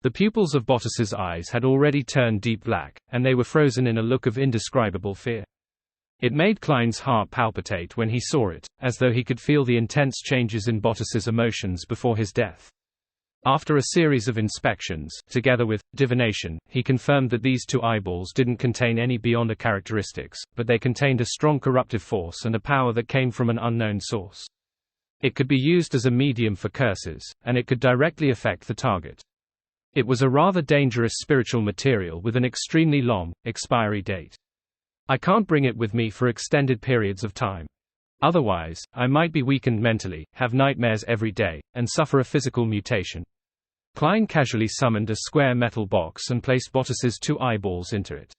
The pupils of Bottas's eyes had already turned deep black, and they were frozen in a look of indescribable fear. It made Klein's heart palpitate when he saw it, as though he could feel the intense changes in Bottas's emotions before his death. After a series of inspections, together with divination, he confirmed that these two eyeballs didn't contain any Beyonder characteristics, but they contained a strong corruptive force and a power that came from an unknown source. It could be used as a medium for curses, and it could directly affect the target. It was a rather dangerous spiritual material with an extremely long expiry date. I can't bring it with me for extended periods of time. Otherwise, I might be weakened mentally, have nightmares every day, and suffer a physical mutation. Klein casually summoned a square metal box and placed Bottas's two eyeballs into it.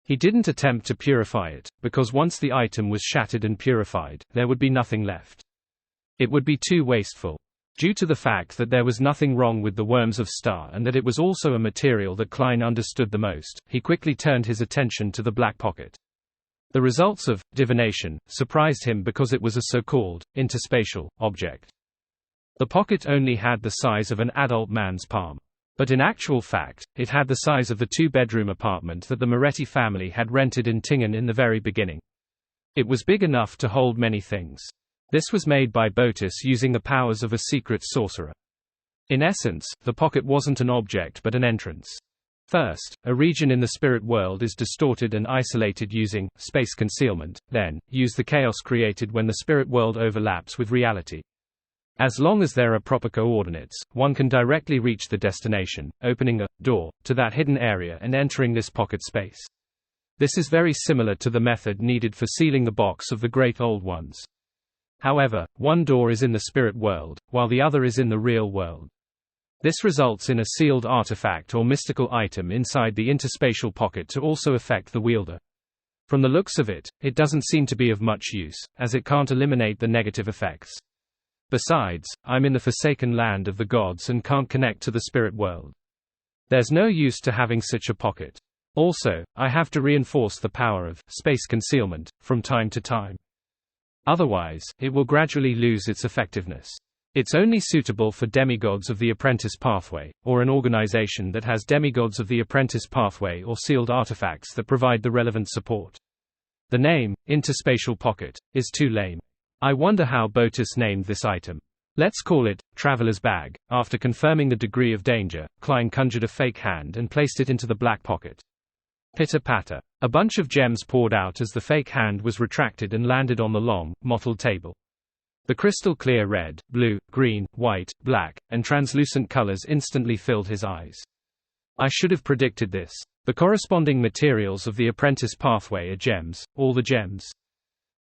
He didn't attempt to purify it, because once the item was shattered and purified, there would be nothing left. It would be too wasteful. Due to the fact that there was nothing wrong with the Worms of Star and that it was also a material that Klein understood the most, he quickly turned his attention to the black pocket. The results of divination surprised him because it was a so-called interspatial object. The pocket only had the size of an adult man's palm. But in actual fact, it had the size of the two-bedroom apartment that the Moretti family had rented in Tingen in the very beginning. It was big enough to hold many things. This was made by Bottas using the powers of a secret sorcerer. In essence, the pocket wasn't an object but an entrance. First, a region in the spirit world is distorted and isolated using space concealment, then, use the chaos created when the spirit world overlaps with reality. As long as there are proper coordinates, one can directly reach the destination, opening a door to that hidden area and entering this pocket space. This is very similar to the method needed for sealing the box of the Great Old Ones. However, one door is in the spirit world, while the other is in the real world. This results in a sealed artifact or mystical item inside the interspatial pocket to also affect the wielder. From the looks of it, it doesn't seem to be of much use, as it can't eliminate the negative effects. Besides, I'm in the forsaken land of the gods and can't connect to the spirit world. There's no use to having such a pocket. Also, I have to reinforce the power of space concealment from time to time. Otherwise, it will gradually lose its effectiveness. It's only suitable for demigods of the apprentice pathway, or an organization that has demigods of the apprentice pathway or sealed artifacts that provide the relevant support. The name, interspatial pocket, is too lame. I wonder how Bottas named this item. Let's call it Traveler's Bag. After confirming the degree of danger, Klein conjured a fake hand and placed it into the black pocket. Pitter-patter. A bunch of gems poured out as the fake hand was retracted and landed on the long, mottled table. The crystal clear red, blue, green, white, black, and translucent colors instantly filled his eyes. I should have predicted this. The corresponding materials of the apprentice pathway are gems, all the gems.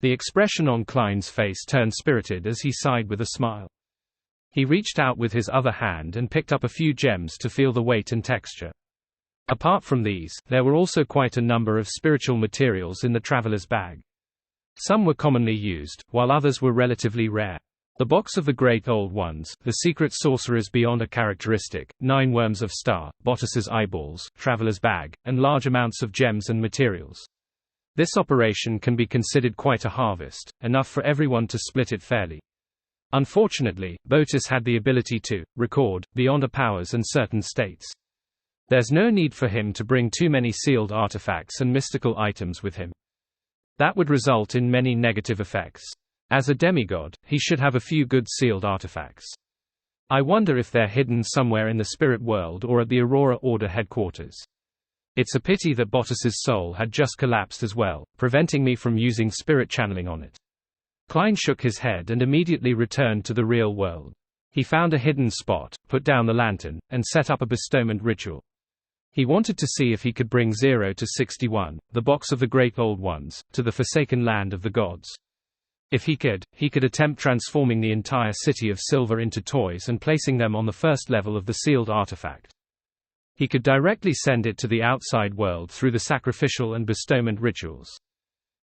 The expression on Klein's face turned spirited as he sighed with a smile. He reached out with his other hand and picked up a few gems to feel the weight and texture. Apart from these, there were also quite a number of spiritual materials in the traveler's bag. Some were commonly used, while others were relatively rare. The box of the Great Old Ones, the secret sorcerer's Beyonder characteristic, 9 Worms of Star, Bottas's eyeballs, traveler's bag, and large amounts of gems and materials. This operation can be considered quite a harvest, enough for everyone to split it fairly. Unfortunately, Bottas had the ability to record Beyonder powers and certain states. There's no need for him to bring too many sealed artifacts and mystical items with him. That would result in many negative effects. As a demigod, he should have a few good sealed artifacts. I wonder if they're hidden somewhere in the spirit world or at the Aurora Order headquarters. It's a pity that Bottas's soul had just collapsed as well, preventing me from using spirit channeling on it. Klein shook his head and immediately returned to the real world. He found a hidden spot, put down the lantern, and set up a bestowment ritual. He wanted to see if he could bring 0 to 61, the box of the Great Old Ones, to the forsaken land of the gods. If he could attempt transforming the entire city of silver into toys and placing them on the first level of the sealed artifact. He could directly send it to the outside world through the sacrificial and bestowment rituals.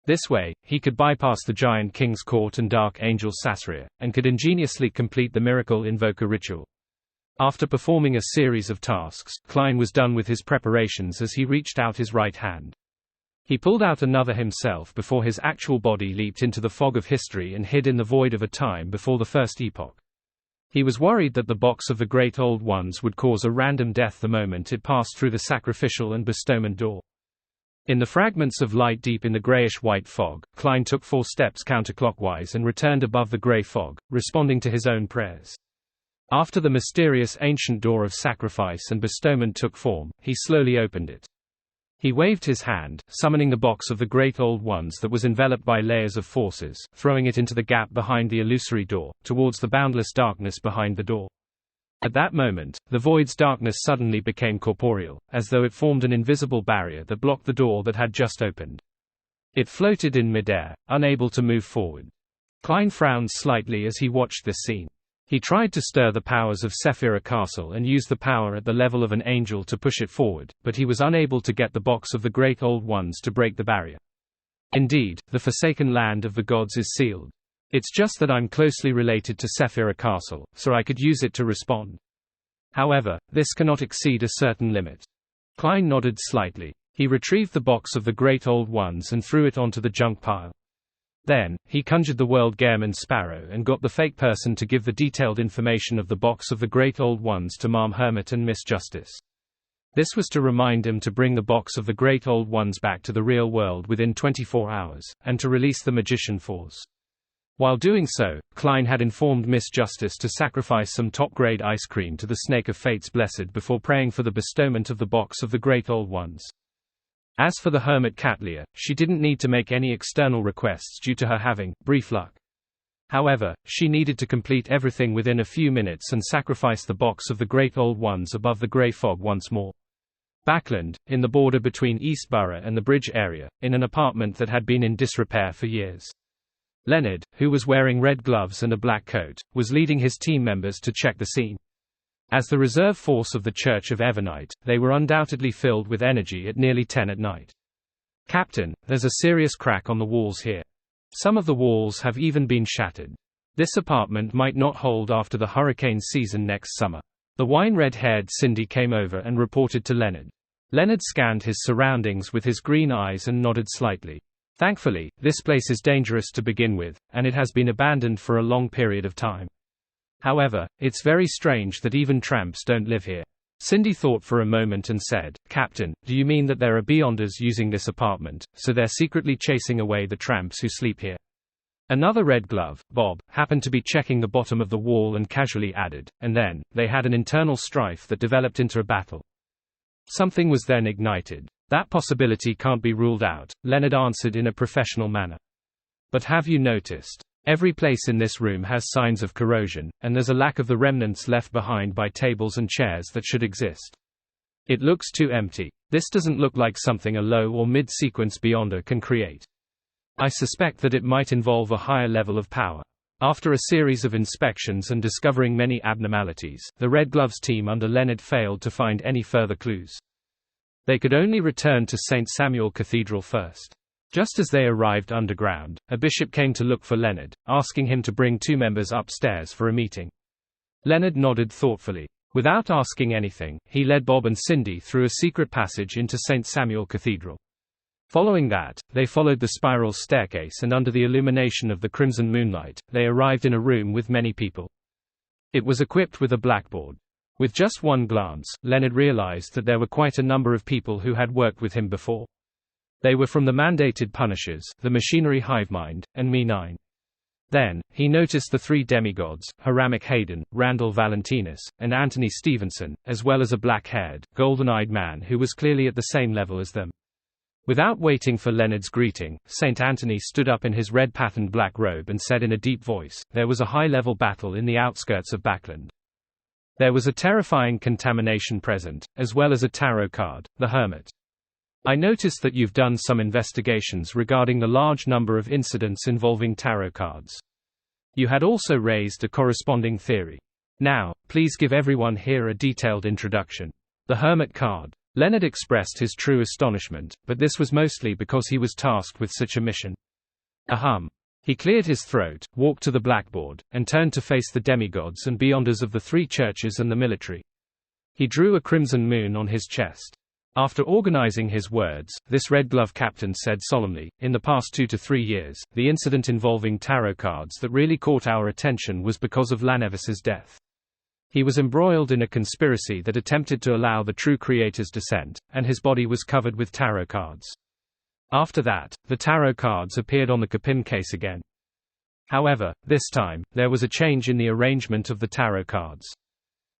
This way, he could bypass the Giant King's court and Dark Angel Sasria, and could ingeniously complete the Miracle Invoker ritual. After performing a series of tasks, Klein was done with his preparations as he reached out his right hand. He pulled out another himself before his actual body leaped into the fog of history and hid in the void of a time before the first epoch. He was worried that the box of the Great Old Ones would cause a random death the moment it passed through the sacrificial and bestowment door. In the fragments of light deep in the grayish-white fog, Klein took 4 steps counterclockwise and returned above the gray fog, responding to his own prayers. After the mysterious ancient door of sacrifice and bestowment took form, he slowly opened it. He waved his hand, summoning the box of the Great Old Ones that was enveloped by layers of forces, throwing it into the gap behind the illusory door, towards the boundless darkness behind the door. At that moment, the void's darkness suddenly became corporeal, as though it formed an invisible barrier that blocked the door that had just opened. It floated in midair, unable to move forward. Klein frowned slightly as he watched this scene. He tried to stir the powers of Sephira Castle and use the power at the level of an angel to push it forward, but he was unable to get the box of the Great Old Ones to break the barrier. Indeed, the forsaken land of the gods is sealed. It's just that I'm closely related to Sephira Castle, so I could use it to respond. However, this cannot exceed a certain limit. Klein nodded slightly. He retrieved the box of the Great Old Ones and threw it onto the junk pile. Then, he conjured the World Gehrman Sparrow and got the fake person to give the detailed information of the box of the Great Old Ones to Ma'am Hermit and Miss Justice. This was to remind him to bring the box of the Great Old Ones back to the real world within 24 hours, and to release the Magician Force. While doing so, Klein had informed Miss Justice to sacrifice some top-grade ice cream to the Snake of Fate's Blessed before praying for the bestowment of the box of the Great Old Ones. As for the hermit Katlia, she didn't need to make any external requests due to her having brief luck. However, she needed to complete everything within a few minutes and sacrifice the box of the Great Old Ones above the grey fog once more. Backland, in the border between East Borough and the Bridge area, in an apartment that had been in disrepair for years. Leonard, who was wearing red gloves and a black coat, was leading his team members to check the scene. As the reserve force of the Church of Evernite, they were undoubtedly filled with energy at nearly 10 at night. "Captain, there's a serious crack on the walls here. Some of the walls have even been shattered. This apartment might not hold after the hurricane season next summer." The wine-red-haired Cindy came over and reported to Leonard. Leonard scanned his surroundings with his green eyes and nodded slightly. "Thankfully, this place is dangerous to begin with, and it has been abandoned for a long period of time. However, it's very strange that even tramps don't live here." Cindy thought for a moment and said, "Captain, do you mean that there are beyonders using this apartment, so they're secretly chasing away the tramps who sleep here?" Another red glove, Bob, happened to be checking the bottom of the wall and casually added, "And then, they had an internal strife that developed into a battle. Something was then ignited." "That possibility can't be ruled out," Leonard answered in a professional manner. "But have you noticed? Every place in this room has signs of corrosion, and there's a lack of the remnants left behind by tables and chairs that should exist. It looks too empty. This doesn't look like something a low or mid-sequence Beyonder can create. I suspect that it might involve a higher level of power." After a series of inspections and discovering many abnormalities, the Red Gloves team under Leonard failed to find any further clues. They could only return to St. Samuel Cathedral first. Just as they arrived underground, a bishop came to look for Leonard, asking him to bring 2 members upstairs for a meeting. Leonard nodded thoughtfully. Without asking anything, he led Bob and Cindy through a secret passage into St. Samuel Cathedral. Following that, they followed the spiral staircase and under the illumination of the crimson moonlight, they arrived in a room with many people. It was equipped with a blackboard. With just one glance, Leonard realized that there were quite a number of people who had worked with him before. They were from the Mandated Punishers, the Machinery Hivemind, and Me-9. Then, he noticed the 3 demigods, Haramic Hayden, Randall Valentinus, and Anthony Stevenson, as well as a black-haired, golden-eyed man who was clearly at the same level as them. Without waiting for Leonard's greeting, St. Anthony stood up in his red-patterned black robe and said in a deep voice, "There was a high-level battle in the outskirts of Backland. There was a terrifying contamination present, as well as a tarot card, the Hermit. I noticed that you've done some investigations regarding the large number of incidents involving tarot cards. You had also raised a corresponding theory. Now, please give everyone here a detailed introduction." The Hermit card. Leonard expressed his true astonishment, but this was mostly because he was tasked with such a mission. Ahem. He cleared his throat, walked to the blackboard, and turned to face the demigods and beyonders of the 3 churches and the military. He drew a crimson moon on his chest. After organizing his words, this Red Glove captain said solemnly, "In the past 2 to 3 years, the incident involving tarot cards that really caught our attention was because of Lanevis's death. He was embroiled in a conspiracy that attempted to allow the true creator's descent, and his body was covered with tarot cards. After that, the tarot cards appeared on the Kapim case again. However, this time, there was a change in the arrangement of the tarot cards.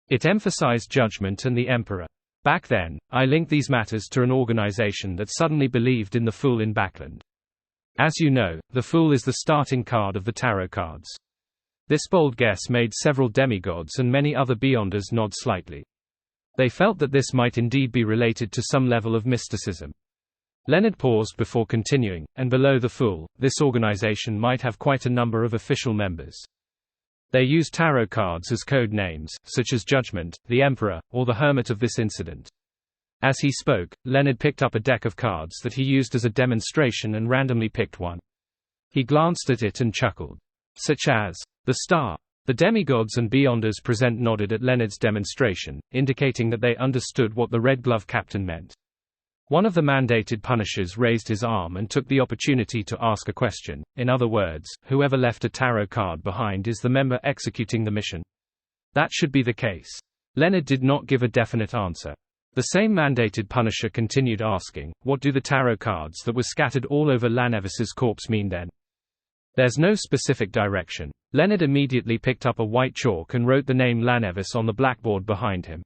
It emphasized Judgment and the Emperor. Back then, I linked these matters to an organization that suddenly believed in the Fool in Backland. As you know, the Fool is the starting card of the tarot cards. This bold guess made several demigods and many other Beyonders nod slightly. They felt that this might indeed be related to some level of mysticism. Leonard paused before continuing, and below the Fool, this organization might have quite a number of official members. They use tarot cards as code names, such as Judgment, the Emperor, or the Hermit of this incident. As he spoke, Leonard picked up a deck of cards that he used as a demonstration and randomly picked one. He glanced at it and chuckled. Such as the Star. The demigods and Beyonders present nodded at Leonard's demonstration, indicating that they understood what the Red Glove captain meant. One of the mandated punishers raised his arm and took the opportunity to ask a question. In other words, whoever left a tarot card behind is the member executing the mission. That should be the case. Leonard did not give a definite answer. The same mandated punisher continued asking, what do the tarot cards that were scattered all over Lanevis's corpse mean then? There's no specific direction. Leonard immediately picked up a white chalk and wrote the name Lanevis on the blackboard behind him.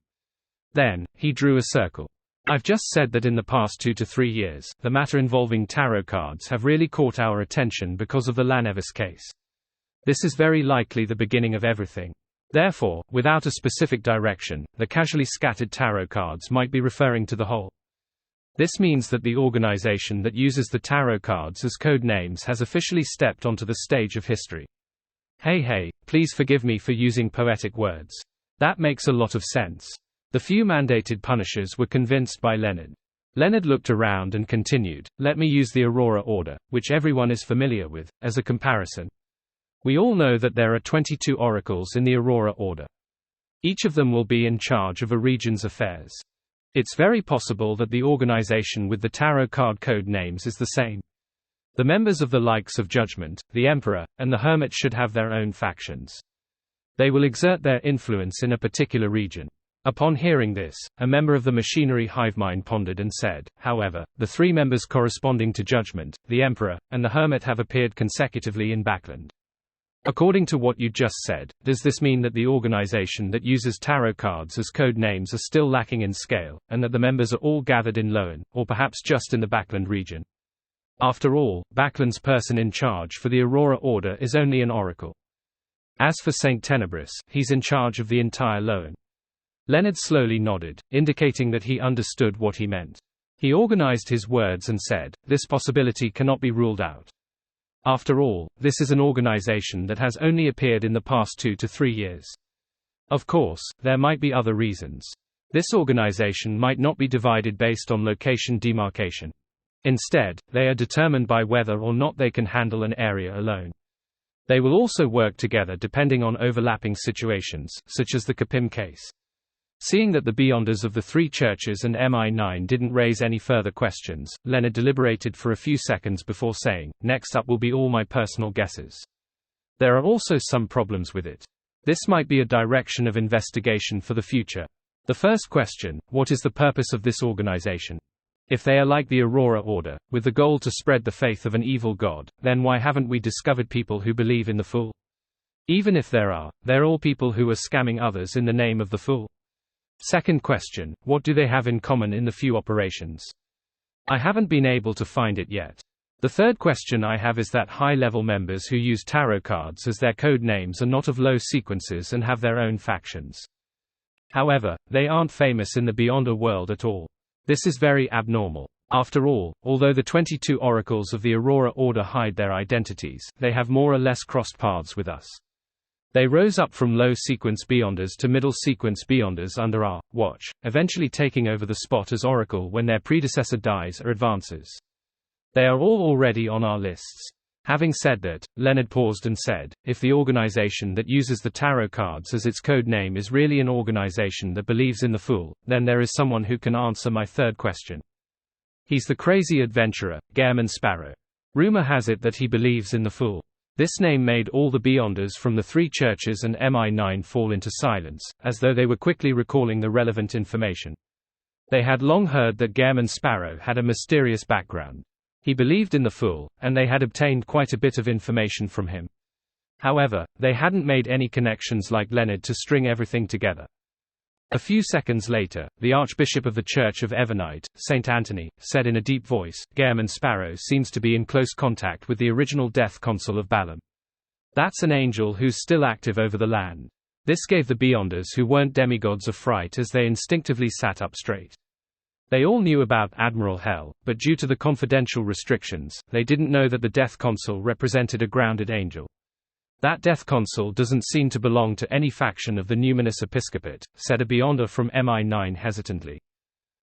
Then, he drew a circle. I've just said that in the past 2 to 3 years, the matter involving tarot cards have really caught our attention because of the Lanevis case. This is very likely the beginning of everything. Therefore, without a specific direction, the casually scattered tarot cards might be referring to the whole. This means that the organization that uses the tarot cards as code names has officially stepped onto the stage of history. Hey, please forgive me for using poetic words. That makes a lot of sense. The few mandated punishers were convinced by Leonard. Leonard looked around and continued, let me use the Aurora Order, which everyone is familiar with, as a comparison. We all know that there are 22 oracles in the Aurora Order. Each of them will be in charge of a region's affairs. It's very possible that the organization with the tarot card code names is the same. The members of the likes of Judgment, the Emperor, and the Hermit should have their own factions. They will exert their influence in a particular region. Upon hearing this, a member of the machinery hivemind pondered and said, however, the 3 members corresponding to Judgment, the Emperor, and the Hermit have appeared consecutively in Backland. According to what you just said, does this mean that the organization that uses tarot cards as code names are still lacking in scale, and that the members are all gathered in Lowen, or perhaps just in the Backland region? After all, Backland's person in charge for the Aurora Order is only an oracle. As for Saint Tenebris, he's in charge of the entire Lowen. Leonard slowly nodded, indicating that he understood what he meant. He organized his words and said, this possibility cannot be ruled out. After all, this is an organization that has only appeared in the past 2 to 3 years. Of course, there might be other reasons. This organization might not be divided based on location demarcation. Instead, they are determined by whether or not they can handle an area alone. They will also work together depending on overlapping situations, such as the Kapim case. Seeing that the Beyonders of the 3 churches and MI9 didn't raise any further questions, Leonard deliberated for a few seconds before saying, next up will be all my personal guesses. There are also some problems with it. This might be a direction of investigation for the future. The first question, what is the purpose of this organization? If they are like the Aurora Order, with the goal to spread the faith of an evil god, then why haven't we discovered people who believe in the Fool? Even if there are, they're all people who are scamming others in the name of the Fool. Second question, what do they have in common in the few operations? I haven't been able to find it yet. The third question I have is that high-level members who use tarot cards as their code names are not of low sequences and have their own factions. However, they aren't famous in the Beyonder world at all. This is very abnormal. After all, although the 22 oracles of the Aurora Order hide their identities, they have more or less crossed paths with us. They rose up from low-sequence Beyonders to middle-sequence Beyonders under our watch, eventually taking over the spot as Oracle when their predecessor dies or advances. They are all already on our lists. Having said that, Leonard paused and said, if the organization that uses the tarot cards as its code name is really an organization that believes in the Fool, then there is someone who can answer my third question. He's the crazy adventurer, Gehrman Sparrow. Rumor has it that he believes in the Fool. This name made all the Beyonders from the three churches and MI9 fall into silence, as though they were quickly recalling the relevant information. They had long heard that Gehrman Sparrow had a mysterious background. He believed in the Fool, and they had obtained quite a bit of information from him. However, they hadn't made any connections like Leonard to string everything together. A few seconds later, the Archbishop of the Church of Evernite, St. Anthony, said in a deep voice, Gehrman Sparrow seems to be in close contact with the original Death Consul of Balaam. That's an angel who's still active over the land. This gave the Beyonders who weren't demigods a fright as they instinctively sat up straight. They all knew about Admiral Hell, but due to the confidential restrictions, they didn't know that the Death Consul represented a grounded angel. That Death Consul doesn't seem to belong to any faction of the Numinous Episcopate, said a Beyonder from MI9 hesitantly.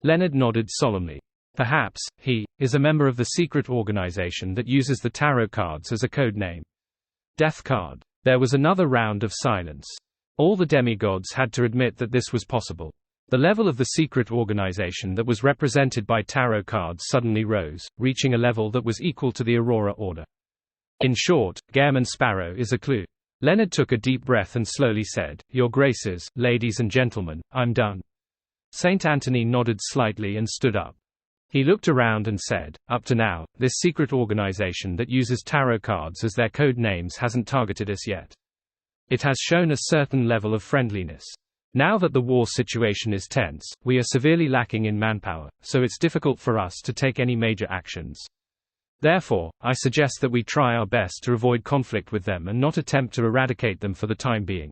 Leonard nodded solemnly. Perhaps, he is a member of the secret organization that uses the tarot cards as a code name. Death Card. There was another round of silence. All the demigods had to admit that this was possible. The level of the secret organization that was represented by tarot cards suddenly rose, reaching a level that was equal to the Aurora Order. In short, Gehrman Sparrow is a clue. Leonard took a deep breath and slowly said, Your Graces, ladies and gentlemen, I'm done. St. Anthony nodded slightly and stood up. He looked around and said, Up to now, this secret organization that uses tarot cards as their code names hasn't targeted us yet. It has shown a certain level of friendliness. Now that the war situation is tense, we are severely lacking in manpower, so it's difficult for us to take any major actions. Therefore, I suggest that we try our best to avoid conflict with them and not attempt to eradicate them for the time being.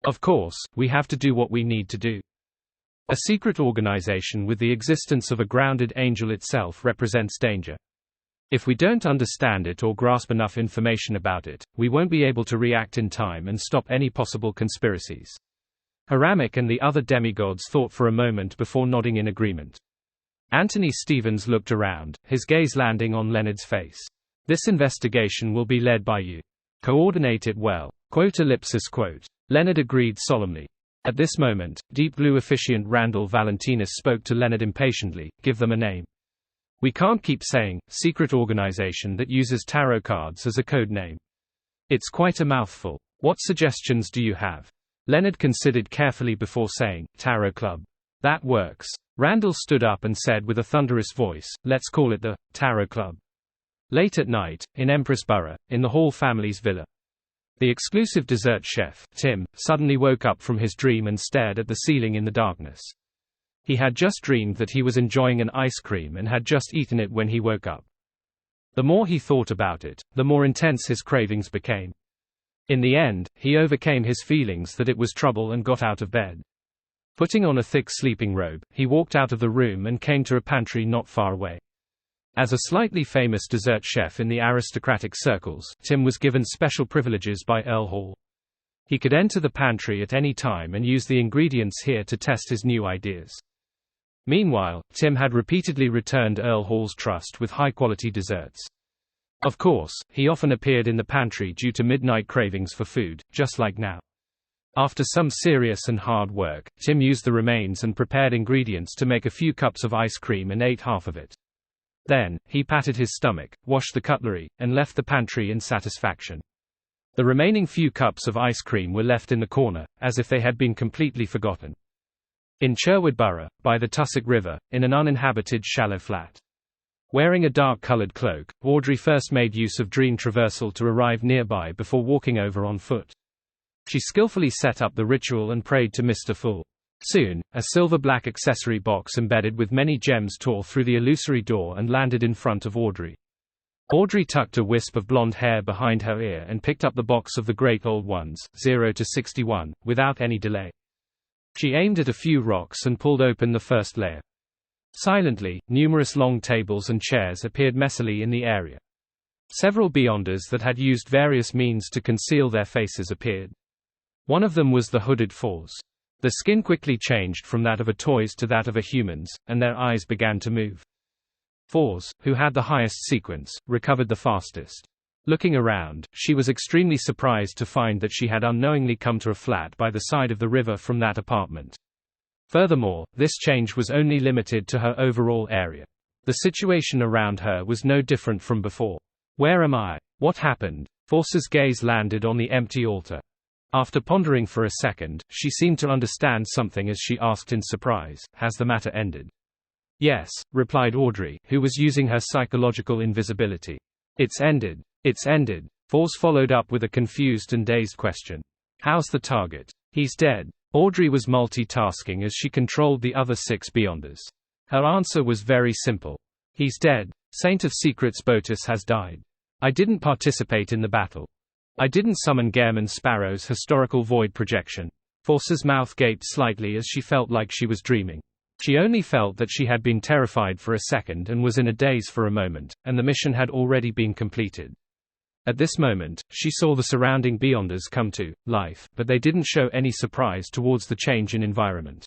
Of course, we have to do what we need to do. A secret organization with the existence of a grounded angel itself represents danger. If we don't understand it or grasp enough information about it, we won't be able to react in time and stop any possible conspiracies. Haramek and the other demigods thought for a moment before nodding in agreement. Anthony Stevens looked around, his gaze landing on Leonard's face. This investigation will be led by you. Coordinate it well. Quote ellipsis quote. Leonard agreed solemnly. At this moment, Deep Blue officiant Randall Valentinus spoke to Leonard impatiently, Give them a name. We can't keep saying, secret organization that uses tarot cards as a code name. It's quite a mouthful. What suggestions do you have? Leonard considered carefully before saying, Tarot Club. That works. Randall stood up and said with a thunderous voice, Let's call it the Tarot Club. Late at night, in Empress Borough, in the Hall family's villa. The exclusive dessert chef, Tim, suddenly woke up from his dream and stared at the ceiling in the darkness. He had just dreamed that he was enjoying an ice cream and had just eaten it when he woke up. The more he thought about it, the more intense his cravings became. In the end, he overcame his feelings that it was trouble and got out of bed. Putting on a thick sleeping robe, he walked out of the room and came to a pantry not far away. As a slightly famous dessert chef in the aristocratic circles, Tim was given special privileges by Earl Hall. He could enter the pantry at any time and use the ingredients here to test his new ideas. Meanwhile, Tim had repeatedly returned Earl Hall's trust with high-quality desserts. Of course, he often appeared in the pantry due to midnight cravings for food, just like now. After some serious and hard work, Tim used the remains and prepared ingredients to make a few cups of ice cream and ate half of it. Then, he patted his stomach, washed the cutlery, and left the pantry in satisfaction. The remaining few cups of ice cream were left in the corner, as if they had been completely forgotten. In Sherwood Borough, by the Tussock River, in an uninhabited shallow flat. Wearing a dark-colored cloak, Audrey first made use of dream traversal to arrive nearby before walking over on foot. She skillfully set up the ritual and prayed to Mr. Fool. Soon, a silver-black accessory box embedded with many gems tore through the illusory door and landed in front of Audrey. Audrey tucked a wisp of blonde hair behind her ear and picked up the box of the Great Old Ones, 0 to 61, without any delay. She aimed at a few rocks and pulled open the first layer. Silently, numerous long tables and chairs appeared messily in the area. Several Beyonders that had used various means to conceal their faces appeared. One of them was the hooded Fours. The skin quickly changed from that of a toy's to that of a human's, and their eyes began to move. Fours, who had the highest sequence, recovered the fastest. Looking around, she was extremely surprised to find that she had unknowingly come to a flat by the side of the river from that apartment. Furthermore, this change was only limited to her overall area. The situation around her was no different from before. Where am I? What happened? Force's gaze landed on the empty altar. After pondering for a second, she seemed to understand something as she asked in surprise, "Has the matter ended?" "Yes," replied Audrey, who was using her psychological invisibility. "It's ended. It's ended." Force followed up with a confused and dazed question. "How's the target?" "He's dead." Audrey was multitasking as she controlled the other 6 Beyonders. Her answer was very simple. "He's dead. Saint of Secrets Botus has died. I didn't participate in the battle. I didn't summon Gehrman Sparrow's historical void projection." Force's mouth gaped slightly as she felt like she was dreaming. She only felt that she had been terrified for a second and was in a daze for a moment, and the mission had already been completed. At this moment, she saw the surrounding Beyonders come to life, but they didn't show any surprise towards the change in environment.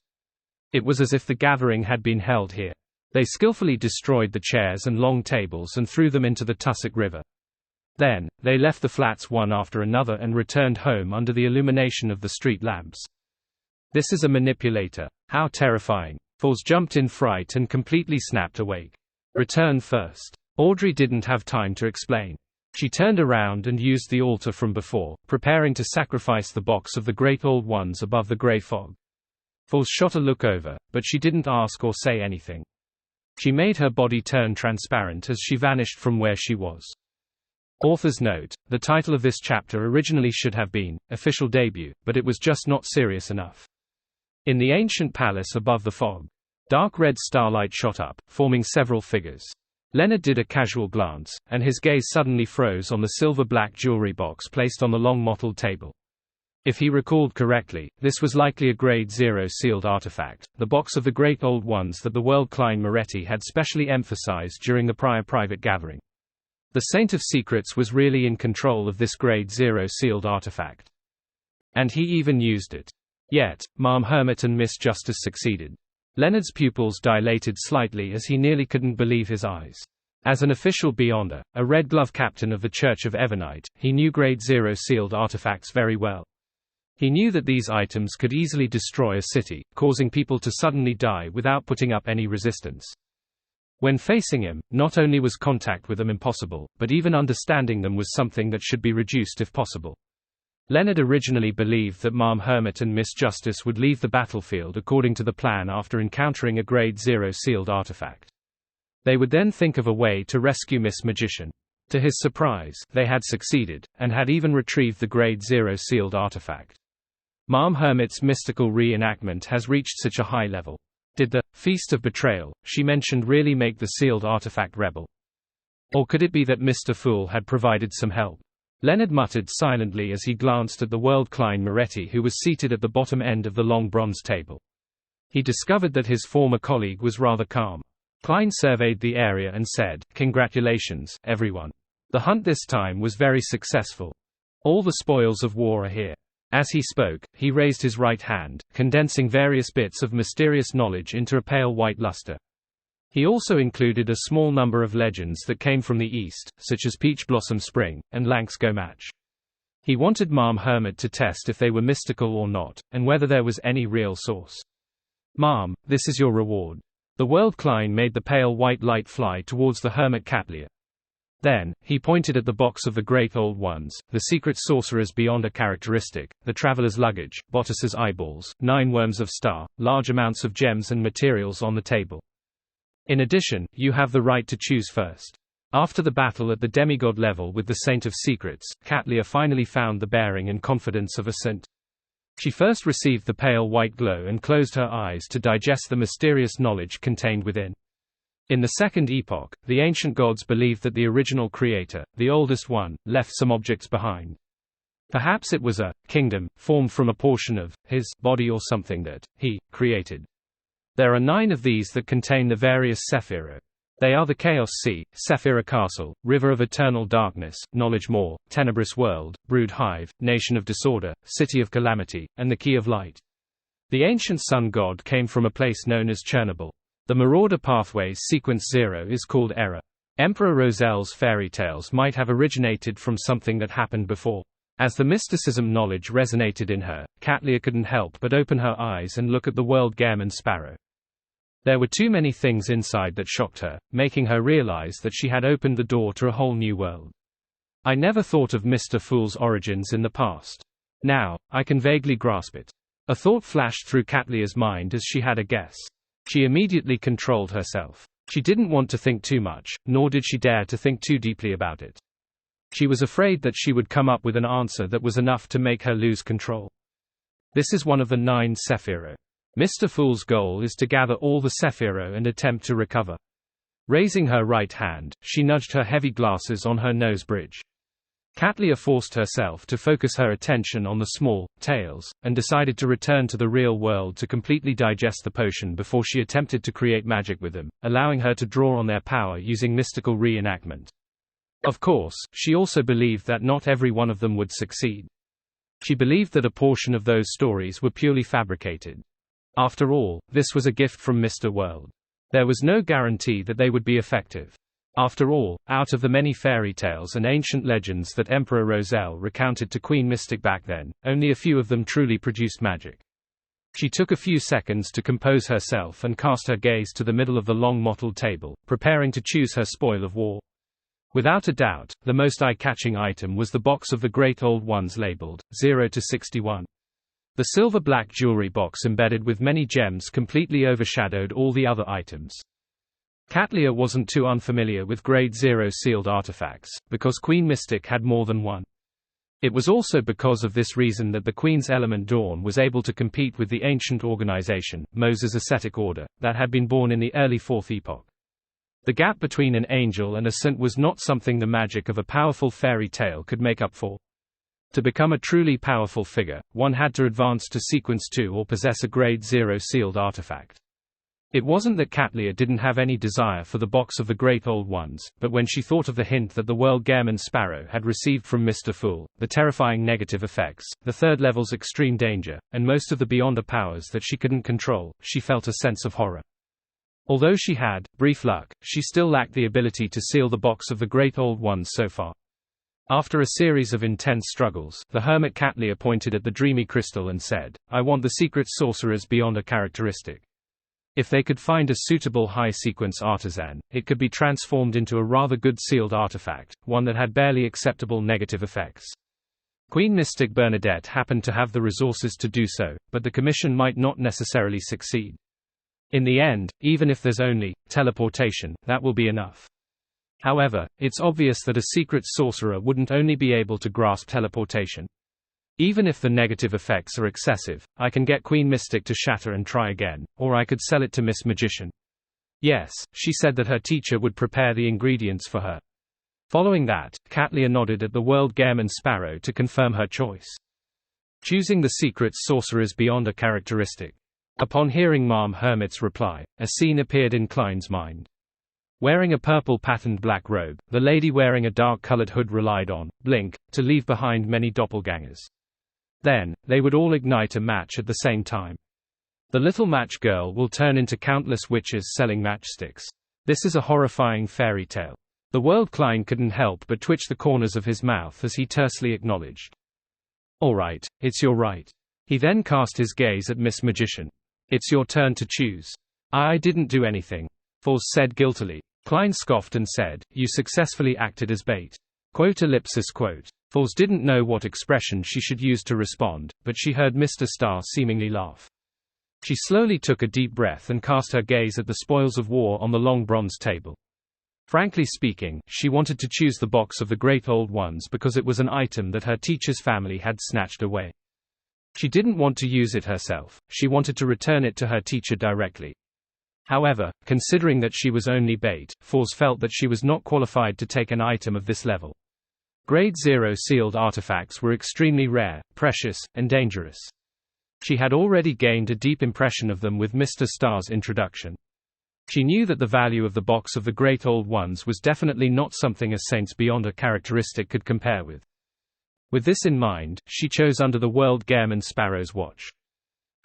It was as if the gathering had been held here. They skillfully destroyed the chairs and long tables and threw them into the Tussock River. Then, they left the flats one after another and returned home under the illumination of the street lamps. "This is a manipulator. How terrifying." Force jumped in fright and completely snapped awake. "Return first." Audrey didn't have time to explain. She turned around and used the altar from before, preparing to sacrifice the box of the Great Old Ones above the grey fog. Force shot a look over, but she didn't ask or say anything. She made her body turn transparent as she vanished from where she was. Author's note: the title of this chapter originally should have been Official Debut, but it was just not serious enough. In the ancient palace above the fog, dark red starlight shot up, forming several figures. Leonard did a casual glance, and his gaze suddenly froze on the silver-black jewelry box placed on the long mottled table. If he recalled correctly, this was likely a Grade 0 sealed artifact, the box of the Great Old Ones that the world Klein Moretti had specially emphasized during the prior private gathering. The Saint of Secrets was really in control of this Grade 0 sealed artifact. And he even used it. Yet, Ma'am Hermit and Miss Justice succeeded. Leonard's pupils dilated slightly as he nearly couldn't believe his eyes. As an official Beyonder, a Red Glove captain of the Church of Evernite, he knew Grade 0 sealed artifacts very well. He knew that these items could easily destroy a city, causing people to suddenly die without putting up any resistance. When facing him, not only was contact with them impossible, but even understanding them was something that should be reduced if possible. Leonard originally believed that Ma'am Hermit and Miss Justice would leave the battlefield according to the plan after encountering a Grade 0 sealed artifact. They would then think of a way to rescue Miss Magician. To his surprise, they had succeeded, and had even retrieved the Grade 0 sealed artifact. Ma'am Hermit's mystical reenactment has reached such a high level. Did the Feast of Betrayal she mentioned really make the sealed artifact rebel? Or could it be that Mr. Fool had provided some help? Leonard muttered silently as he glanced at the world Klein Moretti, who was seated at the bottom end of the long bronze table. He discovered that his former colleague was rather calm. Klein surveyed the area and said, "Congratulations, everyone. The hunt this time was very successful. All the spoils of war are here." As he spoke, he raised his right hand, condensing various bits of mysterious knowledge into a pale white luster. He also included a small number of legends that came from the east, such as Peach Blossom Spring, and Lanx Gomach. He wanted Ma'am Hermit to test if they were mystical or not, and whether there was any real source. "Ma'am, this is your reward." The world Klein made the pale white light fly towards the Hermit Catlia. Then, he pointed at the box of the Great Old Ones, the secret sorcerer's Beyonder characteristic, the traveler's luggage, Botus's eyeballs, 9 worms of star, large amounts of gems and materials on the table. In addition, you have the right to choose first. After the battle at the demigod level with the Saint of Secrets, Catlia finally found the bearing and confidence of a saint. She first received the pale white glow and closed her eyes to digest the mysterious knowledge contained within. In the Second Epoch, the ancient gods believed that the original creator, the oldest one, left some objects behind. Perhaps it was a kingdom, formed from a portion of his body or something that he created. There are 9 of these that contain the various Sephirah. They are the Chaos Sea, Sephirah Castle, River of Eternal Darkness, Knowledge Moor, Tenebrous World, Brood Hive, Nation of Disorder, City of Calamity, and the Key of Light. The ancient sun god came from a place known as Chernobyl. The Marauder Pathways Sequence 0 is called Error. Emperor Rozel's fairy tales might have originated from something that happened before. As the mysticism knowledge resonated in her, Katlia couldn't help but open her eyes and look at the world Gehrman Sparrow. There were too many things inside that shocked her, making her realize that she had opened the door to a whole new world. I never thought of Mr. Fool's origins in the past. Now, I can vaguely grasp it. A thought flashed through Katlia's mind as she had a guess. She immediately controlled herself. She didn't want to think too much, nor did she dare to think too deeply about it. She was afraid that she would come up with an answer that was enough to make her lose control. This is one of the 9 Sephiro. Mr. Fool's goal is to gather all the Sephiro and attempt to recover. Raising her right hand, she nudged her heavy glasses on her nose bridge. Katlia forced herself to focus her attention on the small tails, and decided to return to the real world to completely digest the potion before she attempted to create magic with them, allowing her to draw on their power using mystical reenactment. Of course, she also believed that not every one of them would succeed. She believed that a portion of those stories were purely fabricated. After all, this was a gift from Mr. World. There was no guarantee that they would be effective. After all, out of the many fairy tales and ancient legends that Emperor Rozel recounted to Queen Mystic back then, only a few of them truly produced magic. She took a few seconds to compose herself and cast her gaze to the middle of the long mottled table, preparing to choose her spoil of war. Without a doubt, the most eye-catching item was the box of the Great Old Ones labeled 0 to 61. The silver-black jewelry box embedded with many gems completely overshadowed all the other items. Katlia wasn't too unfamiliar with Grade 0 sealed artifacts, because Queen Mystic had more than one. It was also because of this reason that the Queen's Element Dawn was able to compete with the ancient organization, Moses Ascetic Order, that had been born in the early 4th epoch. The gap between an angel and a saint was not something the magic of a powerful fairy tale could make up for. To become a truly powerful figure, one had to advance to Sequence 2 or possess a Grade 0 sealed artifact. It wasn't that Katlia didn't have any desire for the box of the Great Old Ones, but when she thought of the hint that the world Gehrman Sparrow had received from Mr. Fool, the terrifying negative effects, the third level's extreme danger, and most of the Beyonder powers that she couldn't control, she felt a sense of horror. Although she had brief luck, she still lacked the ability to seal the box of the Great Old Ones so far. After a series of intense struggles, the hermit Katlia pointed at the dreamy crystal and said, "I want the secret sorcerer's Beyonder characteristic. If they could find a suitable high-sequence artisan, it could be transformed into a rather good sealed artifact, one that had barely acceptable negative effects." Queen Mystic Bernadette happened to have the resources to do so, but the commission might not necessarily succeed. In the end, even if there's only teleportation, that will be enough. However, it's obvious that a secret sorcerer wouldn't only be able to grasp teleportation. Even if the negative effects are excessive, I can get Queen Mystic to shatter and try again, or I could sell it to Miss Magician. Yes, she said that her teacher would prepare the ingredients for her. Following that, Katlia nodded at the world Gehrman Sparrow to confirm her choice. Choosing the secret sorcerer's Beyonder characteristic. Upon hearing Ma'am Hermit's reply, a scene appeared in Klein's mind. Wearing a purple patterned black robe, the lady wearing a dark-colored hood relied on Blink to leave behind many doppelgangers. Then, they would all ignite a match at the same time. The little match girl will turn into countless witches selling matchsticks. This is a horrifying fairy tale. The world Klein couldn't help but twitch the corners of his mouth as he tersely acknowledged. "All right, it's your right." He then cast his gaze at Miss Magician. "It's your turn to choose." I didn't do anything," Foz said guiltily. Klein scoffed and said, "You successfully acted as bait." Quote ellipsis quote. Foz didn't know what expression she should use to respond, but she heard Mr. Star seemingly laugh. She slowly took a deep breath and cast her gaze at the spoils of war on the long bronze table. Frankly speaking, she wanted to choose the box of the Great Old Ones because it was an item that her teacher's family had snatched away. She didn't want to use it herself, she wanted to return it to her teacher directly. However, considering that she was only bait, Foz felt that she was not qualified to take an item of this level. Grade 0 sealed artifacts were extremely rare, precious, and dangerous. She had already gained a deep impression of them with Mr. Star's introduction. She knew that the value of the box of the Great Old Ones was definitely not something a saint's Beyonder characteristic could compare with. With this in mind, she chose under the world Gehrman Sparrow's watch.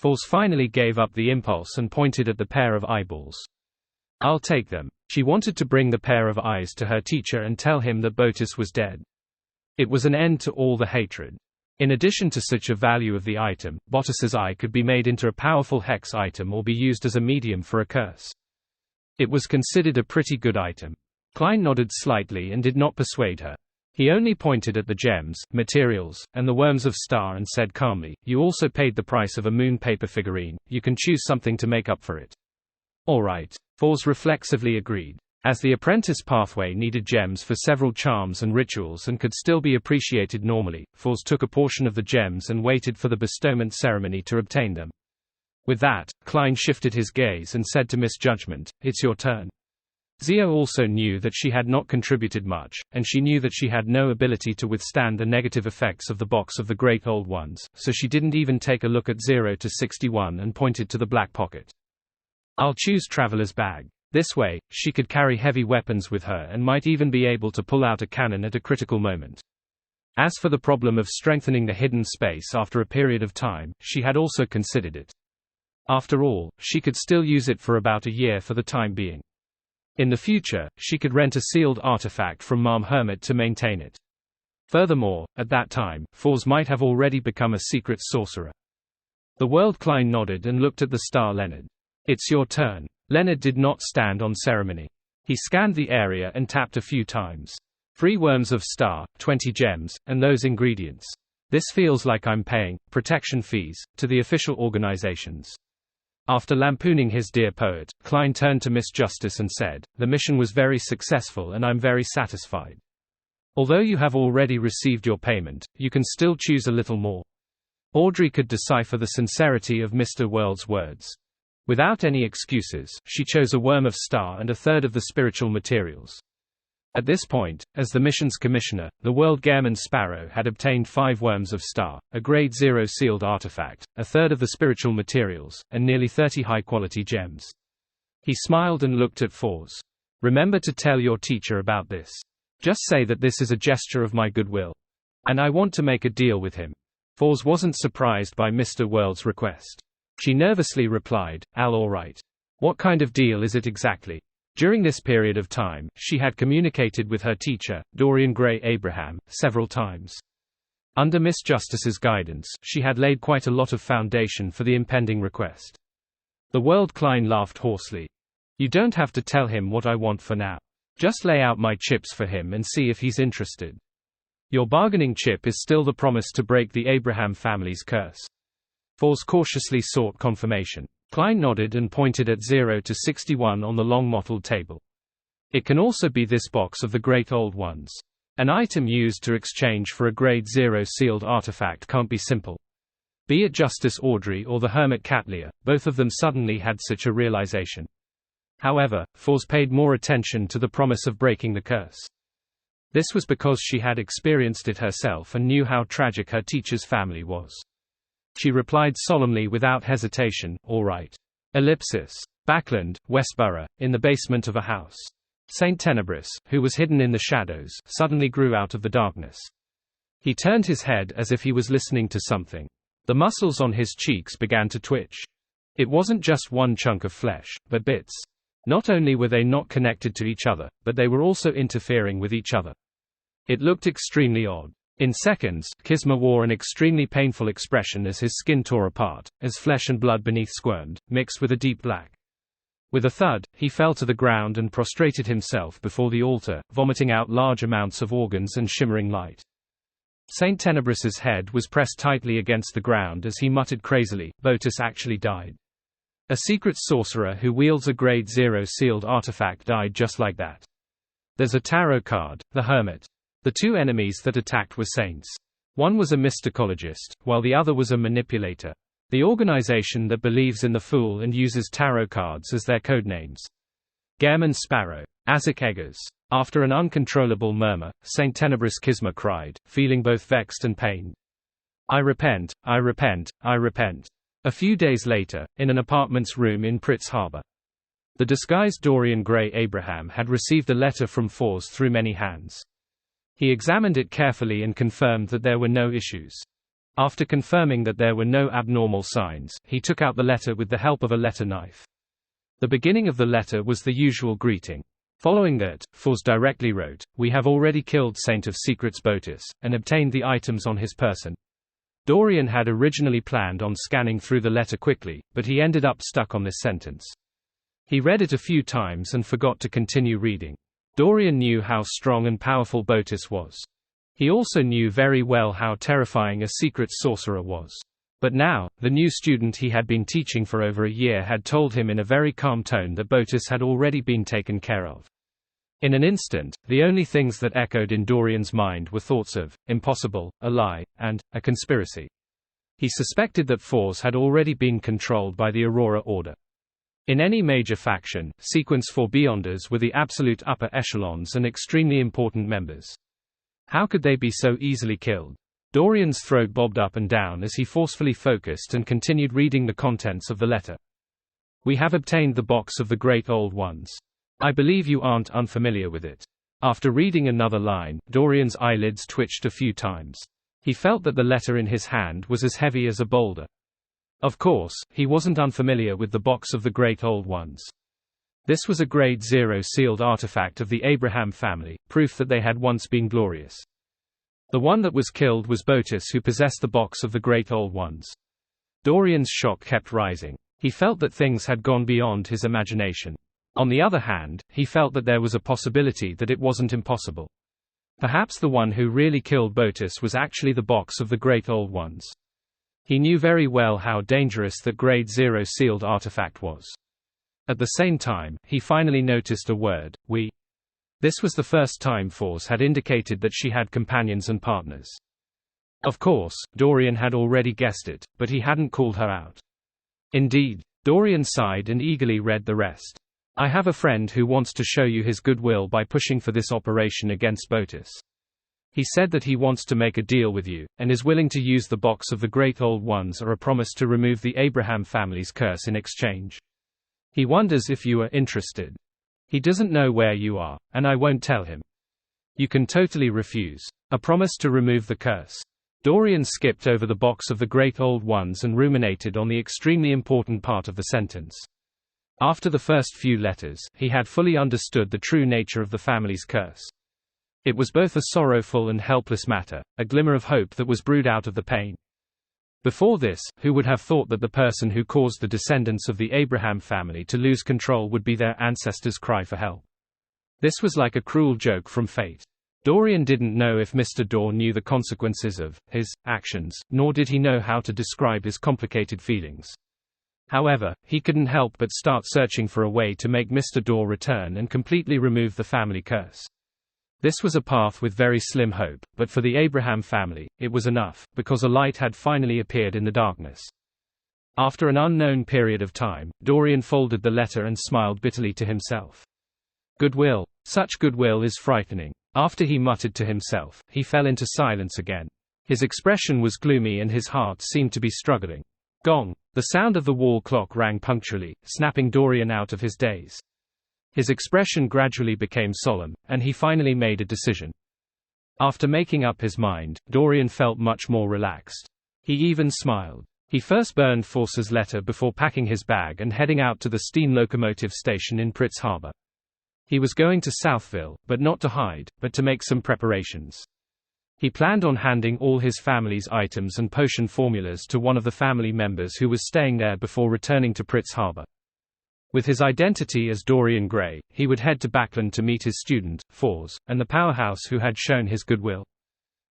Foz finally gave up the impulse and pointed at the pair of eyeballs. I'll take them. She wanted to bring the pair of eyes to her teacher and tell him that Botus was dead. It was an end to all the hatred. In addition to such a value of the item, Botus's eye could be made into a powerful hex item or be used as a medium for a curse. It was considered a pretty good item. Klein nodded slightly and did not persuade her. He only pointed at the gems, materials, and the worms of Star and said calmly, "You also paid the price of a moon paper figurine, you can choose something to make up for it." "All right." Fors reflexively agreed. As the apprentice pathway needed gems for several charms and rituals and could still be appreciated normally, Fors took a portion of the gems and waited for the bestowment ceremony to obtain them. With that, Klein shifted his gaze and said to Miss Judgment, "It's your turn." Zio also knew that she had not contributed much, and she knew that she had no ability to withstand the negative effects of the box of the Great Old Ones, so she didn't even take a look at 0 to 61 and pointed to the black pocket. "I'll choose Traveler's Bag. This way, she could carry heavy weapons with her and might even be able to pull out a cannon at a critical moment." As for the problem of strengthening the hidden space after a period of time, she had also considered it. After all, she could still use it for about a year for the time being. In the future, she could rent a sealed artifact from Ma'am Hermit to maintain it. Furthermore, at that time, Fors might have already become a secret sorcerer. The World Klein nodded and looked at the star Leonard. "It's your turn." Leonard did not stand on ceremony. He scanned the area and tapped a few times. 3 worms of Star, 20 gems, and those ingredients. This feels like I'm paying protection fees to the official organizations. After lampooning his dear poet, Klein turned to Miss Justice and said, "The mission was very successful and I'm very satisfied. Although you have already received your payment, you can still choose a little more." Audrey could decipher the sincerity of Mr. World's words. Without any excuses, she chose a worm of Star and a third of the spiritual materials. At this point, as the mission's commissioner, the World Gaemon Sparrow had obtained 5 worms of Star, a Grade 0 sealed artifact, a third of the spiritual materials, and nearly 30 high-quality gems. He smiled and looked at Fors. "Remember to tell your teacher about this. Just say that this is a gesture of my goodwill. And I want to make a deal with him." Fors wasn't surprised by Mr. World's request. She nervously replied, "All right. What kind of deal is it exactly?" During this period of time, she had communicated with her teacher, Dorian Gray Abraham, several times. Under Miss Justice's guidance, she had laid quite a lot of foundation for the impending request. The World Klein laughed hoarsely. "You don't have to tell him what I want for now. Just lay out my chips for him and see if he's interested. Your bargaining chip is still the promise to break the Abraham family's curse." Fors cautiously sought confirmation. Klein nodded and pointed at 0 to 61 on the long mottled table. "It can also be this box of the Great Old Ones. An item used to exchange for a Grade 0 sealed artifact can't be simple." Be it Justice Audrey or the Hermit Catlia, both of them suddenly had such a realization. However, Fors paid more attention to the promise of breaking the curse. This was because she had experienced it herself and knew how tragic her teacher's family was. She replied solemnly without hesitation, "All right." Backland, Westborough, in the basement of a house. Saint Tenebris, who was hidden in the shadows, suddenly grew out of the darkness. He turned his head as if he was listening to something. The muscles on his cheeks began to twitch. It wasn't just one chunk of flesh, but bits. Not only were they not connected to each other, but they were also interfering with each other. It looked extremely odd. In seconds, Kisma wore an extremely painful expression as his skin tore apart, as flesh and blood beneath squirmed, mixed with a deep black. With a thud, he fell to the ground and prostrated himself before the altar, vomiting out large amounts of organs and shimmering light. Saint Tenebris's head was pressed tightly against the ground as he muttered crazily, "Botus actually died. A secret sorcerer who wields a Grade 0 sealed artifact died just like that. There's a tarot card, the Hermit." The 2 enemies that attacked were saints. One was a mysticologist, while the other was a manipulator. The organization that believes in the Fool and uses tarot cards as their code names. Gaemon Sparrow. Azek Eggers. After an uncontrollable murmur, Saint Tenebris Kisma cried, feeling both vexed and pained. "I repent, I repent, I repent." A few days later, in an apartment's room in Pritz Harbor. The disguised Dorian Gray Abraham had received a letter from Fors through many hands. He examined it carefully and confirmed that there were no issues. After confirming that there were no abnormal signs, he took out the letter with the help of a letter knife. The beginning of the letter was the usual greeting. Following that, Fors directly wrote, "We have already killed Saint of Secrets Botus, and obtained the items on his person." Dorian had originally planned on scanning through the letter quickly, but he ended up stuck on this sentence. He read it a few times and forgot to continue reading. Dorian knew how strong and powerful Botus was. He also knew very well how terrifying a secret sorcerer was. But now, the new student he had been teaching for over a year had told him in a very calm tone that Botus had already been taken care of. In an instant, the only things that echoed in Dorian's mind were thoughts of impossible, a lie, and a conspiracy. He suspected that Fors had already been controlled by the Aurora Order. In any major faction, Sequence 4 Beyonders were the absolute upper echelons and extremely important members. How could they be so easily killed? Dorian's throat bobbed up and down as he forcefully focused and continued reading the contents of the letter. "We have obtained the box of the Great Old Ones. I believe you aren't unfamiliar with it." After reading another line, Dorian's eyelids twitched a few times. He felt that the letter in his hand was as heavy as a boulder. Of course, he wasn't unfamiliar with the box of the Great Old Ones. This was a Grade 0 sealed artifact of the Abraham family, proof that they had once been glorious. The one that was killed was Botus, who possessed the box of the Great Old Ones. Dorian's shock kept rising. He felt that things had gone beyond his imagination. On the other hand, he felt that there was a possibility that it wasn't impossible. Perhaps the one who really killed Botus was actually the box of the Great Old Ones. He knew very well how dangerous that Grade 0 sealed artifact was. At the same time, he finally noticed a word, "we." This was the first time Fors had indicated that she had companions and partners. Of course, Dorian had already guessed it, but he hadn't called her out. Indeed, Dorian sighed and eagerly read the rest. "I have a friend who wants to show you his goodwill by pushing for this operation against Botus. He said that he wants to make a deal with you, and is willing to use the box of the Great Old Ones or a promise to remove the Abraham family's curse in exchange. He wonders if you are interested. He doesn't know where you are, and I won't tell him. You can totally refuse. A promise to remove the curse." Dorian skipped over the box of the Great Old Ones and ruminated on the extremely important part of the sentence. After the first few letters, he had fully understood the true nature of the family's curse. It was both a sorrowful and helpless matter, a glimmer of hope that was brewed out of the pain. Before this, who would have thought that the person who caused the descendants of the Abraham family to lose control would be their ancestors' cry for help? This was like a cruel joke from fate. Dorian didn't know if Mr. Dorr knew the consequences of his actions, nor did he know how to describe his complicated feelings. However, he couldn't help but start searching for a way to make Mr. Dorr return and completely remove the family curse. This was a path with very slim hope, but for the Abraham family, it was enough, because a light had finally appeared in the darkness. After an unknown period of time, Dorian folded the letter and smiled bitterly to himself. Goodwill. Such goodwill is frightening. After he muttered to himself, he fell into silence again. His expression was gloomy and his heart seemed to be struggling. Gong. The sound of the wall clock rang punctually, snapping Dorian out of his daze. His expression gradually became solemn, and he finally made a decision. After making up his mind, Dorian felt much more relaxed. He even smiled. He first burned Fors's letter before packing his bag and heading out to the steam locomotive station in Pritz Harbor. He was going to Southville, but not to hide, but to make some preparations. He planned on handing all his family's items and potion formulas to one of the family members who was staying there before returning to Pritz Harbor. With his identity as Dorian Gray, he would head to Backland to meet his student, Fors, and the powerhouse who had shown his goodwill.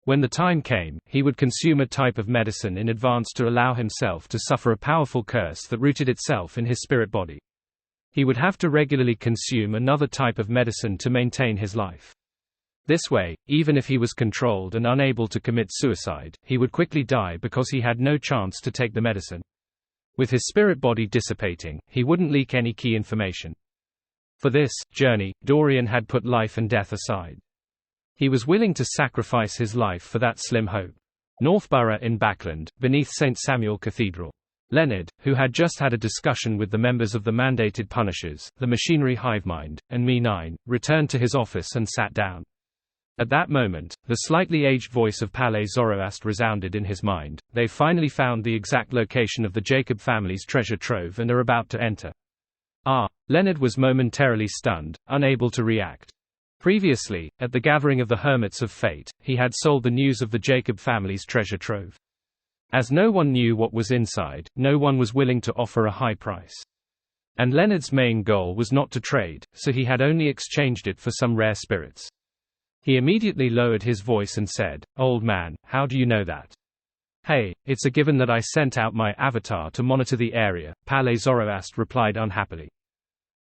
When the time came, he would consume a type of medicine in advance to allow himself to suffer a powerful curse that rooted itself in his spirit body. He would have to regularly consume another type of medicine to maintain his life. This way, even if he was controlled and unable to commit suicide, he would quickly die because he had no chance to take the medicine. With his spirit body dissipating, he wouldn't leak any key information. For this journey, Dorian had put life and death aside. He was willing to sacrifice his life for that slim hope. Northborough in Backland, beneath St. Samuel Cathedral. Leonard, who had just had a discussion with the members of the mandated Punishers, the Machinery Hivemind, and Me-9, returned to his office and sat down. At that moment, the slightly aged voice of Palais Zoroast resounded in his mind. They finally found the exact location of the Jacob family's treasure trove and are about to enter. Leonard was momentarily stunned, unable to react. Previously, at the gathering of the Hermits of Fate, he had sold the news of the Jacob family's treasure trove. As no one knew what was inside, no one was willing to offer a high price. And Leonard's main goal was not to trade, so he had only exchanged it for some rare spirits. He immediately lowered his voice and said, "Old man, how do you know that?" "Hey, it's a given that I sent out my avatar to monitor the area," Palais Zoroast replied unhappily.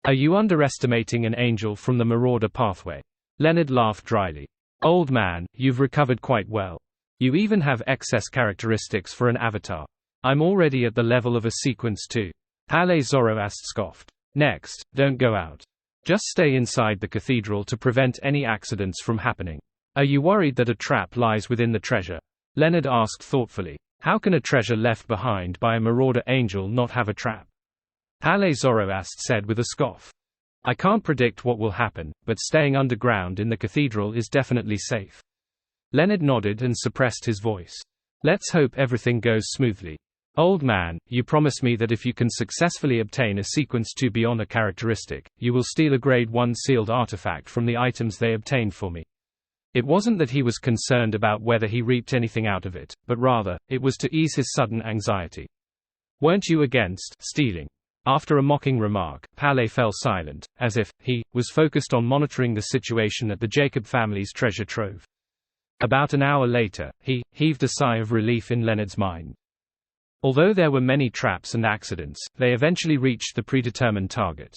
"Are you underestimating an angel from the Marauder pathway?" Leonard laughed dryly. "Old man, you've recovered quite well. You even have excess characteristics for an avatar. I'm already at the level of a sequence too." Palais Zoroast scoffed. "Next, don't go out. Just stay inside the cathedral to prevent any accidents from happening." "Are you worried that a trap lies within the treasure?" Leonard asked thoughtfully. "How can a treasure left behind by a marauder angel not have a trap?" Palais Zoroast said with a scoff. "I can't predict what will happen, but staying underground in the cathedral is definitely safe." Leonard nodded and suppressed his voice. "Let's hope everything goes smoothly. Old man, you promise me that if you can successfully obtain a sequence 2 beyond a characteristic, you will steal a grade 1 sealed artifact from the items they obtained for me." It wasn't that he was concerned about whether he reaped anything out of it, but rather, it was to ease his sudden anxiety. "Weren't you against stealing?" After a mocking remark, Palais fell silent, as if he was focused on monitoring the situation at the Jacob family's treasure trove. About an hour later, he heaved a sigh of relief in Leonard's mind. Although there were many traps and accidents, they eventually reached the predetermined target.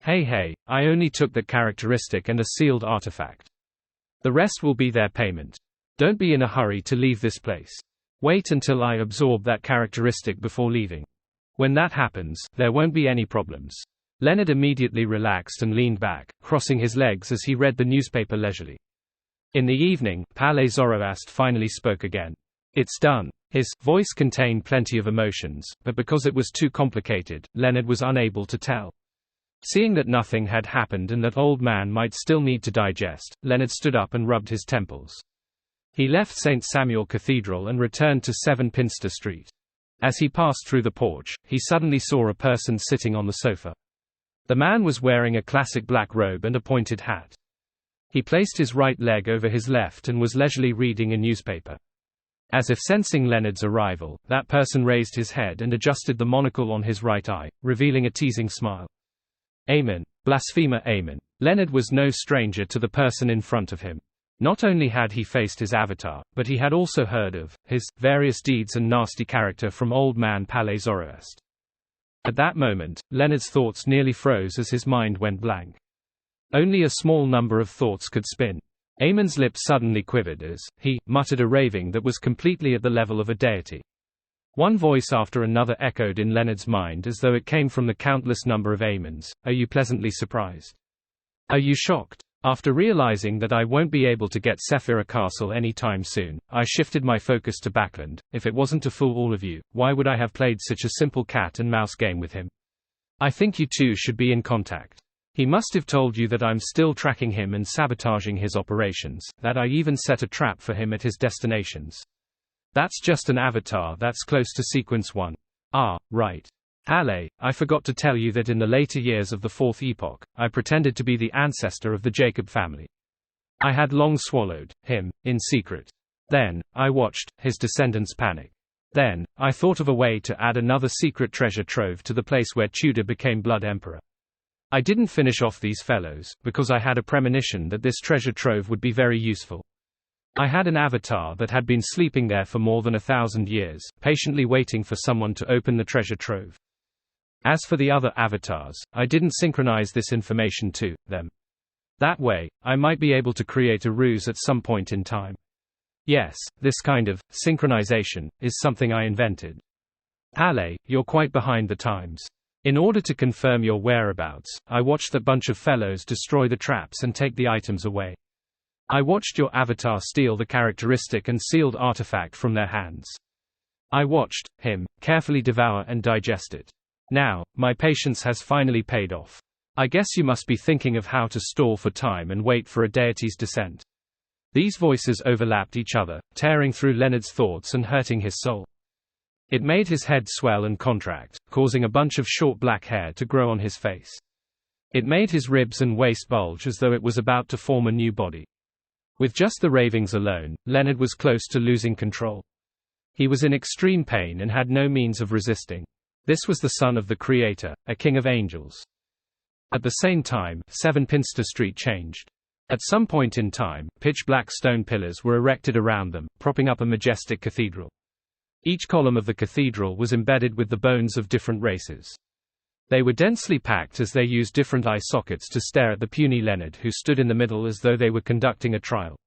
Hey, I only took that characteristic and a sealed artifact. The rest will be their payment. Don't be in a hurry to leave this place. Wait until I absorb that characteristic before leaving. When that happens, there won't be any problems." Leonard immediately relaxed and leaned back, crossing his legs as he read the newspaper leisurely. In the evening, Palais Zoroast finally spoke again. "It's done." His voice contained plenty of emotions, but because it was too complicated, Leonard was unable to tell. Seeing that nothing had happened and that old man might still need to digest, Leonard stood up and rubbed his temples. He left St. Samuel Cathedral and returned to 7 Pinster Street. As he passed through the porch, he suddenly saw a person sitting on the sofa. The man was wearing a classic black robe and a pointed hat. He placed his right leg over his left and was leisurely reading a newspaper. As if sensing Leonard's arrival, that person raised his head and adjusted the monocle on his right eye, revealing a teasing smile. "Amen. Blasphemer, amen." Leonard was no stranger to the person in front of him. Not only had he faced his avatar, but he had also heard of his various deeds and nasty character from old man Palais Zoroast. At that moment, Leonard's thoughts nearly froze as his mind went blank. Only a small number of thoughts could spin. Amon's lips suddenly quivered as he muttered a raving that was completely at the level of a deity. One voice after another echoed in Leonard's mind as though it came from the countless number of Amons. "Are you pleasantly surprised? Are you shocked?" After realizing that I won't be able to get Sephira Castle anytime soon, I shifted my focus to Backland. If it wasn't to fool all of you, why would I have played such a simple cat and mouse game with him? I think you two should be in contact. He must have told you that I'm still tracking him and sabotaging his operations, that I even set a trap for him at his destinations. That's just an avatar that's close to sequence 1. Ah, right. Palais, I forgot to tell you that in the later years of the Fourth Epoch, I pretended to be the ancestor of the Jacob family. I had long swallowed him, in secret. Then, I watched his descendants panic. Then, I thought of a way to add another secret treasure trove to the place where Tudor became Blood Emperor. I didn't finish off these fellows, because I had a premonition that this treasure trove would be very useful. I had an avatar that had been sleeping there for more than 1,000 years, patiently waiting for someone to open the treasure trove. As for the other avatars, I didn't synchronize this information to them. That way, I might be able to create a ruse at some point in time. Yes, this kind of synchronization is something I invented. Palais, you're quite behind the times. In order to confirm your whereabouts, I watched that bunch of fellows destroy the traps and take the items away. I watched your avatar steal the characteristic and sealed artifact from their hands. I watched him carefully devour and digest it. Now, my patience has finally paid off. I guess you must be thinking of how to stall for time and wait for a deity's descent. These voices overlapped each other, tearing through Leonard's thoughts and hurting his soul. It made his head swell and contract, causing a bunch of short black hair to grow on his face. It made his ribs and waist bulge as though it was about to form a new body. With just the ravings alone, Leonard was close to losing control. He was in extreme pain and had no means of resisting. This was the son of the Creator, a king of angels. At the same time, 7 Pinster Street changed. At some point in time, pitch-black stone pillars were erected around them, propping up a majestic cathedral. Each column of the cathedral was embedded with the bones of different races. They were densely packed as they used different eye sockets to stare at the puny Leonard, who stood in the middle as though they were conducting a trial.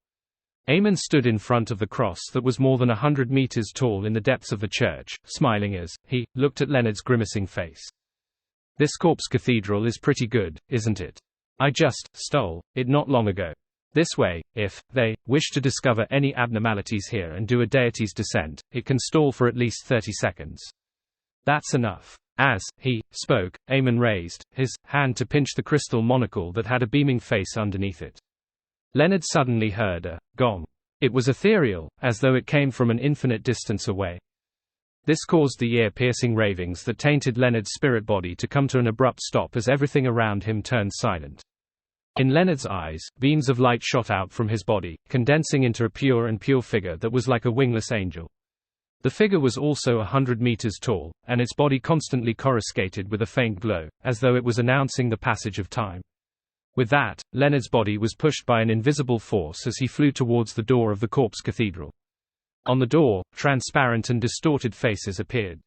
Aemon stood in front of the cross that was more than 100 meters tall in the depths of the church, smiling as he looked at Leonard's grimacing face. "This corpse cathedral is pretty good, isn't it? I just stole it not long ago. This way, if they wish to discover any abnormalities here and do a deity's descent, it can stall for at least 30 seconds. That's enough." As he spoke, Aemon raised his hand to pinch the crystal monocle that had a beaming face underneath it. Leonard suddenly heard a gong. It was ethereal, as though it came from an infinite distance away. This caused the ear-piercing ravings that tainted Leonard's spirit body to come to an abrupt stop as everything around him turned silent. In Leonard's eyes, beams of light shot out from his body, condensing into a pure figure that was like a wingless angel. The figure was also 100 meters tall, and its body constantly coruscated with a faint glow, as though it was announcing the passage of time. With that, Leonard's body was pushed by an invisible force as he flew towards the door of the corpse cathedral. On the door, transparent and distorted faces appeared.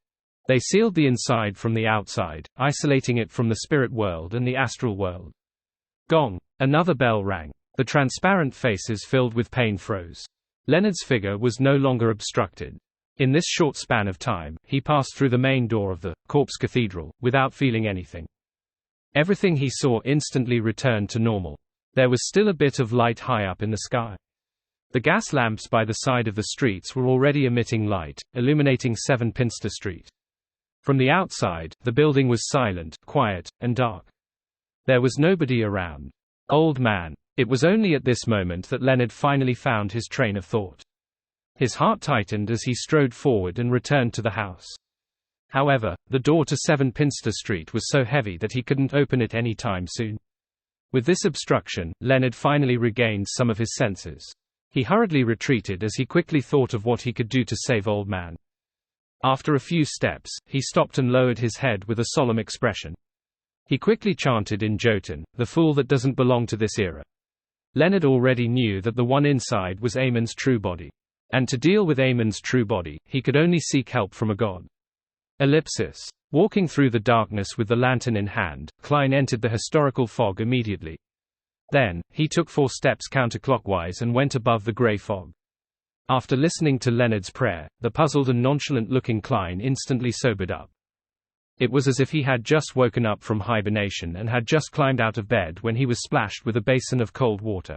They sealed the inside from the outside, isolating it from the spirit world and the astral world. Gong! Another bell rang. The transparent faces filled with pain froze. Leonard's figure was no longer obstructed. In this short span of time, he passed through the main door of the corpse cathedral, without feeling anything. Everything he saw instantly returned to normal. There was still a bit of light high up in the sky. The gas lamps by the side of the streets were already emitting light, illuminating 7 Pinster Street. From the outside, the building was silent, quiet, and dark. There was nobody around. Old man. It was only at this moment that Leonard finally found his train of thought. His heart tightened as he strode forward and returned to the house. However, the door to 7 Pinster Street was so heavy that he couldn't open it any time soon. With this obstruction, Leonard finally regained some of his senses. He hurriedly retreated as he quickly thought of what he could do to save Old Man. After a few steps, he stopped and lowered his head with a solemn expression. He quickly chanted in Jotun, "The fool that doesn't belong to this era." Leonard already knew that the one inside was Aemon's true body. And to deal with Aemon's true body, he could only seek help from a god. Ellipsis. Walking through the darkness with the lantern in hand, Klein entered the historical fog immediately. Then, he took 4 steps counterclockwise and went above the grey fog. After listening to Leonard's prayer, the puzzled and nonchalant-looking Klein instantly sobered up. It was as if he had just woken up from hibernation and had just climbed out of bed when he was splashed with a basin of cold water.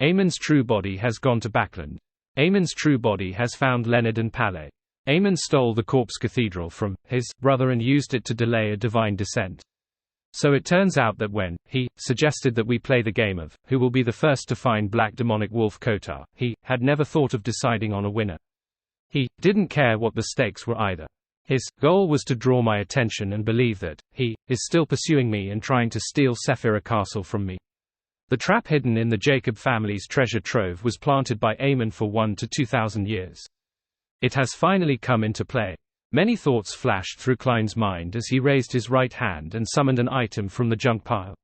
Aemon's true body has gone to Backland. Aemon's true body has found Leonard and Palais. Aemon stole the corpse cathedral from his brother and used it to delay a divine descent. So it turns out that when he suggested that we play the game of who will be the first to find Black Demonic Wolf Kotar, he had never thought of deciding on a winner. He didn't care what the stakes were either. His goal was to draw my attention and believe that he is still pursuing me and trying to steal Sephira Castle from me. The trap hidden in the Jacob family's treasure trove was planted by Aemon for 1 to 2,000 years. It has finally come into play. Many thoughts flashed through Klein's mind as he raised his right hand and summoned an item from the junk pile.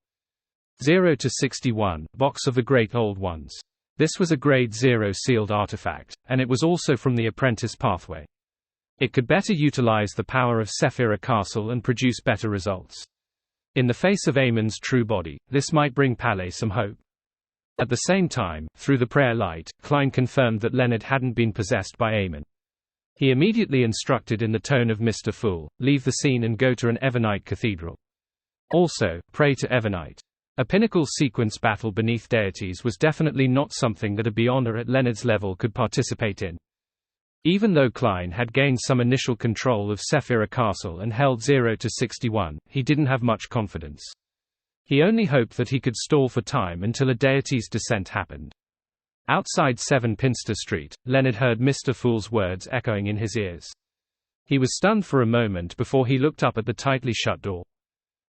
0 to 61, Box of the Great Old Ones. This was a Grade 0 sealed artifact, and it was also from the Apprentice Pathway. It could better utilize the power of Sephira Castle and produce better results. In the face of Aemon's true body, this might bring Palais some hope. At the same time, through the prayer light, Klein confirmed that Leonard hadn't been possessed by Aemon. He immediately instructed in the tone of Mr. Fool, leave the scene and go to an Evernite cathedral. Also, pray to Evernite. A pinnacle sequence battle beneath deities was definitely not something that a Beyonder at Leonard's level could participate in. Even though Klein had gained some initial control of Sephira Castle and held 0 to 61, he didn't have much confidence. He only hoped that he could stall for time until a deity's descent happened. Outside 7 Pinster Street, Leonard heard Mr. Fool's words echoing in his ears. He was stunned for a moment before he looked up at the tightly shut door.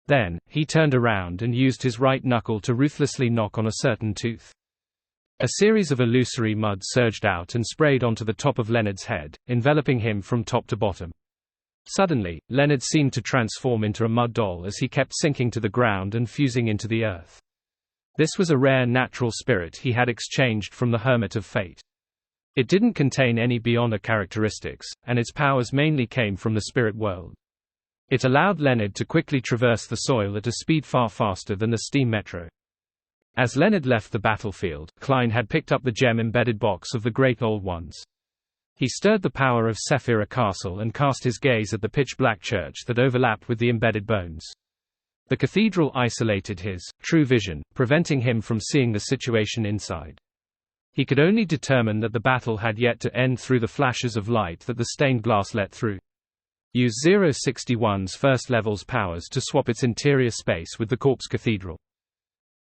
Then, he turned around and used his right knuckle to ruthlessly knock on a certain tooth. A series of illusory mud surged out and sprayed onto the top of Leonard's head, enveloping him from top to bottom. Suddenly, Leonard seemed to transform into a mud doll as he kept sinking to the ground and fusing into the earth. This was a rare natural spirit he had exchanged from the Hermit of Fate. It didn't contain any Beyonder characteristics, and its powers mainly came from the spirit world. It allowed Leonard to quickly traverse the soil at a speed far faster than the steam metro. As Leonard left the battlefield, Klein had picked up the gem-embedded box of the Great Old Ones. He stirred the power of Sephira Castle and cast his gaze at the pitch-black church that overlapped with the embedded bones. The cathedral isolated his true vision, preventing him from seeing the situation inside. He could only determine that the battle had yet to end through the flashes of light that the stained glass let through. Use 061's first level's powers to swap its interior space with the Corpse Cathedral.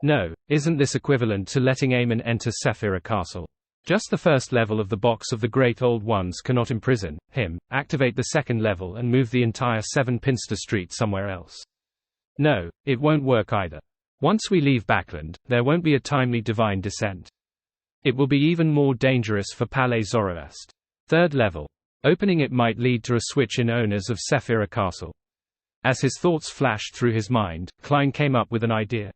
No, isn't this equivalent to letting Eamon enter Sephira Castle? Just the first level of the box of the Great Old Ones cannot imprison him. Activate the second level and move the entire 7 Pinster Street somewhere else. No, it won't work either. Once we leave Backland, there won't be a timely divine descent. It will be even more dangerous for Palais Zoroast. Third level. Opening it might lead to a switch in owners of Sephira Castle. As his thoughts flashed through his mind, Klein came up with an idea.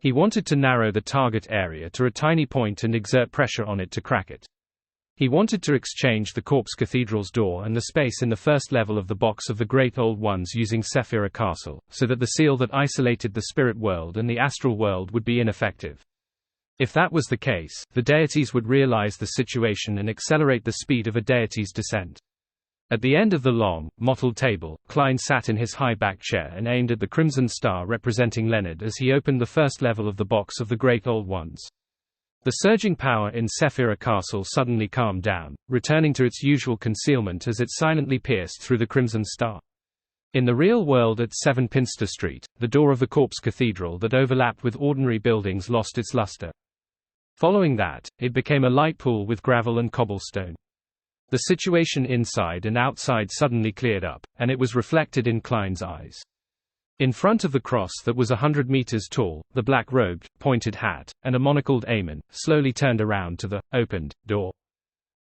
He wanted to narrow the target area to a tiny point and exert pressure on it to crack it. He wanted to exchange the Corpse Cathedral's door and the space in the first level of the box of the Great Old Ones using Sephira Castle, so that the seal that isolated the spirit world and the astral world would be ineffective. If that was the case, the deities would realize the situation and accelerate the speed of a deity's descent. At the end of the long, mottled table, Klein sat in his high-back chair and aimed at the crimson star representing Leonard as he opened the first level of the box of the Great Old Ones. The surging power in Sephira Castle suddenly calmed down, returning to its usual concealment as it silently pierced through the crimson star. In the real world at 7 Pinster Street, the door of the Corpse Cathedral that overlapped with ordinary buildings lost its luster. Following that, it became a light pool with gravel and cobblestone. The situation inside and outside suddenly cleared up, and it was reflected in Klein's eyes. In front of the cross that was 100 meters tall, the black-robed, pointed hat, and a monocled Eamon, slowly turned around to the opened door.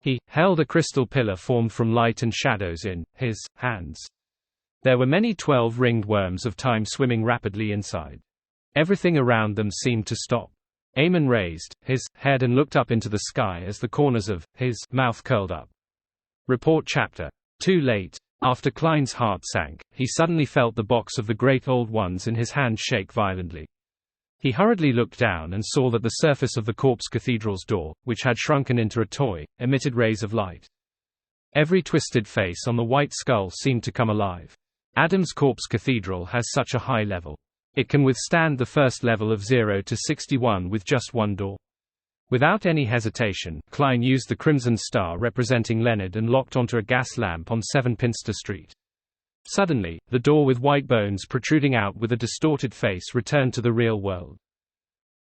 He held a crystal pillar formed from light and shadows in his hands. There were many 12-ringed worms of time swimming rapidly inside. Everything around them seemed to stop. Eamon raised his head and looked up into the sky as the corners of his mouth curled up. Report chapter. Too late. After Klein's heart sank, he suddenly felt the box of the Great Old Ones in his hand shake violently. He hurriedly looked down and saw that the surface of the Corpse Cathedral's door, which had shrunken into a toy, emitted rays of light. Every twisted face on the white skull seemed to come alive. Adam's Corpse Cathedral has such a high level. It can withstand the first level of 0 to 61 with just one door. Without any hesitation, Klein used the crimson star representing Leonard and locked onto a gas lamp on 7 Pinster Street. Suddenly, the door with white bones protruding out with a distorted face returned to the real world.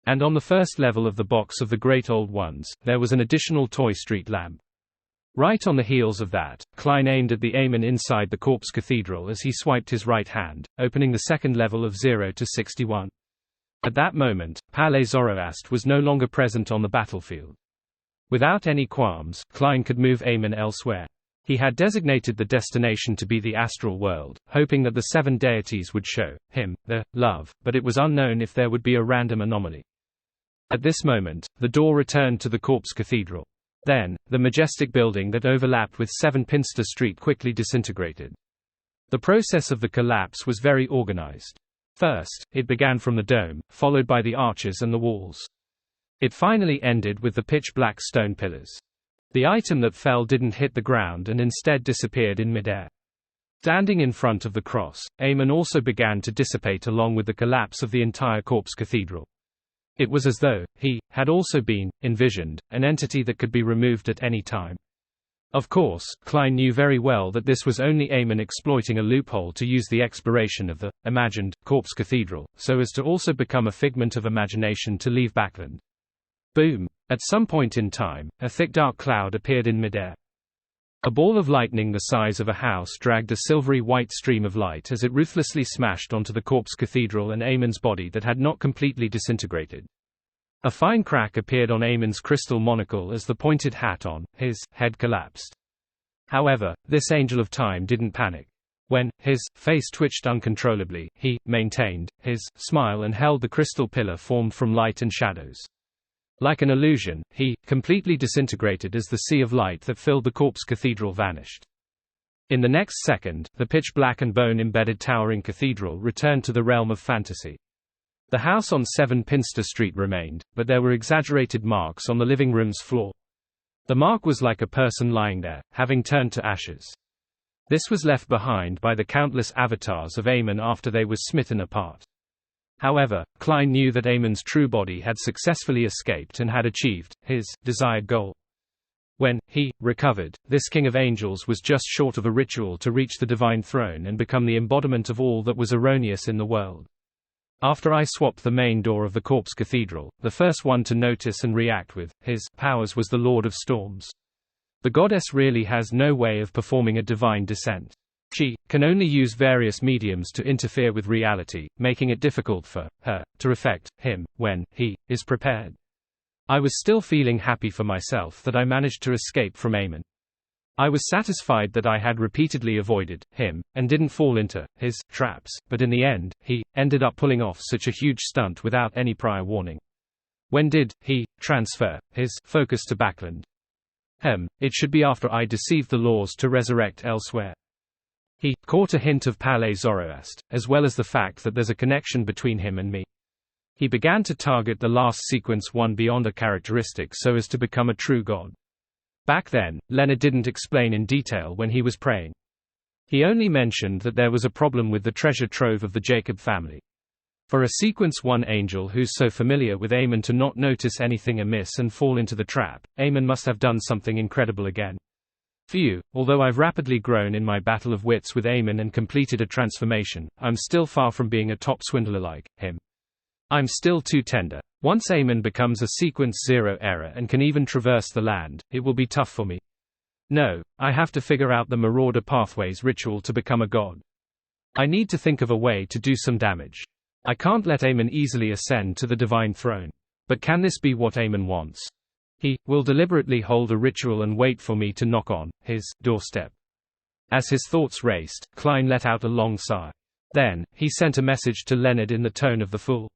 And on the first level of the box of the Great Old Ones, there was an additional toy street lamp. Right on the heels of that, Klein aimed at the Eamon inside the Corpse Cathedral as he swiped his right hand, opening the second level of 0 to 61. At that moment, Palais Zoroast was no longer present on the battlefield. Without any qualms, Klein could move Eamon elsewhere. He had designated the destination to be the astral world, hoping that the 7 deities would show him their love, but it was unknown if there would be a random anomaly. At this moment, the door returned to the Corpse Cathedral. Then, the majestic building that overlapped with 7 Pinster Street quickly disintegrated. The process of the collapse was very organized. First, it began from the dome, followed by the arches and the walls. It finally ended with the pitch-black stone pillars. The item that fell didn't hit the ground and instead disappeared in midair. Standing in front of the cross, Eamon also began to dissipate along with the collapse of the entire Corpse Cathedral. It was as though he had also been envisioned, an entity that could be removed at any time. Of course, Klein knew very well that this was only Eamon exploiting a loophole to use the expiration of the imagined Corpse Cathedral, so as to also become a figment of imagination to leave Backland. Boom! At some point in time, a thick dark cloud appeared in midair. A ball of lightning the size of a house dragged a silvery white stream of light as it ruthlessly smashed onto the corpse cathedral and Amon's body that had not completely disintegrated. A fine crack appeared on Amon's crystal monocle as the pointed hat on his head collapsed. However, this angel of time didn't panic. When his face twitched uncontrollably, he maintained his smile and held the crystal pillar formed from light and shadows. Like an illusion, he completely disintegrated as the sea of light that filled the corpse cathedral vanished. In the next second, the pitch-black and bone-embedded towering cathedral returned to the realm of fantasy. The house on 7 Pinster Street remained, but there were exaggerated marks on the living room's floor. The mark was like a person lying there, having turned to ashes. This was left behind by the countless avatars of Amon after they were smitten apart. However, Klein knew that Amon's true body had successfully escaped and had achieved his desired goal. When he recovered, this king of angels was just short of a ritual to reach the divine throne and become the embodiment of all that was erroneous in the world. After I swapped the main door of the corpse cathedral, the first one to notice and react with his powers was the Lord of Storms. The goddess really has no way of performing a divine descent. She can only use various mediums to interfere with reality, making it difficult for her to affect him when he is prepared. I was still feeling happy for myself that I managed to escape from Amon. I was satisfied that I had repeatedly avoided him and didn't fall into his traps, but in the end, he ended up pulling off such a huge stunt without any prior warning. When did he transfer his focus to Backland? It should be after I deceived the laws to resurrect elsewhere. He caught a hint of Palais Zoroast, as well as the fact that there's a connection between him and me. He began to target the last sequence one beyond a characteristic so as to become a true god. Back then, Leonard didn't explain in detail when he was praying. He only mentioned that there was a problem with the treasure trove of the Jacob family. For a sequence 1 angel who's so familiar with Amon to not notice anything amiss and fall into the trap, Amon must have done something incredible again. Phew, although I've rapidly grown in my battle of wits with Amon and completed a transformation, I'm still far from being a top swindler like him. I'm still too tender. Once Amon becomes a sequence 0 error and can even traverse the land, it will be tough for me. No, I have to figure out the Marauder Pathways ritual to become a god. I need to think of a way to do some damage. I can't let Amon easily ascend to the divine throne. But can this be what Amon wants? He will deliberately hold a ritual and wait for me to knock on his doorstep. As his thoughts raced, Klein let out a long sigh. Then, he sent a message to Leonard in the tone of the fool.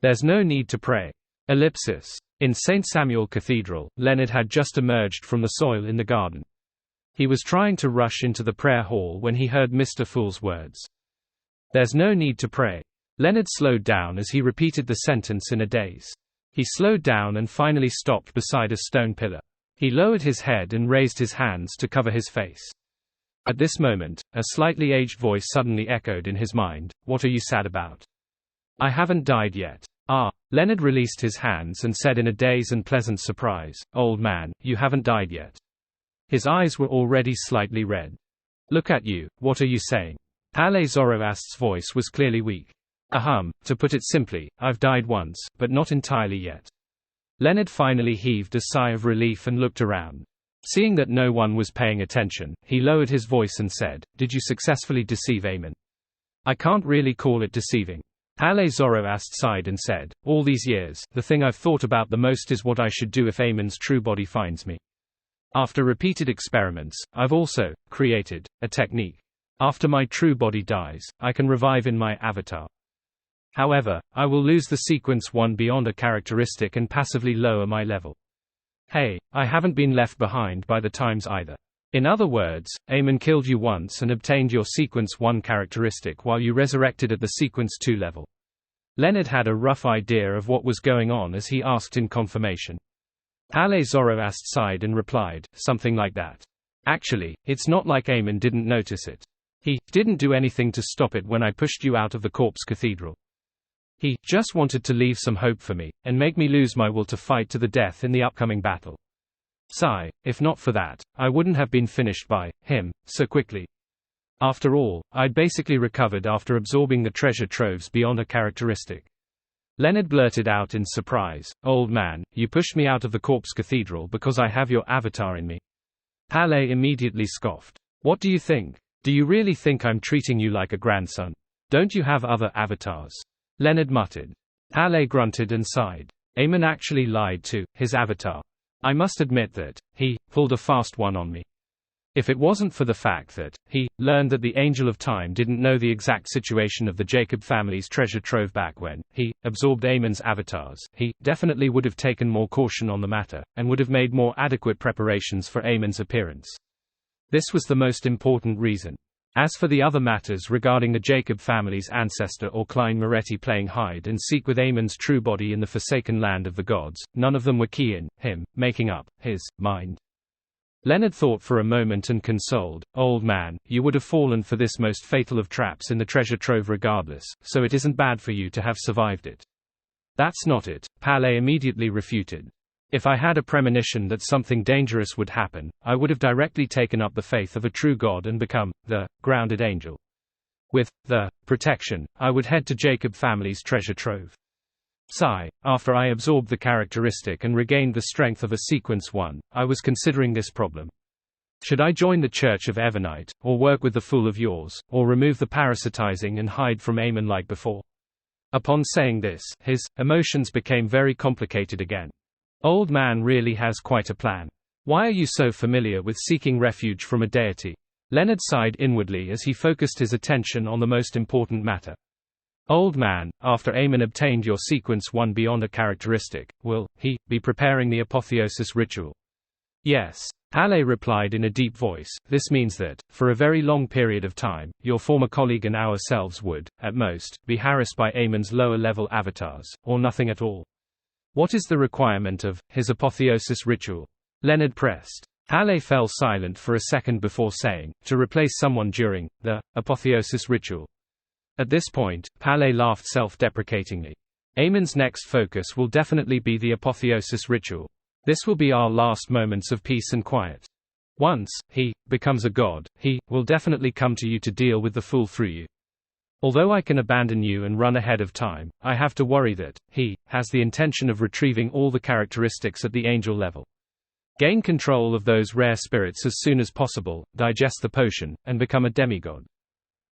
There's no need to pray. Ellipsis. In St. Samuel Cathedral, Leonard had just emerged from the soil in the garden. He was trying to rush into the prayer hall when he heard Mr. Fool's words. There's no need to pray. Leonard slowed down as he repeated the sentence in a daze. He slowed down and finally stopped beside a stone pillar. He lowered his head and raised his hands to cover his face. At this moment, a slightly aged voice suddenly echoed in his mind, "What are you sad about?" "I haven't died yet." "Ah." Leonard released his hands and said in a daze and pleasant surprise, "Old man, you haven't died yet." His eyes were already slightly red. "Look at you, what are you saying?" Palais Zoroast's voice was clearly weak. To put it simply, I've died once, but not entirely yet." Leonard finally heaved a sigh of relief and looked around. Seeing that no one was paying attention, he lowered his voice and said, "Did you successfully deceive Amon?" "I can't really call it deceiving." Palais Zoroast sighed and said, "All these years, the thing I've thought about the most is what I should do if Amon's true body finds me. After repeated experiments, I've also created a technique. After my true body dies, I can revive in my avatar. However, I will lose the sequence 1 beyond a characteristic and passively lower my level. Hey, I haven't been left behind by the times either. In other words, Amon killed you once and obtained your sequence 1 characteristic while you resurrected at the sequence 2 level." Leonard had a rough idea of what was going on as he asked in confirmation. Palais Zoroast sighed and replied, "Something like that. Actually, it's not like Amon didn't notice it. He didn't do anything to stop it when I pushed you out of the corpse cathedral. He just wanted to leave some hope for me, and make me lose my will to fight to the death in the upcoming battle. Sigh, if not for that, I wouldn't have been finished by him so quickly. After all, I'd basically recovered after absorbing the treasure troves beyond a characteristic." Leonard blurted out in surprise, "Old man, you pushed me out of the corpse cathedral because I have your avatar in me." Paley immediately scoffed. What do you think? Do you really think I'm treating you like a grandson? Don't you have other avatars? Leonard muttered. Paley grunted and sighed. Eamon actually lied to his avatar. I must admit that he pulled a fast one on me. If it wasn't for the fact that he learned that the Angel of Time didn't know the exact situation of the Jacob family's treasure trove back when he absorbed Eamon's avatars, he definitely would have taken more caution on the matter, and would have made more adequate preparations for Eamon's appearance. This was the most important reason. As for the other matters regarding the Jacob family's ancestor or Klein Moretti playing hide and seek with Eamon's true body in the forsaken land of the gods, none of them were key in him making up his mind. Leonard thought for a moment and consoled, old man, you would have fallen for this most fatal of traps in the treasure trove regardless, so it isn't bad for you to have survived it. That's not it, Paley immediately refuted. If I had a premonition that something dangerous would happen, I would have directly taken up the faith of a true God and become the grounded angel. With the protection, I would head to Jacob family's treasure trove. Sigh, after I absorbed the characteristic and regained the strength of a sequence 1, I was considering this problem. Should I join the Church of Evernite, or work with the fool of yours, or remove the parasitizing and hide from Eamon like before? Upon saying this, his emotions became very complicated again. Old man really has quite a plan. Why are you so familiar with seeking refuge from a deity? Leonard sighed inwardly as he focused his attention on the most important matter. Old man, after Eamon obtained your sequence 1 beyond a characteristic, will he be preparing the apotheosis ritual? Yes, Paley replied in a deep voice. This means that, for a very long period of time, your former colleague and ourselves would, at most, be harassed by Eamon's lower-level avatars, or nothing at all. What is the requirement of his apotheosis ritual? Leonard pressed. Paley fell silent for a second before saying, to replace someone during the apotheosis ritual. At this point, Paley laughed self-deprecatingly. Eamon's next focus will definitely be the apotheosis ritual. This will be our last moments of peace and quiet. Once he becomes a god, he will definitely come to you to deal with the fool through you. Although I can abandon you and run ahead of time, I have to worry that he has the intention of retrieving all the characteristics at the angel level. Gain control of those rare spirits as soon as possible, digest the potion, and become a demigod.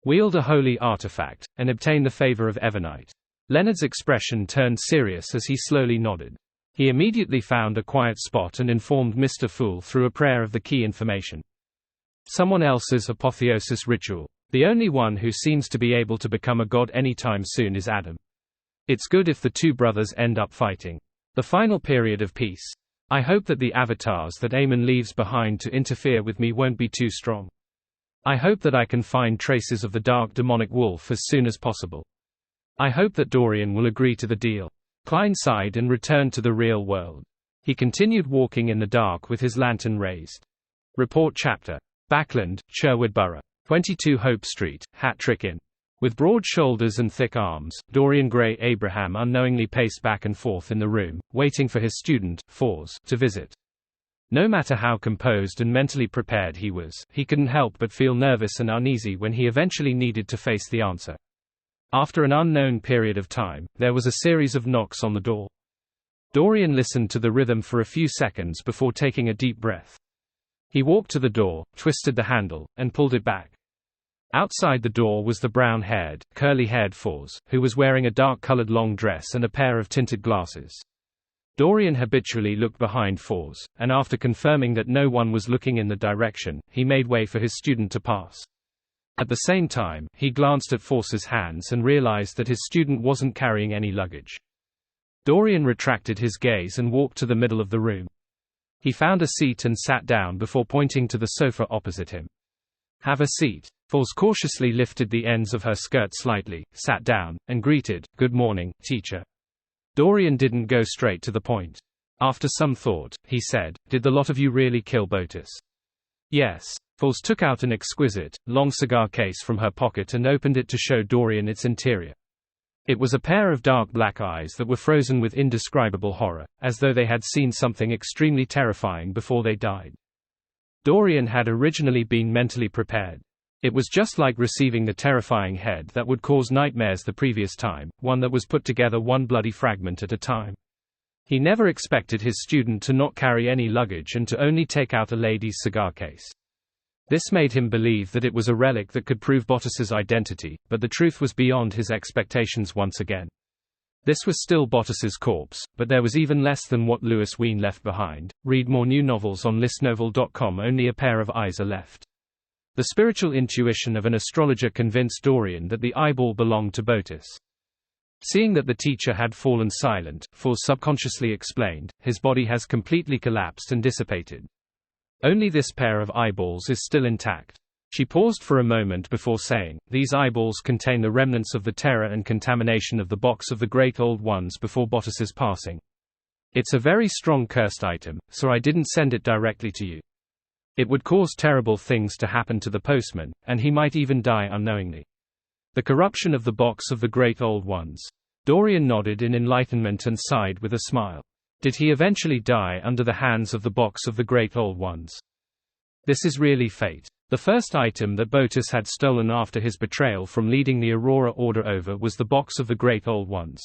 Wield a holy artifact, and obtain the favor of Evernite. Leonard's expression turned serious as he slowly nodded. He immediately found a quiet spot and informed Mr. Fool through a prayer of the key information. Someone else's apotheosis ritual. The only one who seems to be able to become a god anytime soon is Adam. It's good if the two brothers end up fighting. The final period of peace. I hope that the avatars that Eamon leaves behind to interfere with me won't be too strong. I hope that I can find traces of the dark demonic wolf as soon as possible. I hope that Dorian will agree to the deal. Klein sighed and returned to the real world. He continued walking in the dark with his lantern raised. Report chapter. Backland, Sherwood Borough. 22 Hope Street, Hat Trick Inn. With broad shoulders and thick arms, Dorian Gray Abraham unknowingly paced back and forth in the room, waiting for his student, Fawes, to visit. No matter how composed and mentally prepared he was, he couldn't help but feel nervous and uneasy when he eventually needed to face the answer. After an unknown period of time, there was a series of knocks on the door. Dorian listened to the rhythm for a few seconds before taking a deep breath. He walked to the door, twisted the handle, and pulled it back. Outside the door was the brown-haired, curly-haired Fawes, who was wearing a dark-colored long dress and a pair of tinted glasses. Dorian habitually looked behind Fawes, and after confirming that no one was looking in the direction, he made way for his student to pass. At the same time, he glanced at Fawes' hands and realized that his student wasn't carrying any luggage. Dorian retracted his gaze and walked to the middle of the room. He found a seat and sat down before pointing to the sofa opposite him. Have a seat. Fawes cautiously lifted the ends of her skirt slightly, sat down, and greeted, Good morning, teacher. Dorian didn't go straight to the point. After some thought, he said, Did the lot of you really kill Botus? Yes. Fawes took out an exquisite, long cigar case from her pocket and opened it to show Dorian its interior. It was a pair of dark black eyes that were frozen with indescribable horror, as though they had seen something extremely terrifying before they died. Dorian had originally been mentally prepared. It was just like receiving the terrifying head that would cause nightmares the previous time, one that was put together one bloody fragment at a time. He never expected his student to not carry any luggage and to only take out a lady's cigar case. This made him believe that it was a relic that could prove Bottas's identity, but the truth was beyond his expectations once again. This was still Bottas's corpse, but there was even less than what Louis Ween left behind. Read more new novels on listnovel.com. Only a pair of eyes are left. The spiritual intuition of an astrologer convinced Dorian that the eyeball belonged to Bottas. Seeing that the teacher had fallen silent, Fors subconsciously explained, his body has completely collapsed and dissipated. Only this pair of eyeballs is still intact. She paused for a moment before saying, these eyeballs contain the remnants of the terror and contamination of the box of the Great Old Ones before Bottas's passing. It's a very strong cursed item, so I didn't send it directly to you. It would cause terrible things to happen to the postman, and he might even die unknowingly. The corruption of the box of the Great Old Ones. Dorian nodded in enlightenment and sighed with a smile. Did he eventually die under the hands of the box of the Great Old Ones? This is really fate. The first item that Bottas had stolen after his betrayal from leading the Aurora Order over was the box of the Great Old Ones.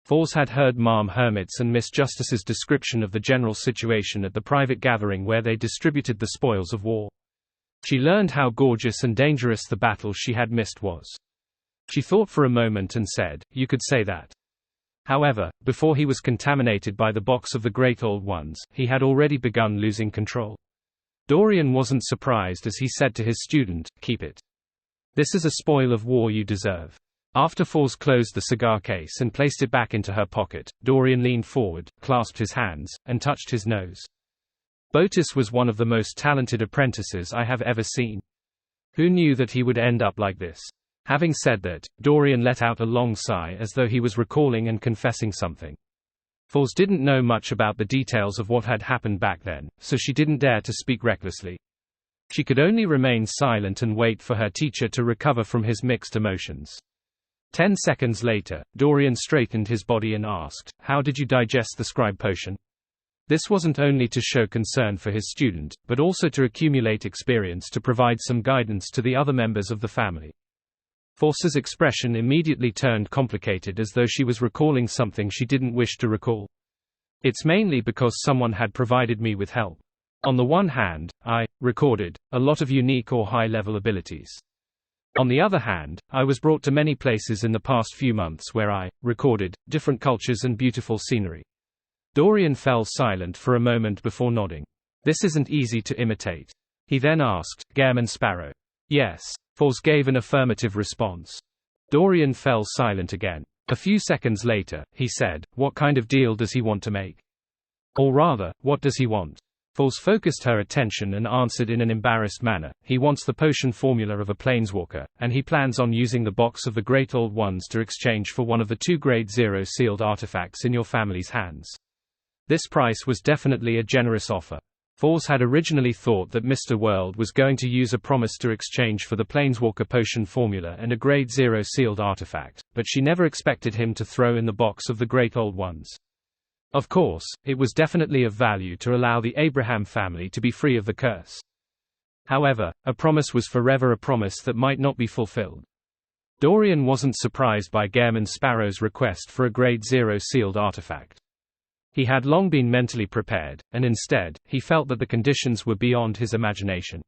Fors had heard Ma'am Hermit's and Miss Justice's description of the general situation at the private gathering where they distributed the spoils of war. She learned how gorgeous and dangerous the battle she had missed was. She thought for a moment and said, you could say that. However, before he was contaminated by the box of the Great Old Ones, he had already begun losing control. Dorian wasn't surprised as he said to his student, keep it. This is a spoil of war you deserve. After Fors closed the cigar case and placed it back into her pocket, Dorian leaned forward, clasped his hands, and touched his nose. Bottas was one of the most talented apprentices I have ever seen. Who knew that he would end up like this? Having said that, Dorian let out a long sigh as though he was recalling and confessing something. Fors didn't know much about the details of what had happened back then, so she didn't dare to speak recklessly. She could only remain silent and wait for her teacher to recover from his mixed emotions. 10 seconds later, Dorian straightened his body and asked, how did you digest the scribe potion? This wasn't only to show concern for his student, but also to accumulate experience to provide some guidance to the other members of the family. Fors's expression immediately turned complicated as though she was recalling something she didn't wish to recall. It's mainly because someone had provided me with help. On the one hand, I recorded a lot of unique or high-level abilities. On the other hand, I was brought to many places in the past few months where I recorded different cultures and beautiful scenery. Dorian fell silent for a moment before nodding. This isn't easy to imitate. He then asked, Gairman Sparrow. Yes. Fors gave an affirmative response. Dorian fell silent again. A few seconds later, he said, what kind of deal does he want to make? Or rather, what does he want? Fors focused her attention and answered in an embarrassed manner, he wants the potion formula of a planeswalker, and he plans on using the box of the Great Old Ones to exchange for one of the 2 Grade 0 sealed artifacts in your family's hands. This price was definitely a generous offer. Fors had originally thought that Mr. World was going to use a promise to exchange for the Planeswalker potion formula and a Grade 0 sealed artifact, but she never expected him to throw in the box of the Great Old Ones. Of course, it was definitely of value to allow the Abraham family to be free of the curse. However, a promise was forever a promise that might not be fulfilled. Dorian wasn't surprised by Gairman Sparrow's request for a Grade 0 sealed artifact. He had long been mentally prepared, and instead, he felt that the conditions were beyond his imagination.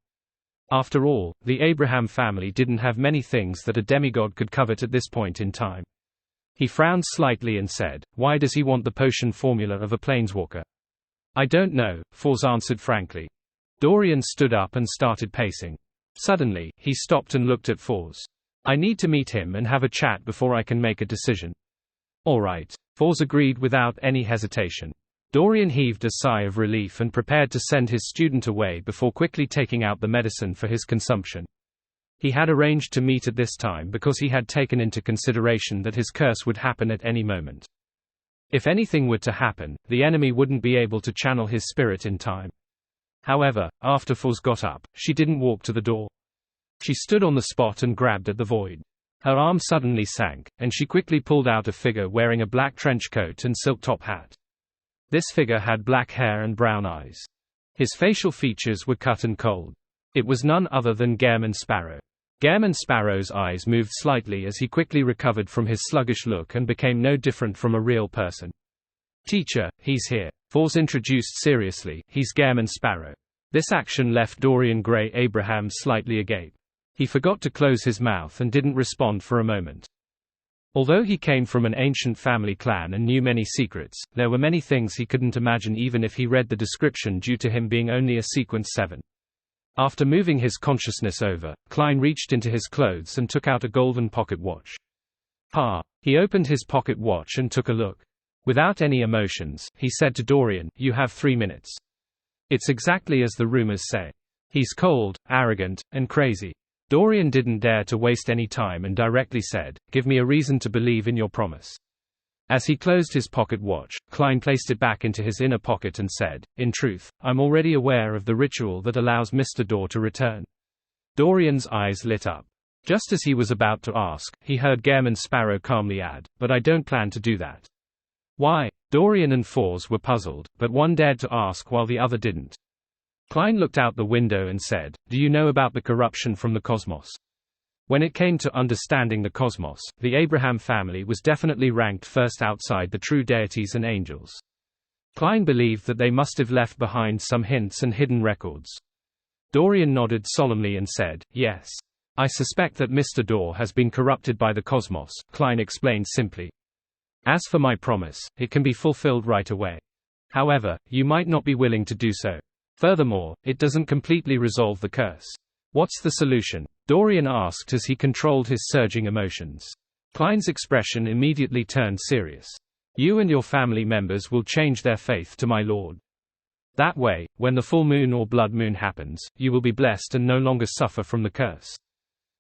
After all, the Abraham family didn't have many things that a demigod could covet at this point in time. He frowned slightly and said, why does he want the potion formula of a planeswalker? I don't know, Fors answered frankly. Dorian stood up and started pacing. Suddenly, he stopped and looked at Fors. I need to meet him and have a chat before I can make a decision. All right. Fors agreed without any hesitation. Dorian heaved a sigh of relief and prepared to send his student away before quickly taking out the medicine for his consumption. He had arranged to meet at this time because he had taken into consideration that his curse would happen at any moment. If anything were to happen, the enemy wouldn't be able to channel his spirit in time. However, after Fors got up, she didn't walk to the door. She stood on the spot and grabbed at the void. Her arm suddenly sank, and she quickly pulled out a figure wearing a black trench coat and silk top hat. This figure had black hair and brown eyes. His facial features were cut and cold. It was none other than Gairman Sparrow. Gairman Sparrow's eyes moved slightly as he quickly recovered from his sluggish look and became no different from a real person. Teacher, he's here. Fawes introduced seriously, he's Gairman Sparrow. This action left Dorian Gray Abraham slightly agape. He forgot to close his mouth and didn't respond for a moment. Although he came from an ancient family clan and knew many secrets, there were many things he couldn't imagine even if he read the description due to him being only a sequence 7. After moving his consciousness over, Klein reached into his clothes and took out a golden pocket watch. He opened his pocket watch and took a look. Without any emotions, he said to Dorian, "You have 3 minutes." It's exactly as the rumors say. He's cold, arrogant, and crazy. Dorian didn't dare to waste any time and directly said, "Give me a reason to believe in your promise." As he closed his pocket watch, Klein placed it back into his inner pocket and said, "In truth, I'm already aware of the ritual that allows Mr. Dorr to return." Dorian's eyes lit up. Just as he was about to ask, he heard Gairman Sparrow calmly add, "But I don't plan to do that." Why? Dorian and Fawes were puzzled, but one dared to ask while the other didn't. Klein looked out the window and said, "Do you know about the corruption from the cosmos?" When it came to understanding the cosmos, the Abraham family was definitely ranked first outside the true deities and angels. Klein believed that they must have left behind some hints and hidden records. Dorian nodded solemnly and said, "Yes. I suspect that Mr. Dorr has been corrupted by the cosmos," Klein explained simply. "As for my promise, it can be fulfilled right away. However, you might not be willing to do so. Furthermore, it doesn't completely resolve the curse." "What's the solution?" Dorian asked as he controlled his surging emotions. Klein's expression immediately turned serious. "You and your family members will change their faith to my Lord. That way, when the full moon or blood moon happens, you will be blessed and no longer suffer from the curse."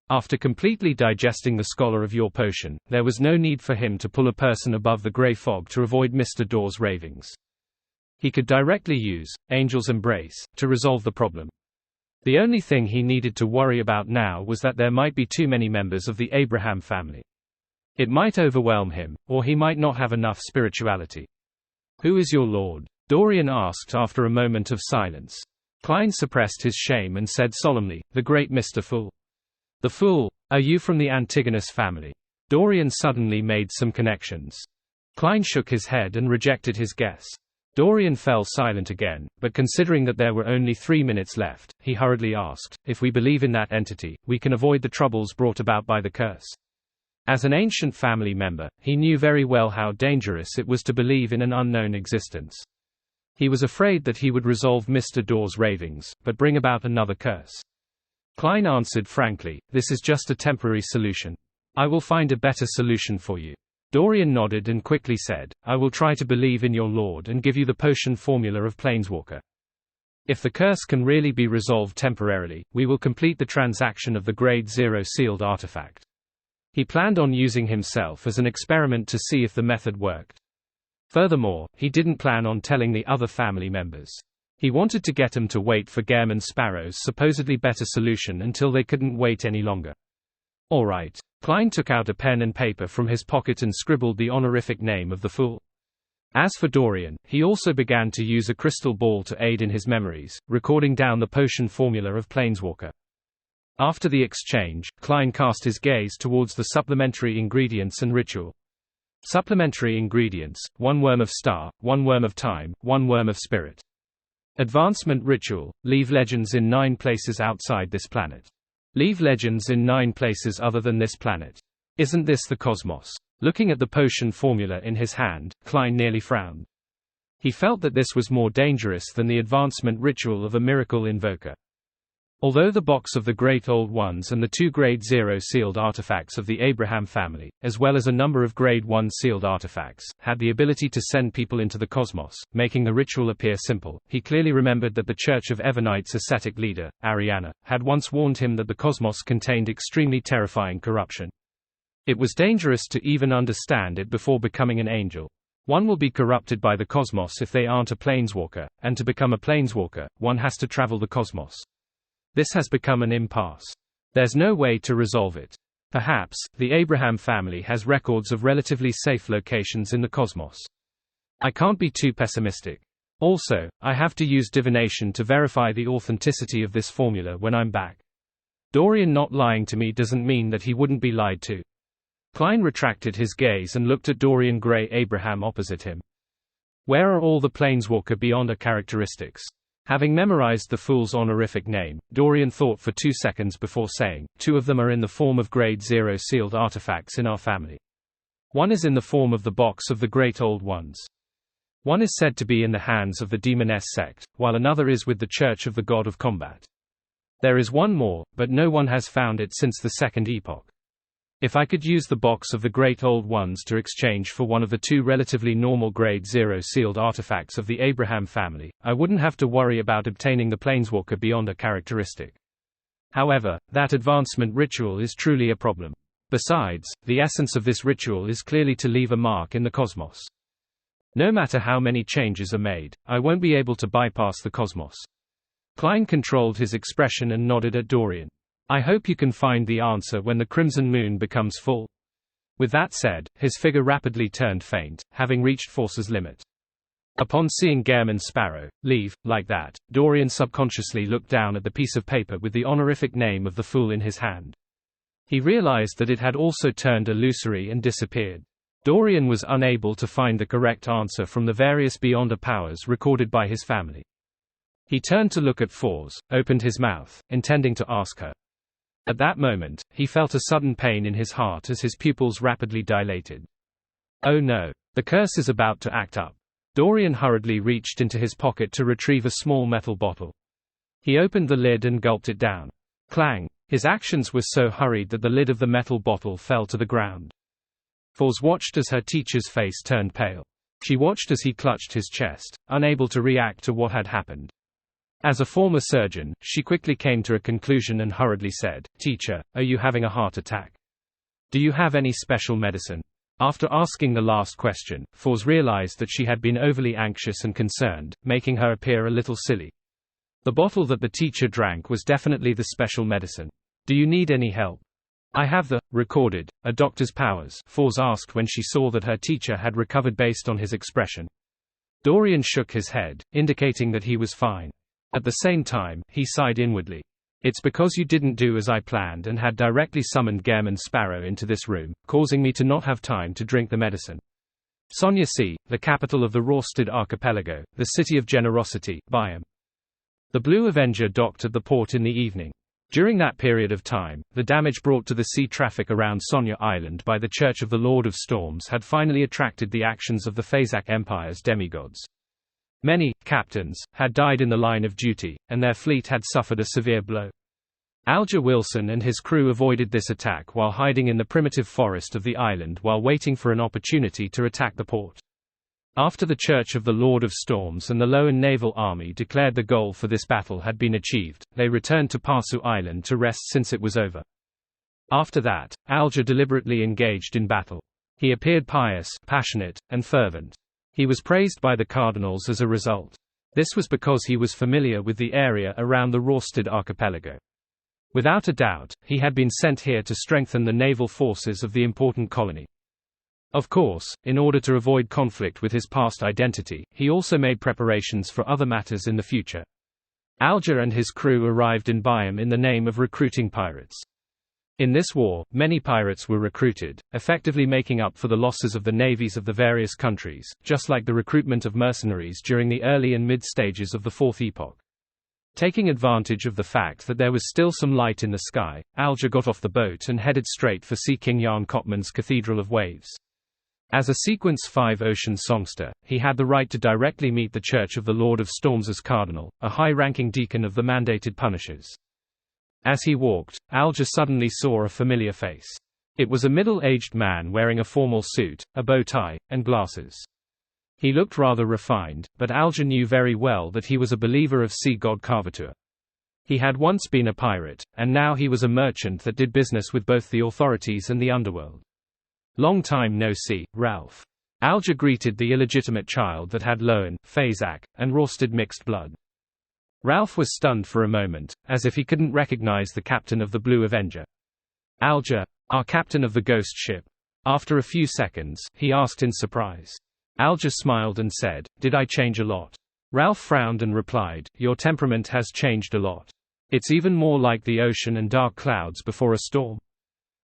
After completely digesting the scholar of your potion, there was no need for him to pull a person above the grey fog to avoid Mr. Dorr's ravings. He could directly use Angel's Embrace to resolve the problem. The only thing he needed to worry about now was that there might be too many members of the Abraham family. It might overwhelm him, or he might not have enough spirituality. "Who is your lord?" Dorian asked after a moment of silence. Klein suppressed his shame and said solemnly, "The great Mr. Fool." "The Fool? Are you from the Antigonus family?" Dorian suddenly made some connections. Klein shook his head and rejected his guess. Dorian fell silent again, but considering that there were only 3 minutes left, he hurriedly asked, "If we believe in that entity, we can avoid the troubles brought about by the curse." As an ancient family member, he knew very well how dangerous it was to believe in an unknown existence. He was afraid that he would resolve Mr. Dorr's ravings, but bring about another curse. Klein answered frankly, "This is just a temporary solution. I will find a better solution for you." Dorian nodded and quickly said, "I will try to believe in your lord and give you the potion formula of Planeswalker. If the curse can really be resolved temporarily, we will complete the transaction of the Grade 0 sealed artifact." He planned on using himself as an experiment to see if the method worked. Furthermore, he didn't plan on telling the other family members. He wanted to get them to wait for Gairman Sparrow's supposedly better solution until they couldn't wait any longer. "All right." Klein took out a pen and paper from his pocket and scribbled the honorific name of the Fool. As for Dorian, he also began to use a crystal ball to aid in his memories, recording down the potion formula of Planeswalker. After the exchange, Klein cast his gaze towards the supplementary ingredients and ritual. Supplementary ingredients: 1 worm of star, 1 worm of time, 1 worm of spirit. Advancement ritual: leave legends in 9 places outside this planet. Leave legends in 9 places other than this planet. Isn't this the cosmos? Looking at the potion formula in his hand, Klein nearly frowned. He felt that this was more dangerous than the advancement ritual of a miracle invoker. Although the box of the Great Old Ones and the 2 Grade 0 sealed artifacts of the Abraham family, as well as a number of Grade 1 sealed artifacts, had the ability to send people into the cosmos, making the ritual appear simple, he clearly remembered that the Church of Evernight's ascetic leader, Ariana, had once warned him that the cosmos contained extremely terrifying corruption. It was dangerous to even understand it before becoming an angel. One will be corrupted by the cosmos if they aren't a planeswalker, and to become a planeswalker, one has to travel the cosmos. This has become an impasse. There's no way to resolve it. Perhaps, the Abraham family has records of relatively safe locations in the cosmos. I can't be too pessimistic. Also, I have to use divination to verify the authenticity of this formula when I'm back. Dorian not lying to me doesn't mean that he wouldn't be lied to. Klein retracted his gaze and looked at Dorian Gray Abraham opposite him. Where are all the Planeswalker Beyonder characteristics? Having memorized the Fool's honorific name, Dorian thought for 2 seconds before saying, 2 of them are in the form of Grade 0 sealed artifacts in our family. One is in the form of the Box of the Great Old Ones. One is said to be in the hands of the Demoness sect, while another is with the Church of the God of Combat. There is one more, but no one has found it since the Second Epoch. If I could use the Box of the Great Old Ones to exchange for one of the 2 relatively normal Grade 0 sealed artifacts of the Abraham family, I wouldn't have to worry about obtaining the Planeswalker Beyonder characteristic. However, that advancement ritual is truly a problem. Besides, the essence of this ritual is clearly to leave a mark in the cosmos. No matter how many changes are made, I won't be able to bypass the cosmos. Klein controlled his expression and nodded at Dorian. I hope you can find the answer when the crimson moon becomes full. With that said, his figure rapidly turned faint, having reached force's limit. Upon seeing Gehrman Sparrow leave, like that, Dorian subconsciously looked down at the piece of paper with the honorific name of the Fool in his hand. He realized that it had also turned illusory and disappeared. Dorian was unable to find the correct answer from the various Beyonder powers recorded by his family. He turned to look at Foz, opened his mouth, intending to ask her. At that moment, he felt a sudden pain in his heart as his pupils rapidly dilated. Oh no, the curse is about to act up. Dorian hurriedly reached into his pocket to retrieve a small metal bottle. He opened the lid and gulped it down. Clang! His actions were so hurried that the lid of the metal bottle fell to the ground. Foz watched as her teacher's face turned pale. She watched as he clutched his chest, unable to react to what had happened. As a former surgeon, she quickly came to a conclusion and hurriedly said, "Teacher, are you having a heart attack? Do you have any special medicine?" After asking the last question, Foz realized that she had been overly anxious and concerned, making her appear a little silly. The bottle that the teacher drank was definitely the special medicine. "Do you need any help?" "I have recorded, a doctor's powers," Foz asked when she saw that her teacher had recovered based on his expression. Dorian shook his head, indicating that he was fine. At the same time, he sighed inwardly. "It's because you didn't do as I planned and had directly summoned Gehrman Sparrow into this room, causing me to not have time to drink the medicine." Sonia C., the capital of the Rorstad Archipelago, the city of generosity, Biome. The Blue Avenger docked at the port in the evening. During that period of time, the damage brought to the sea traffic around Sonia Island by the Church of the Lord of Storms had finally attracted the actions of the Phazak Empire's demigods. Many captains had died in the line of duty, and their fleet had suffered a severe blow. Alger Wilson and his crew avoided this attack while hiding in the primitive forest of the island while waiting for an opportunity to attack the port. After the Church of the Lord of Storms and the Loan Naval Army declared the goal for this battle had been achieved, they returned to Parsu Island to rest since it was over. After that, Alger deliberately engaged in battle. He appeared pious, passionate, and fervent. He was praised by the cardinals as a result. This was because he was familiar with the area around the Rorstad archipelago. Without a doubt, he had been sent here to strengthen the naval forces of the important colony. Of course, in order to avoid conflict with his past identity, he also made preparations for other matters in the future. Alger and his crew arrived in Biome in the name of recruiting pirates. In this war, many pirates were recruited, effectively making up for the losses of the navies of the various countries, just like the recruitment of mercenaries during the early and mid-stages of the Fourth Epoch. Taking advantage of the fact that there was still some light in the sky, Alger got off the boat and headed straight for Sea King Jan Kopman's Cathedral of Waves. As a Sequence 5 ocean songster, he had the right to directly meet the Church of the Lord of Storms' cardinal, a high-ranking deacon of the mandated Punishers. As he walked, Alger suddenly saw a familiar face. It was a middle-aged man wearing a formal suit, a bow tie, and glasses. He looked rather refined, but Alger knew very well that he was a believer of sea god Carvatur. He had once been a pirate, and now he was a merchant that did business with both the authorities and the underworld. "Long time no see, Ralph." Alger greeted the illegitimate child that had Loan, Phazak, and Rorstad mixed blood. Ralph was stunned for a moment, as if he couldn't recognize the captain of the Blue Avenger. "Alger, our captain of the ghost ship?" After a few seconds, he asked in surprise. Alger smiled and said, "Did I change a lot?" Ralph frowned and replied, "Your temperament has changed a lot. It's even more like the ocean and dark clouds before a storm.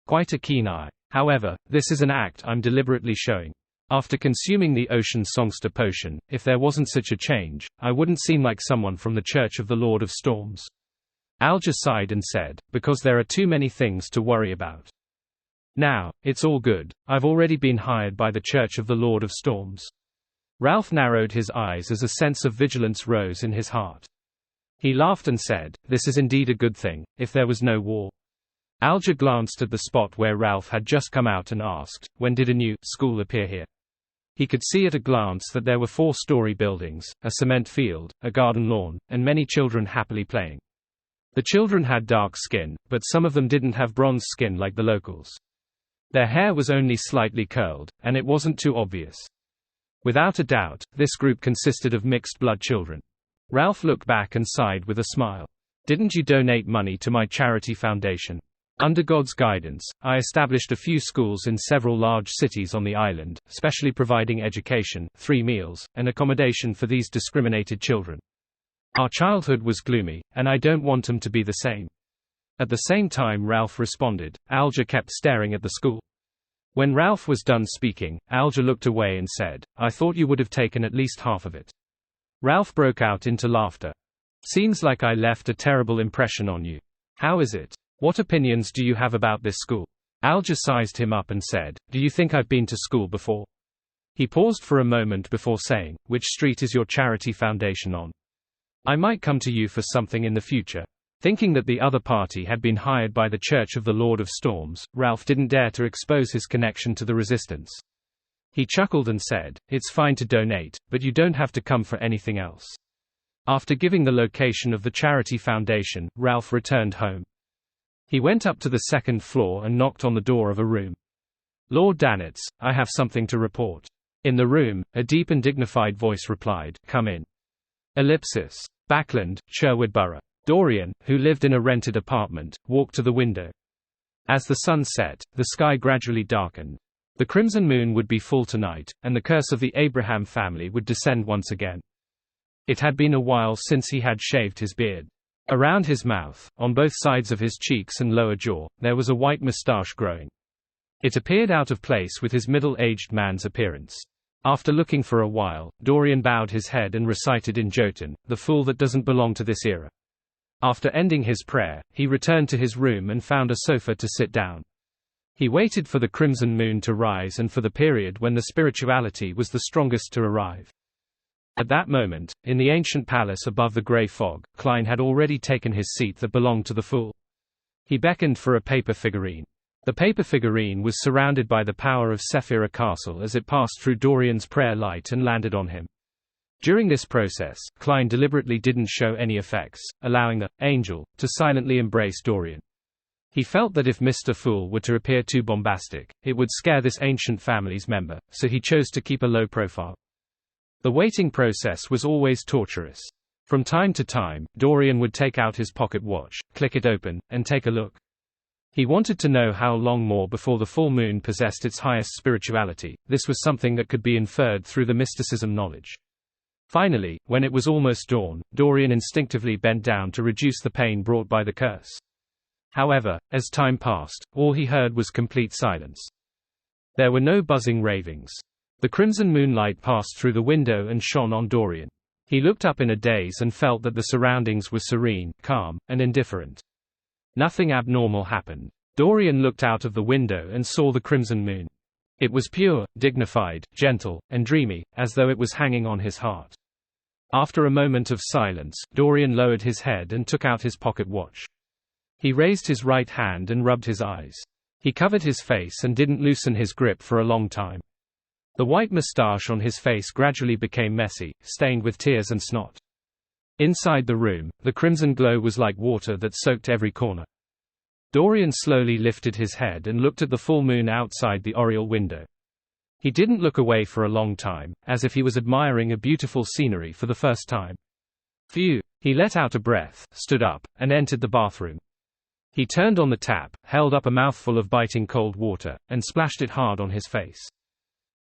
Quite a keen eye. However, this is an act I'm deliberately showing. After consuming the Ocean Songster potion, if there wasn't such a change, I wouldn't seem like someone from the Church of the Lord of Storms. Alger sighed and said, because there are too many things to worry about. Now, it's all good, I've already been hired by the Church of the Lord of Storms. Ralph narrowed his eyes as a sense of vigilance rose in his heart. He laughed and said, this is indeed a good thing, if there was no war. Alger glanced at the spot where Ralph had just come out and asked, when did a new school appear here? He could see at a glance that there were 4-story buildings, a cement field, a garden lawn, and many children happily playing. The children had dark skin, but some of them didn't have bronze skin like the locals. Their hair was only slightly curled, and it wasn't too obvious. Without a doubt, this group consisted of mixed-blood children. Ralph looked back and sighed with a smile. Didn't you donate money to my charity foundation? Under God's guidance, I established a few schools in several large cities on the island, specially providing education, 3 meals, and accommodation for these discriminated children. Our childhood was gloomy, and I don't want them to be the same. At the same time Ralph responded, Alger kept staring at the school. When Ralph was done speaking, Alger looked away and said, I thought you would have taken at least half of it. Ralph broke out into laughter. Seems like I left a terrible impression on you. How is it? What opinions do you have about this school? Alger sized him up and said, do you think I've been to school before? He paused for a moment before saying, which street is your charity foundation on? I might come to you for something in the future. Thinking that the other party had been hired by the Church of the Lord of Storms, Ralph didn't dare to expose his connection to the resistance. He chuckled and said, it's fine to donate, but you don't have to come for anything else. After giving the location of the charity foundation, Ralph returned home. He went up to the 2nd floor and knocked on the door of a room. Lord Danitz, I have something to report. In the room, a deep and dignified voice replied, come in. Ellipsis. Backland, Sherwood Borough. Dorian, who lived in a rented apartment, walked to the window. As the sun set, the sky gradually darkened. The crimson moon would be full tonight, and the curse of the Abraham family would descend once again. It had been a while since he had shaved his beard. Around his mouth, on both sides of his cheeks and lower jaw, there was a white mustache growing. It appeared out of place with his middle-aged man's appearance. After looking for a while, Dorian bowed his head and recited in Jotun, the fool that doesn't belong to this era. After ending his prayer, he returned to his room and found a sofa to sit down. He waited for the crimson moon to rise and for the period when the spirituality was the strongest to arrive. At that moment, in the ancient palace above the grey fog, Klein had already taken his seat that belonged to the fool. He beckoned for a paper figurine. The paper figurine was surrounded by the power of Sephira Castle as it passed through Dorian's prayer light and landed on him. During this process, Klein deliberately didn't show any effects, allowing the angel to silently embrace Dorian. He felt that if Mr. Fool were to appear too bombastic, it would scare this ancient family's member, so he chose to keep a low profile. The waiting process was always torturous. From time to time, Dorian would take out his pocket watch, click it open, and take a look. He wanted to know how long more before the full moon possessed its highest spirituality. This was something that could be inferred through the mysticism knowledge. Finally, when it was almost dawn, Dorian instinctively bent down to reduce the pain brought by the curse. However, as time passed, all he heard was complete silence. There were no buzzing ravings. The crimson moonlight passed through the window and shone on Dorian. He looked up in a daze and felt that the surroundings were serene, calm, and indifferent. Nothing abnormal happened. Dorian looked out of the window and saw the crimson moon. It was pure, dignified, gentle, and dreamy, as though it was hanging on his heart. After a moment of silence, Dorian lowered his head and took out his pocket watch. He raised his right hand and rubbed his eyes. He covered his face and didn't loosen his grip for a long time. The white mustache on his face gradually became messy, stained with tears and snot. Inside the room, the crimson glow was like water that soaked every corner. Dorian slowly lifted his head and looked at the full moon outside the oriel window. He didn't look away for a long time, as if he was admiring a beautiful scenery for the first time. Phew! He let out a breath, stood up, and entered the bathroom. He turned on the tap, held up a mouthful of biting cold water, and splashed it hard on his face.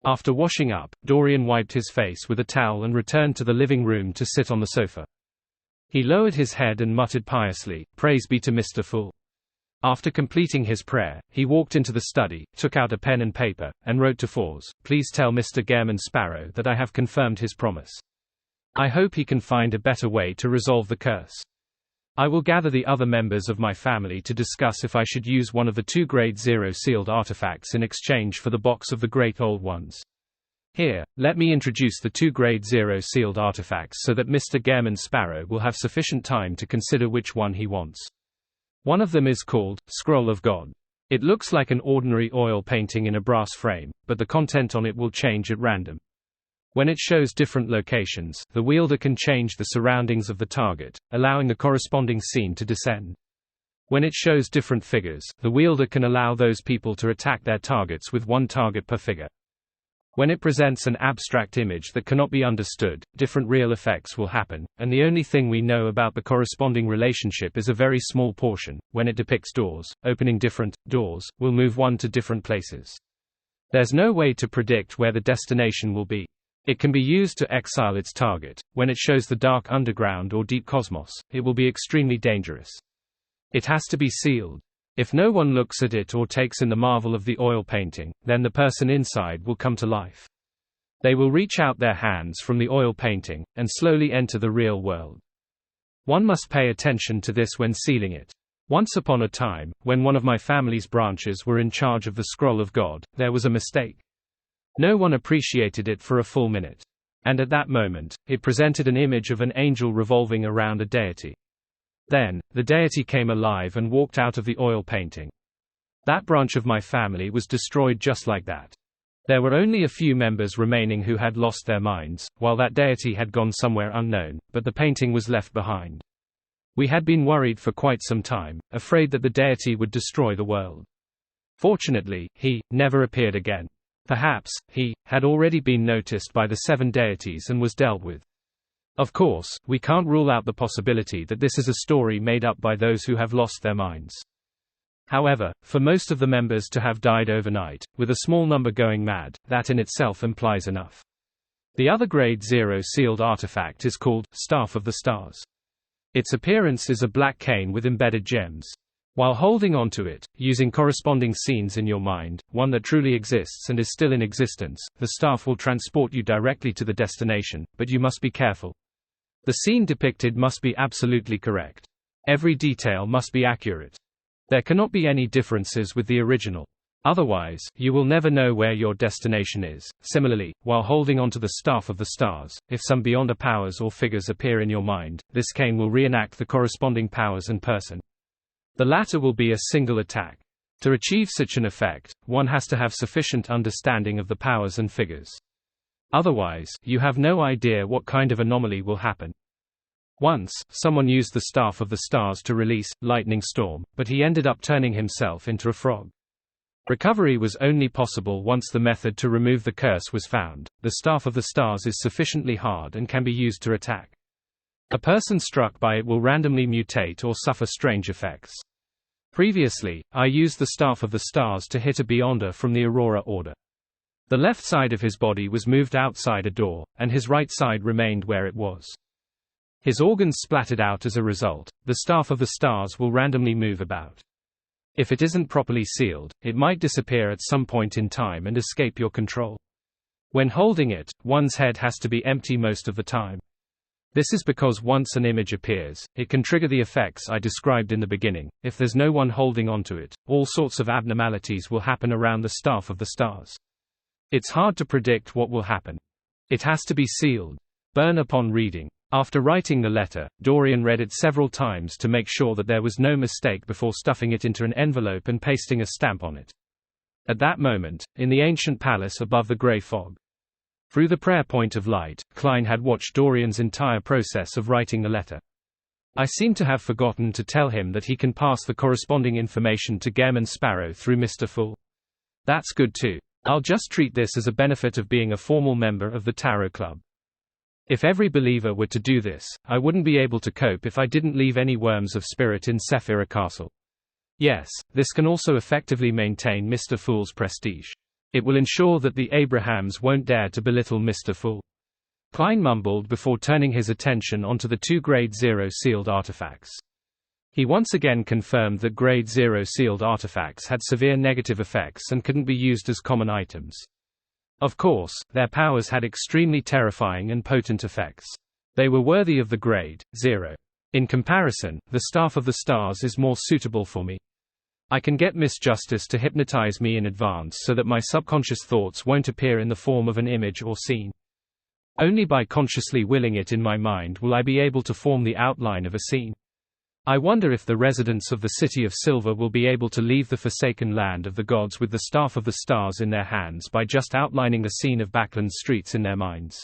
After washing up, Dorian wiped his face with a towel and returned to the living room to sit on the sofa. He lowered his head and muttered piously, "Praise be to Mr. Fool." After completing his prayer, he walked into the study, took out a pen and paper, and wrote to Fours, "Please tell Mr. Gehrman Sparrow that I have confirmed his promise. I hope he can find a better way to resolve the curse. I will gather the other members of my family to discuss if I should use one of the 2 Grade 0 sealed artifacts in exchange for the box of the Great Old Ones. Here, let me introduce the 2 Grade 0 sealed artifacts so that Mr. Gehrman Sparrow will have sufficient time to consider which one he wants. One of them is called Scroll of God. It looks like an ordinary oil painting in a brass frame, but the content on it will change at random. When it shows different locations, the wielder can change the surroundings of the target, allowing the corresponding scene to descend. When it shows different figures, the wielder can allow those people to attack their targets with 1 target per figure. When it presents an abstract image that cannot be understood, different real effects will happen, and the only thing we know about the corresponding relationship is a very small portion. When it depicts doors, opening different doors will move one to different places. There's no way to predict where the destination will be. It can be used to exile its target. When it shows the dark underground or deep cosmos, it will be extremely dangerous. It has to be sealed. If no one looks at it or takes in the marvel of the oil painting, then the person inside will come to life. They will reach out their hands from the oil painting, and slowly enter the real world. One must pay attention to this when sealing it. Once upon a time, when one of my family's branches were in charge of the Scroll of God, there was a mistake. No one appreciated it for a full minute. And at that moment, it presented an image of an angel revolving around a deity. Then, the deity came alive and walked out of the oil painting. That branch of my family was destroyed just like that. There were only a few members remaining who had lost their minds, while that deity had gone somewhere unknown, but the painting was left behind. We had been worried for quite some time, afraid that the deity would destroy the world. Fortunately, he never appeared again. Perhaps he had already been noticed by the 7 deities and was dealt with. Of course, we can't rule out the possibility that this is a story made up by those who have lost their minds. However, for most of the members to have died overnight, with a small number going mad, that in itself implies enough. The other Grade 0 sealed artifact is called Staff of the Stars. Its appearance is a black cane with embedded gems. While holding onto it, using corresponding scenes in your mind, one that truly exists and is still in existence, the staff will transport you directly to the destination, but you must be careful. The scene depicted must be absolutely correct. Every detail must be accurate. There cannot be any differences with the original. Otherwise, you will never know where your destination is. Similarly, while holding onto the Staff of the Stars, if some beyonder powers or figures appear in your mind, this cane will reenact the corresponding powers and person. The latter will be a single attack. To achieve such an effect, one has to have sufficient understanding of the powers and figures. Otherwise, you have no idea what kind of anomaly will happen. Once, someone used the Staff of the Stars to release Lightning Storm, but he ended up turning himself into a frog. Recovery was only possible once the method to remove the curse was found. The Staff of the Stars is sufficiently hard and can be used to attack. A person struck by it will randomly mutate or suffer strange effects. Previously, I used the Staff of the Stars to hit a Beyonder from the Aurora Order. The left side of his body was moved outside a door, and his right side remained where it was. His organs splattered out as a result. The Staff of the Stars will randomly move about. If it isn't properly sealed, it might disappear at some point in time and escape your control. When holding it, one's head has to be empty most of the time. This is because once an image appears, it can trigger the effects I described in the beginning. If there's no one holding onto it, all sorts of abnormalities will happen around the Staff of the Stars. It's hard to predict what will happen. It has to be sealed. Burn upon reading. After writing the letter, Dorian read it several times to make sure that there was no mistake before stuffing it into an envelope and pasting a stamp on it. At that moment, in the ancient palace above the grey fog, through the prayer point of light, Klein had watched Dorian's entire process of writing the letter. I seem to have forgotten to tell him that he can pass the corresponding information to Gehrman Sparrow through Mr. Fool. That's good too. I'll just treat this as a benefit of being a formal member of the Tarot Club. If every believer were to do this, I wouldn't be able to cope if I didn't leave any worms of spirit in Sephira Castle. Yes, this can also effectively maintain Mr. Fool's prestige. It will ensure that the Abrahams won't dare to belittle Mr. Fool. Klein mumbled before turning his attention onto the 2 Grade 0 sealed artifacts. He once again confirmed that Grade 0 sealed artifacts had severe negative effects and couldn't be used as common items. Of course, their powers had extremely terrifying and potent effects. They were worthy of the Grade 0. In comparison, the Staff of the Stars is more suitable for me. I can get Miss Justice to hypnotize me in advance so that my subconscious thoughts won't appear in the form of an image or scene. Only by consciously willing it in my mind will I be able to form the outline of a scene. I wonder if the residents of the City of Silver will be able to leave the forsaken land of the gods with the Staff of the Stars in their hands by just outlining the scene of Backland's streets in their minds.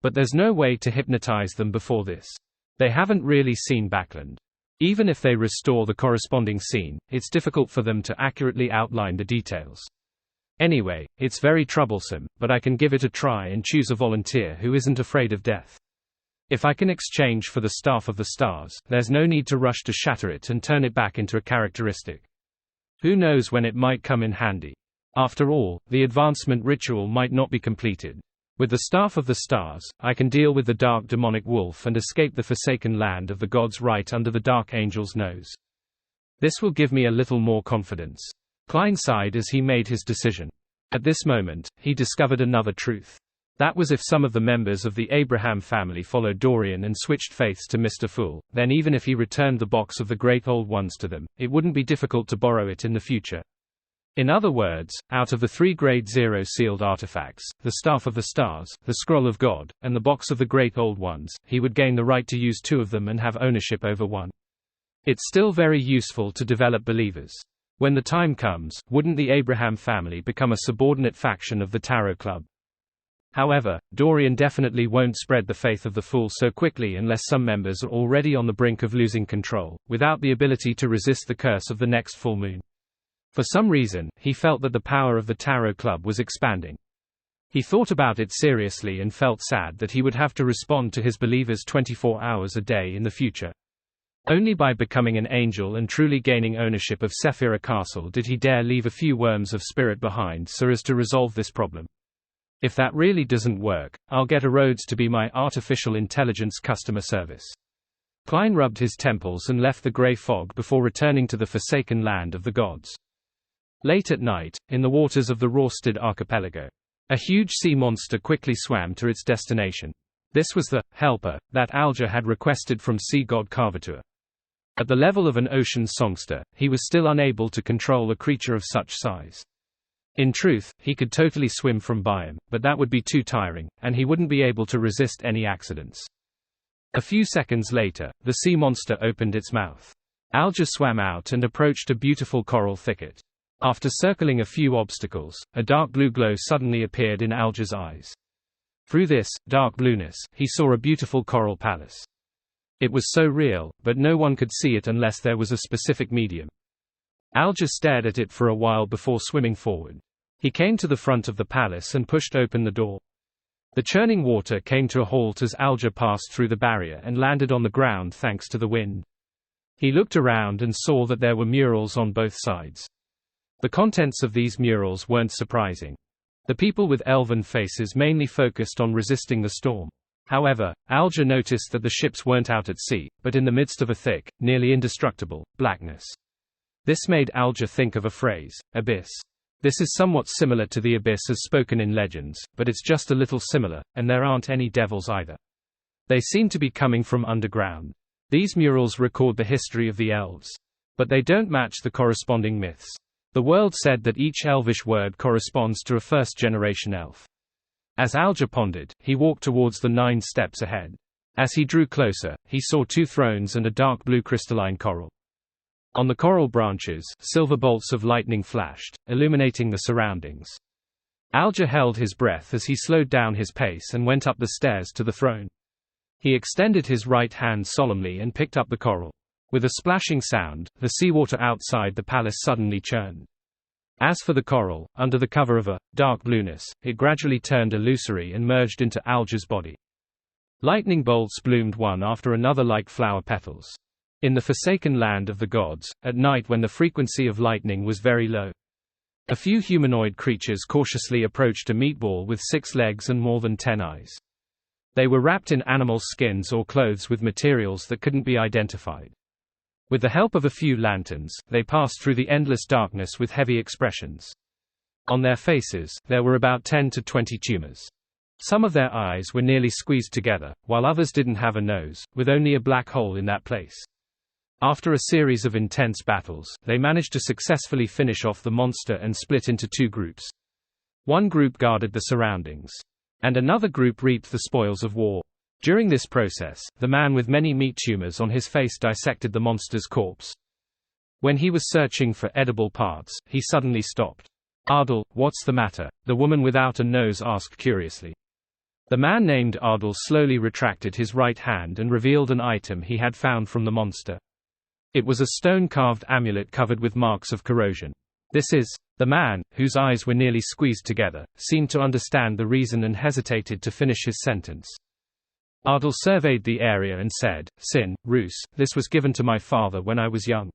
But there's no way to hypnotize them before this. They haven't really seen Backland. Even if they restore the corresponding scene, it's difficult for them to accurately outline the details. Anyway, it's very troublesome, but I can give it a try and choose a volunteer who isn't afraid of death. If I can exchange for the Staff of the Stars, there's no need to rush to shatter it and turn it back into a characteristic. Who knows when it might come in handy? After all, the advancement ritual might not be completed. With the Staff of the Stars, I can deal with the dark demonic wolf and escape the forsaken land of the gods right under the Dark Angel's nose. This will give me a little more confidence. Klein sighed as he made his decision. At this moment, he discovered another truth. That was if some of the members of the Abraham family followed Dorian and switched faiths to Mr. Fool, then even if he returned the box of the Great Old Ones to them, it wouldn't be difficult to borrow it in the future. In other words, out of the 3 Grade 0 sealed artifacts, the Staff of the Stars, the Scroll of God, and the Box of the Great Old Ones, he would gain the right to use 2 of them and have ownership over 1. It's still very useful to develop believers. When the time comes, wouldn't the Abraham family become a subordinate faction of the Tarot Club? However, Dorian definitely won't spread the faith of the Fool so quickly unless some members are already on the brink of losing control, without the ability to resist the curse of the next full moon. For some reason, he felt that the power of the Tarot Club was expanding. He thought about it seriously and felt sad that he would have to respond to his believers 24 hours a day in the future. Only by becoming an angel and truly gaining ownership of Sephira Castle did he dare leave a few worms of spirit behind so as to resolve this problem. If that really doesn't work, I'll get a Rhodes to be my artificial intelligence customer service. Klein rubbed his temples and left the grey fog before returning to the forsaken land of the gods. Late at night, in the waters of the Rorstad archipelago, a huge sea monster quickly swam to its destination. This was the helper that Alger had requested from sea god Carvatur. At the level of an ocean songster, he was still unable to control a creature of such size. In truth, he could totally swim from Biome, but that would be too tiring, and he wouldn't be able to resist any accidents. A few seconds later, the sea monster opened its mouth. Alger swam out and approached a beautiful coral thicket. After circling a few obstacles, a dark blue glow suddenly appeared in Alger's eyes. Through this dark blueness, he saw a beautiful coral palace. It was so real, but no one could see it unless there was a specific medium. Alger stared at it for a while before swimming forward. He came to the front of the palace and pushed open the door. The churning water came to a halt as Alger passed through the barrier and landed on the ground thanks to the wind. He looked around and saw that there were murals on both sides. The contents of these murals weren't surprising. The people with elven faces mainly focused on resisting the storm. However, Alger noticed that the ships weren't out at sea, but in the midst of a thick, nearly indestructible, blackness. This made Alger think of a phrase, abyss. This is somewhat similar to the abyss as spoken in legends, but it's just a little similar, and there aren't any devils either. They seem to be coming from underground. These murals record the history of the elves. But they don't match the corresponding myths. The world said that each elvish word corresponds to a first-generation elf. As Alger pondered, he walked towards the 9 steps ahead. As he drew closer, he saw 2 thrones and a dark blue crystalline coral. On the coral branches, silver bolts of lightning flashed, illuminating the surroundings. Alger held his breath as he slowed down his pace and went up the stairs to the throne. He extended his right hand solemnly and picked up the coral. With a splashing sound, the seawater outside the palace suddenly churned. As for the coral, under the cover of a dark blueness, it gradually turned illusory and merged into Alger's body. Lightning bolts bloomed one after another like flower petals. In the forsaken land of the gods, at night when the frequency of lightning was very low, a few humanoid creatures cautiously approached a meatball with 6 legs and more than 10 eyes. They were wrapped in animal skins or clothes with materials that couldn't be identified. With the help of a few lanterns, they passed through the endless darkness with heavy expressions. On their faces, there were about 10 to 20 tumors. Some of their eyes were nearly squeezed together, while others didn't have a nose, with only a black hole in that place. After a series of intense battles, they managed to successfully finish off the monster and split into two groups. One group guarded the surroundings, and another group reaped the spoils of war. During this process, the man with many meat tumors on his face dissected the monster's corpse. When he was searching for edible parts, he suddenly stopped. "Ardal, what's the matter?" the woman without a nose asked curiously. The man named Ardal slowly retracted his right hand and revealed an item he had found from the monster. It was a stone-carved amulet covered with marks of corrosion. "This is..." The man, whose eyes were nearly squeezed together, seemed to understand the reason and hesitated to finish his sentence. Ardal surveyed the area and said, "Sin, Roos, this was given to my father when I was young.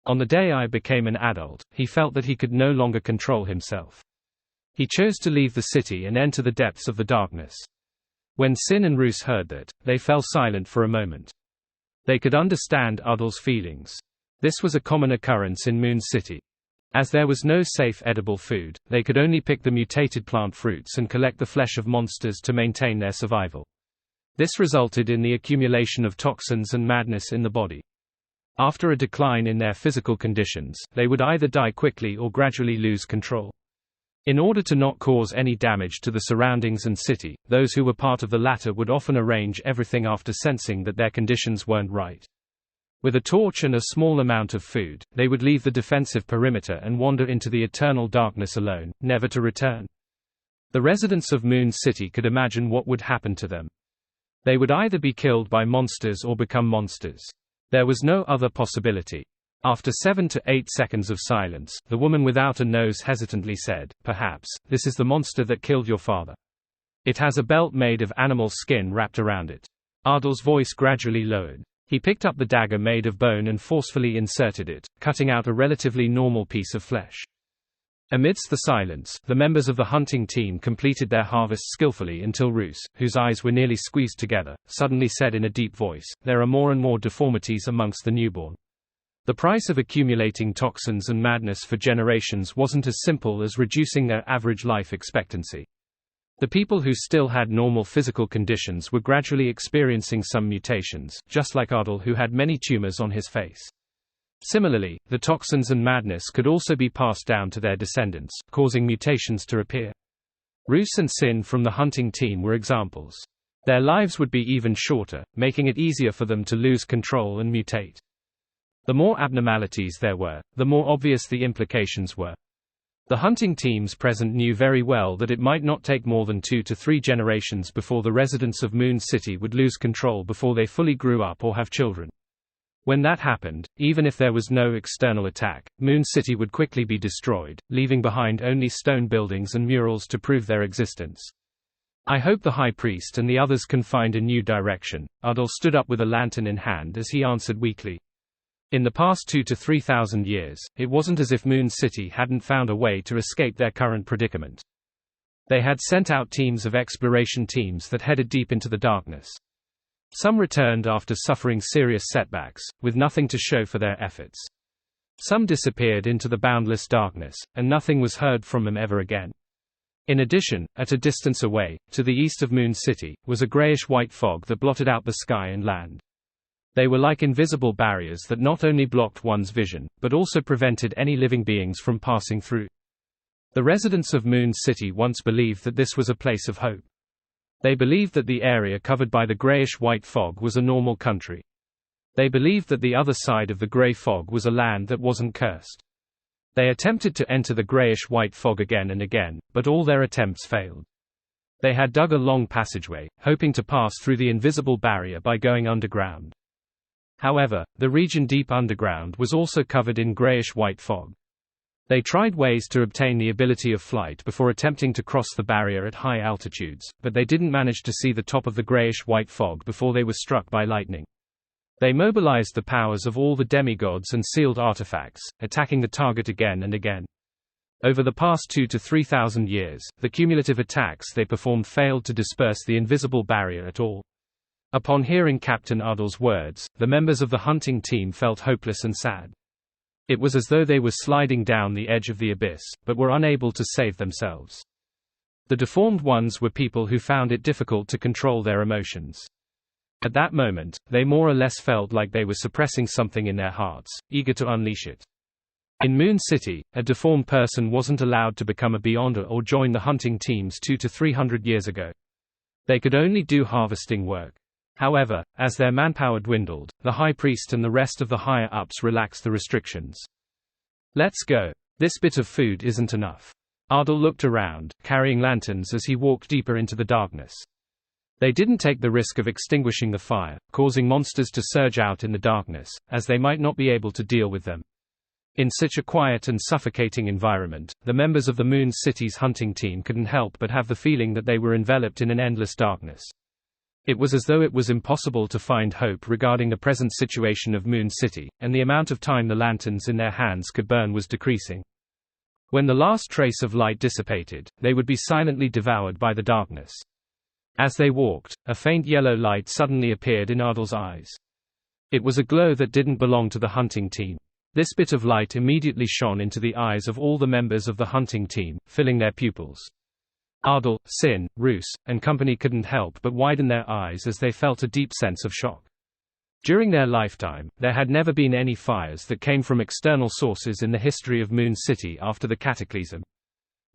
On the day I became an adult, he felt that he could no longer control himself. He chose to leave the city and enter the depths of the darkness." When Sin and Roos heard that, they fell silent for a moment. They could understand Ardal's feelings. This was a common occurrence in Moon City. As there was no safe edible food, they could only pick the mutated plant fruits and collect the flesh of monsters to maintain their survival. This resulted in the accumulation of toxins and madness in the body. After a decline in their physical conditions, they would either die quickly or gradually lose control. In order to not cause any damage to the surroundings and city, those who were part of the latter would often arrange everything after sensing that their conditions weren't right. With a torch and a small amount of food, they would leave the defensive perimeter and wander into the eternal darkness alone, never to return. The residents of Moon City could imagine what would happen to them. They would either be killed by monsters or become monsters. There was no other possibility. After 7 to 8 seconds of silence, the woman without a nose hesitantly said, "Perhaps, this is the monster that killed your father. It has a belt made of animal skin wrapped around it." Ardal's voice gradually lowered. He picked up the dagger made of bone and forcefully inserted it, cutting out a relatively normal piece of flesh. Amidst the silence, the members of the hunting team completed their harvest skillfully until Roos, whose eyes were nearly squeezed together, suddenly said in a deep voice, "There are more and more deformities amongst the newborn." The price of accumulating toxins and madness for generations wasn't as simple as reducing their average life expectancy. The people who still had normal physical conditions were gradually experiencing some mutations, just like Ardal, who had many tumors on his face. Similarly, the toxins and madness could also be passed down to their descendants, causing mutations to appear. Roos and Sin from the hunting team were examples. Their lives would be even shorter, making it easier for them to lose control and mutate. The more abnormalities there were, the more obvious the implications were. The hunting teams present knew very well that it might not take more than 2 to 3 generations before the residents of Moon City would lose control before they fully grew up or have children. When that happened, even if there was no external attack, Moon City would quickly be destroyed, leaving behind only stone buildings and murals to prove their existence. "I hope the High Priest and the others can find a new direction." Ardal stood up with a lantern in hand as he answered weakly. In the past 2 to 3,000 years, it wasn't as if Moon City hadn't found a way to escape their current predicament. They had sent out teams of exploration teams that headed deep into the darkness. Some returned after suffering serious setbacks, with nothing to show for their efforts. Some disappeared into the boundless darkness, and nothing was heard from them ever again. In addition, at a distance away, to the east of Moon City, was a grayish-white fog that blotted out the sky and land. They were like invisible barriers that not only blocked one's vision, but also prevented any living beings from passing through. The residents of Moon City once believed that this was a place of hope. They believed that the area covered by the grayish-white fog was a normal country. They believed that the other side of the gray fog was a land that wasn't cursed. They attempted to enter the grayish-white fog again and again, but all their attempts failed. They had dug a long passageway, hoping to pass through the invisible barrier by going underground. However, the region deep underground was also covered in grayish-white fog. They tried ways to obtain the ability of flight before attempting to cross the barrier at high altitudes, but they didn't manage to see the top of the grayish-white fog before they were struck by lightning. They mobilized the powers of all the demigods and sealed artifacts, attacking the target again and again. Over the past 2 to 3,000 years, the cumulative attacks they performed failed to disperse the invisible barrier at all. Upon hearing Captain Ardal's words, the members of the hunting team felt hopeless and sad. It was as though they were sliding down the edge of the abyss, but were unable to save themselves. The deformed ones were people who found it difficult to control their emotions. At that moment, they more or less felt like they were suppressing something in their hearts, eager to unleash it. In Moon City, a deformed person wasn't allowed to become a Beyonder or join the hunting teams 200 to 300 years ago. They could only do harvesting work. However, as their manpower dwindled, the High Priest and the rest of the higher-ups relaxed the restrictions. Let's go. This bit of food isn't enough. Ardal looked around, carrying lanterns as he walked deeper into the darkness. They didn't take the risk of extinguishing the fire, causing monsters to surge out in the darkness, as they might not be able to deal with them. In such a quiet and suffocating environment, the members of the Moon City's hunting team couldn't help but have the feeling that they were enveloped in an endless darkness. It was as though it was impossible to find hope regarding the present situation of Moon City, and the amount of time the lanterns in their hands could burn was decreasing. When the last trace of light dissipated, they would be silently devoured by the darkness. As they walked, a faint yellow light suddenly appeared in Ardal's eyes. It was a glow that didn't belong to the hunting team. This bit of light immediately shone into the eyes of all the members of the hunting team, filling their pupils. Ardal, Sin, Roos, and company couldn't help but widen their eyes as they felt a deep sense of shock. During their lifetime, there had never been any fires that came from external sources in the history of Moon City after the Cataclysm.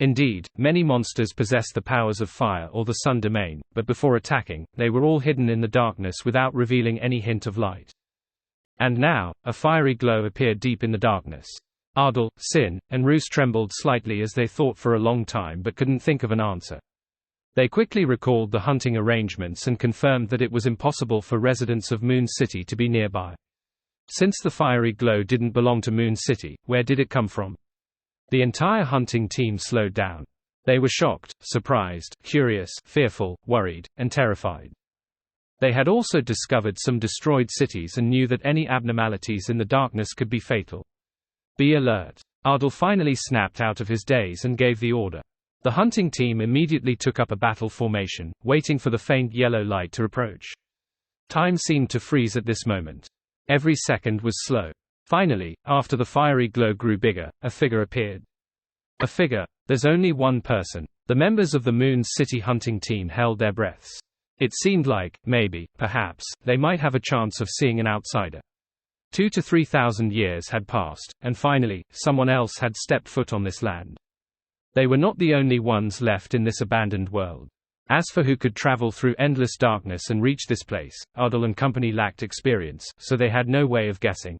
Indeed, many monsters possessed the powers of fire or the sun domain, but before attacking, they were all hidden in the darkness without revealing any hint of light. And now, a fiery glow appeared deep in the darkness. Ardal, Sin, and Roos trembled slightly as they thought for a long time but couldn't think of an answer. They quickly recalled the hunting arrangements and confirmed that it was impossible for residents of Moon City to be nearby. Since the fiery glow didn't belong to Moon City, where did it come from? The entire hunting team slowed down. They were shocked, surprised, curious, fearful, worried, and terrified. They had also discovered some destroyed cities and knew that any abnormalities in the darkness could be fatal. Be alert. Ardal finally snapped out of his daze and gave the order. The hunting team immediately took up a battle formation, waiting for the faint yellow light to approach. Time seemed to freeze at this moment. Every second was slow. Finally, after the fiery glow grew bigger, a figure appeared. A figure. There's only one person. The members of the Moon City hunting team held their breaths. It seemed like, maybe, perhaps, they might have a chance of seeing an outsider. 2,000 to 3,000 years had passed, and finally, someone else had stepped foot on this land. They were not the only ones left in this abandoned world. As for who could travel through endless darkness and reach this place, Ardal and company lacked experience, so they had no way of guessing.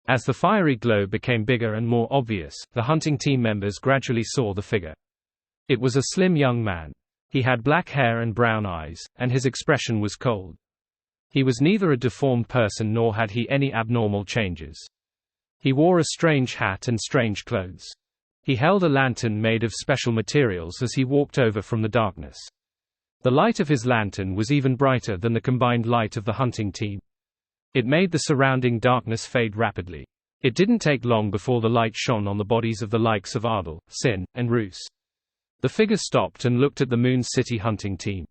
As the fiery glow became bigger and more obvious, the hunting team members gradually saw the figure. It was a slim young man. He had black hair and brown eyes, and his expression was cold. He was neither a deformed person nor had he any abnormal changes. He wore a strange hat and strange clothes. He held a lantern made of special materials as he walked over from the darkness. The light of his lantern was even brighter than the combined light of the hunting team. It made the surrounding darkness fade rapidly. It didn't take long before the light shone on the bodies of the likes of Ardal, Sin, and Roos. The figure stopped and looked at the Moon City hunting team.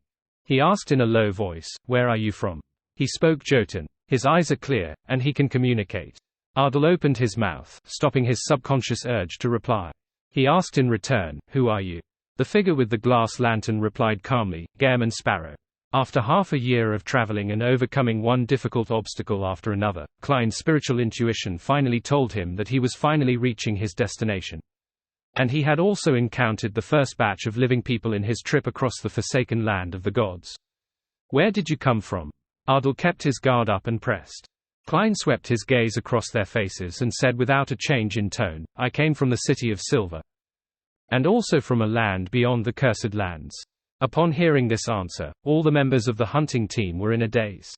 He asked in a low voice, "Where are you from?" He spoke Jotun. His eyes are clear, and he can communicate. Ardal opened his mouth, stopping his subconscious urge to reply. He asked in return, "Who are you?" The figure with the glass lantern replied calmly, "Gairman Sparrow." After half a year of traveling and overcoming one difficult obstacle after another, Klein's spiritual intuition finally told him that he was finally reaching his destination. And he had also encountered the first batch of living people in his trip across the forsaken land of the gods. "Where did you come from?" Ardal kept his guard up and pressed. Klein swept his gaze across their faces and said without a change in tone, "I came from the City of Silver. And also from a land beyond the Cursed Lands." Upon hearing this answer, all the members of the hunting team were in a daze.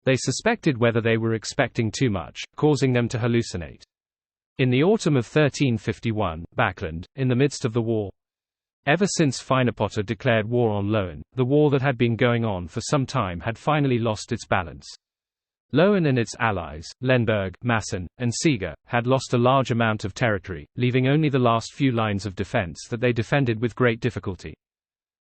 They suspected whether they were expecting too much, causing them to hallucinate. In the autumn of 1351, Backland, in the midst of the war. Ever since Finepotter declared war on Loen, the war that had been going on for some time had finally lost its balance. Loen and its allies, Lenberg, Masson, and Seeger, had lost a large amount of territory, leaving only the last few lines of defense that they defended with great difficulty.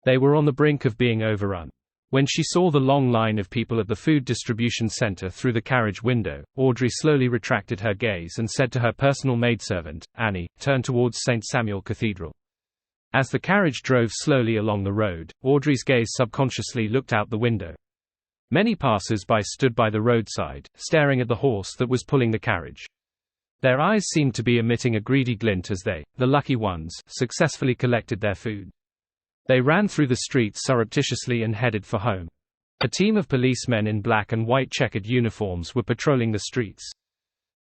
They were on the brink of being overrun. When she saw the long line of people at the food distribution center through the carriage window, Audrey slowly retracted her gaze and said to her personal maidservant, Annie, turn towards St. Samuel Cathedral. As the carriage drove slowly along the road, Audrey's gaze subconsciously looked out the window. Many passers-by stood by the roadside, staring at the horse that was pulling the carriage. Their eyes seemed to be emitting a greedy glint as they, the lucky ones, successfully collected their food. They ran through the streets surreptitiously and headed for home. A team of policemen in black and white checkered uniforms were patrolling the streets.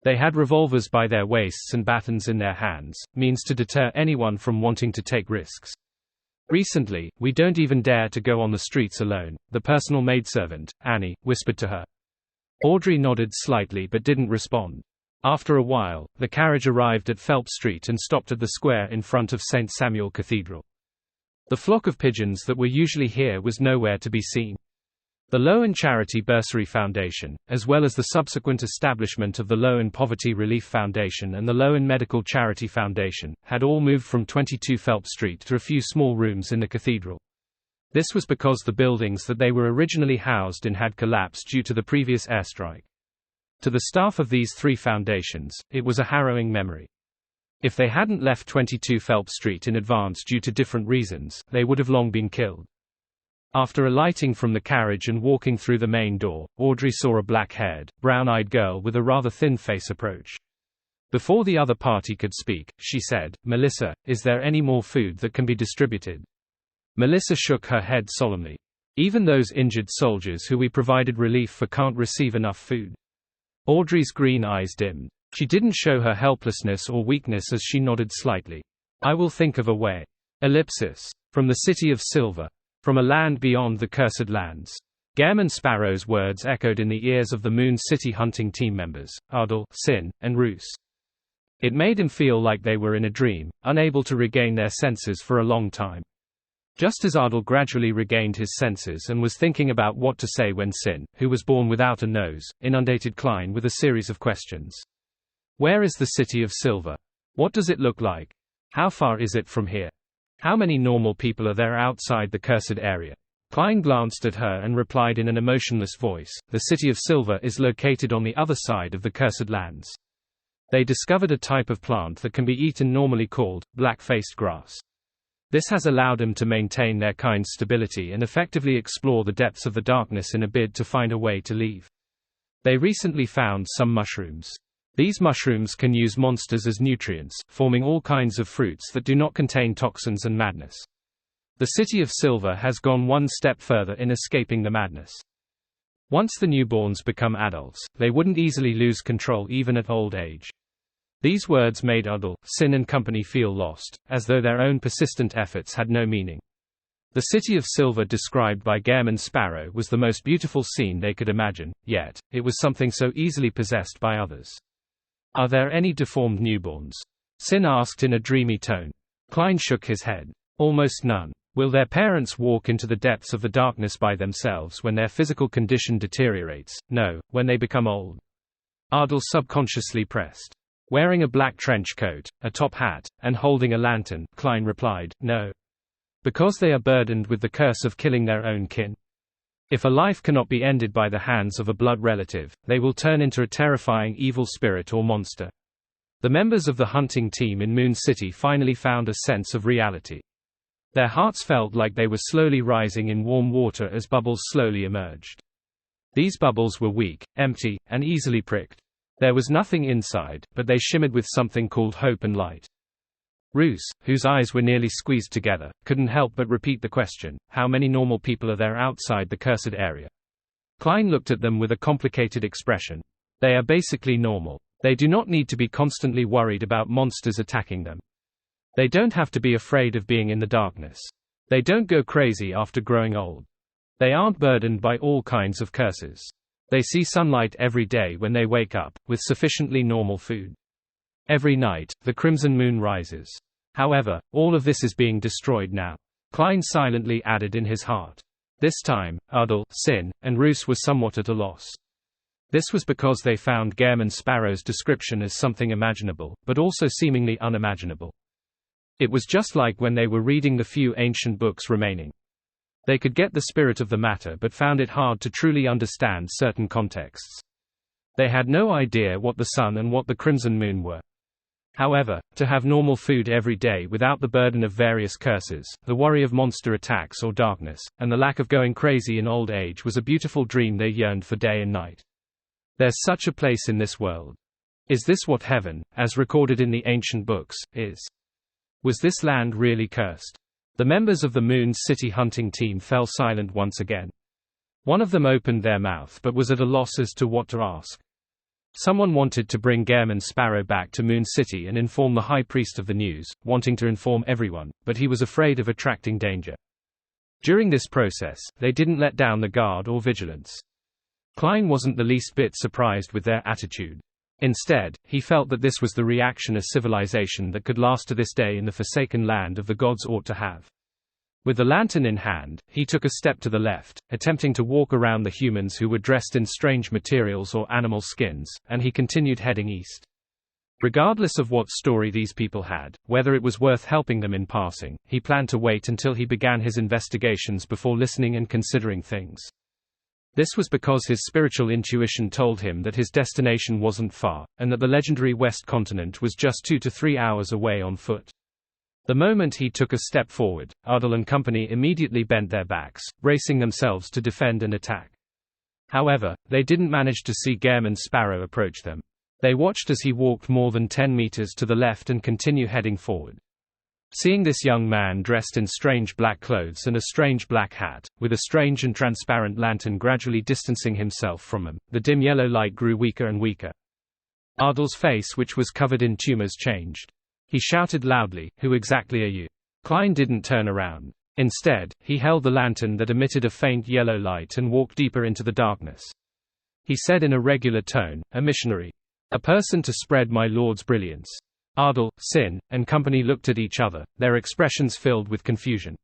They had revolvers by their waists and batons in their hands, means to deter anyone from wanting to take risks. Recently, we don't even dare to go on the streets alone, the personal maidservant, Annie, whispered to her. Audrey nodded slightly but didn't respond. After a while, the carriage arrived at Phelps Street and stopped at the square in front of St. Samuel Cathedral. The flock of pigeons that were usually here was nowhere to be seen. The Lowen Charity Bursary Foundation, as well as the subsequent establishment of the Lowen Poverty Relief Foundation and the Lowen Medical Charity Foundation, had all moved from 22 Phelps Street to a few small rooms in the cathedral. This was because the buildings that they were originally housed in had collapsed due to the previous airstrike. To the staff of these three foundations, it was a harrowing memory. If they hadn't left 22 Phelps Street in advance due to different reasons, they would have long been killed. After alighting from the carriage and walking through the main door, Audrey saw a black-haired, brown-eyed girl with a rather thin face approach. Before the other party could speak, she said, Melissa, is there any more food that can be distributed? Melissa shook her head solemnly. Even those injured soldiers who we provided relief for can't receive enough food. Audrey's green eyes dimmed. She didn't show her helplessness or weakness as she nodded slightly. I will think of a way. Ellipsis. From the City of Silver. From a land beyond the cursed lands. Gairman Sparrow's words echoed in the ears of the Moon City hunting team members, Ardal, Sin, and Roos. It made him feel like they were in a dream, unable to regain their senses for a long time. Just as Ardal gradually regained his senses and was thinking about what to say when Sin, who was born without a nose, inundated Klein with a series of questions. Where is the City of Silver? What does it look like? How far is it from here? How many normal people are there outside the cursed area? Klein glanced at her and replied in an emotionless voice, the City of Silver is located on the other side of the cursed lands. They discovered a type of plant that can be eaten normally called black-faced grass. This has allowed them to maintain their kind's stability and effectively explore the depths of the darkness in a bid to find a way to leave. They recently found some mushrooms. These mushrooms can use monsters as nutrients, forming all kinds of fruits that do not contain toxins and madness. The City of Silver has gone one step further in escaping the madness. Once the newborns become adults, they wouldn't easily lose control even at old age. These words made Ardal, Sin and company feel lost, as though their own persistent efforts had no meaning. The City of Silver described by Gairman Sparrow was the most beautiful scene they could imagine, yet, it was something so easily possessed by others. Are there any deformed newborns? Sin asked in a dreamy tone. Klein shook his head. Almost none. Will their parents walk into the depths of the darkness by themselves when their physical condition deteriorates? No, when they become old. Ardal subconsciously pressed. Wearing a black trench coat, a top hat, and holding a lantern, Klein replied, no. Because they are burdened with the curse of killing their own kin. If a life cannot be ended by the hands of a blood relative, they will turn into a terrifying evil spirit or monster. The members of the hunting team in Moon City finally found a sense of reality. Their hearts felt like they were slowly rising in warm water as bubbles slowly emerged. These bubbles were weak, empty, and easily pricked. There was nothing inside, but they shimmered with something called hope and light. Roos, whose eyes were nearly squeezed together, couldn't help but repeat the question, how many normal people are there outside the cursed area? Klein looked at them with a complicated expression. They are basically normal. They do not need to be constantly worried about monsters attacking them. They don't have to be afraid of being in the darkness. They don't go crazy after growing old. They aren't burdened by all kinds of curses. They see sunlight every day when they wake up, with sufficiently normal food. Every night, the crimson moon rises. However, all of this is being destroyed now. Klein silently added in his heart. This time, Ardal, Sin, and Roos were somewhat at a loss. This was because they found Gairman Sparrow's description as something imaginable, but also seemingly unimaginable. It was just like when they were reading the few ancient books remaining. They could get the spirit of the matter but found it hard to truly understand certain contexts. They had no idea what the sun and what the crimson moon were. However, to have normal food every day without the burden of various curses, the worry of monster attacks or darkness, and the lack of going crazy in old age was a beautiful dream they yearned for day and night. There's such a place in this world. Is this what heaven, as recorded in the ancient books, is? Was this land really cursed? The members of the Moon City hunting team fell silent once again. One of them opened their mouth but was at a loss as to what to ask. Someone wanted to bring Gehrman Sparrow back to Moon City and inform the High Priest of the news, wanting to inform everyone, but he was afraid of attracting danger. During this process, they didn't let down the guard or vigilance. Klein wasn't the least bit surprised with their attitude. Instead, he felt that this was the reaction a civilization that could last to this day in the forsaken land of the gods ought to have. With the lantern in hand, he took a step to the left, attempting to walk around the humans who were dressed in strange materials or animal skins, and he continued heading east. Regardless of what story these people had, whether it was worth helping them in passing, he planned to wait until he began his investigations before listening and considering things. This was because his spiritual intuition told him that his destination wasn't far, and that the legendary West Continent was just 2 to 3 hours away on foot. The moment he took a step forward, Ardal and company immediately bent their backs, bracing themselves to defend and attack. However, they didn't manage to see Gehrman Sparrow approach them. They watched as he walked more than 10 meters to the left and continue heading forward. Seeing this young man dressed in strange black clothes and a strange black hat, with a strange and transparent lantern gradually distancing himself from them, the dim yellow light grew weaker and weaker. Ardal's face, which was covered in tumors, changed. He shouted loudly, "Who exactly are you?" Klein didn't turn around. Instead, he held the lantern that emitted a faint yellow light and walked deeper into the darkness. He said in a regular tone, "A missionary. A person to spread my Lord's brilliance." Ardal, Sin, and company looked at each other, their expressions filled with confusion.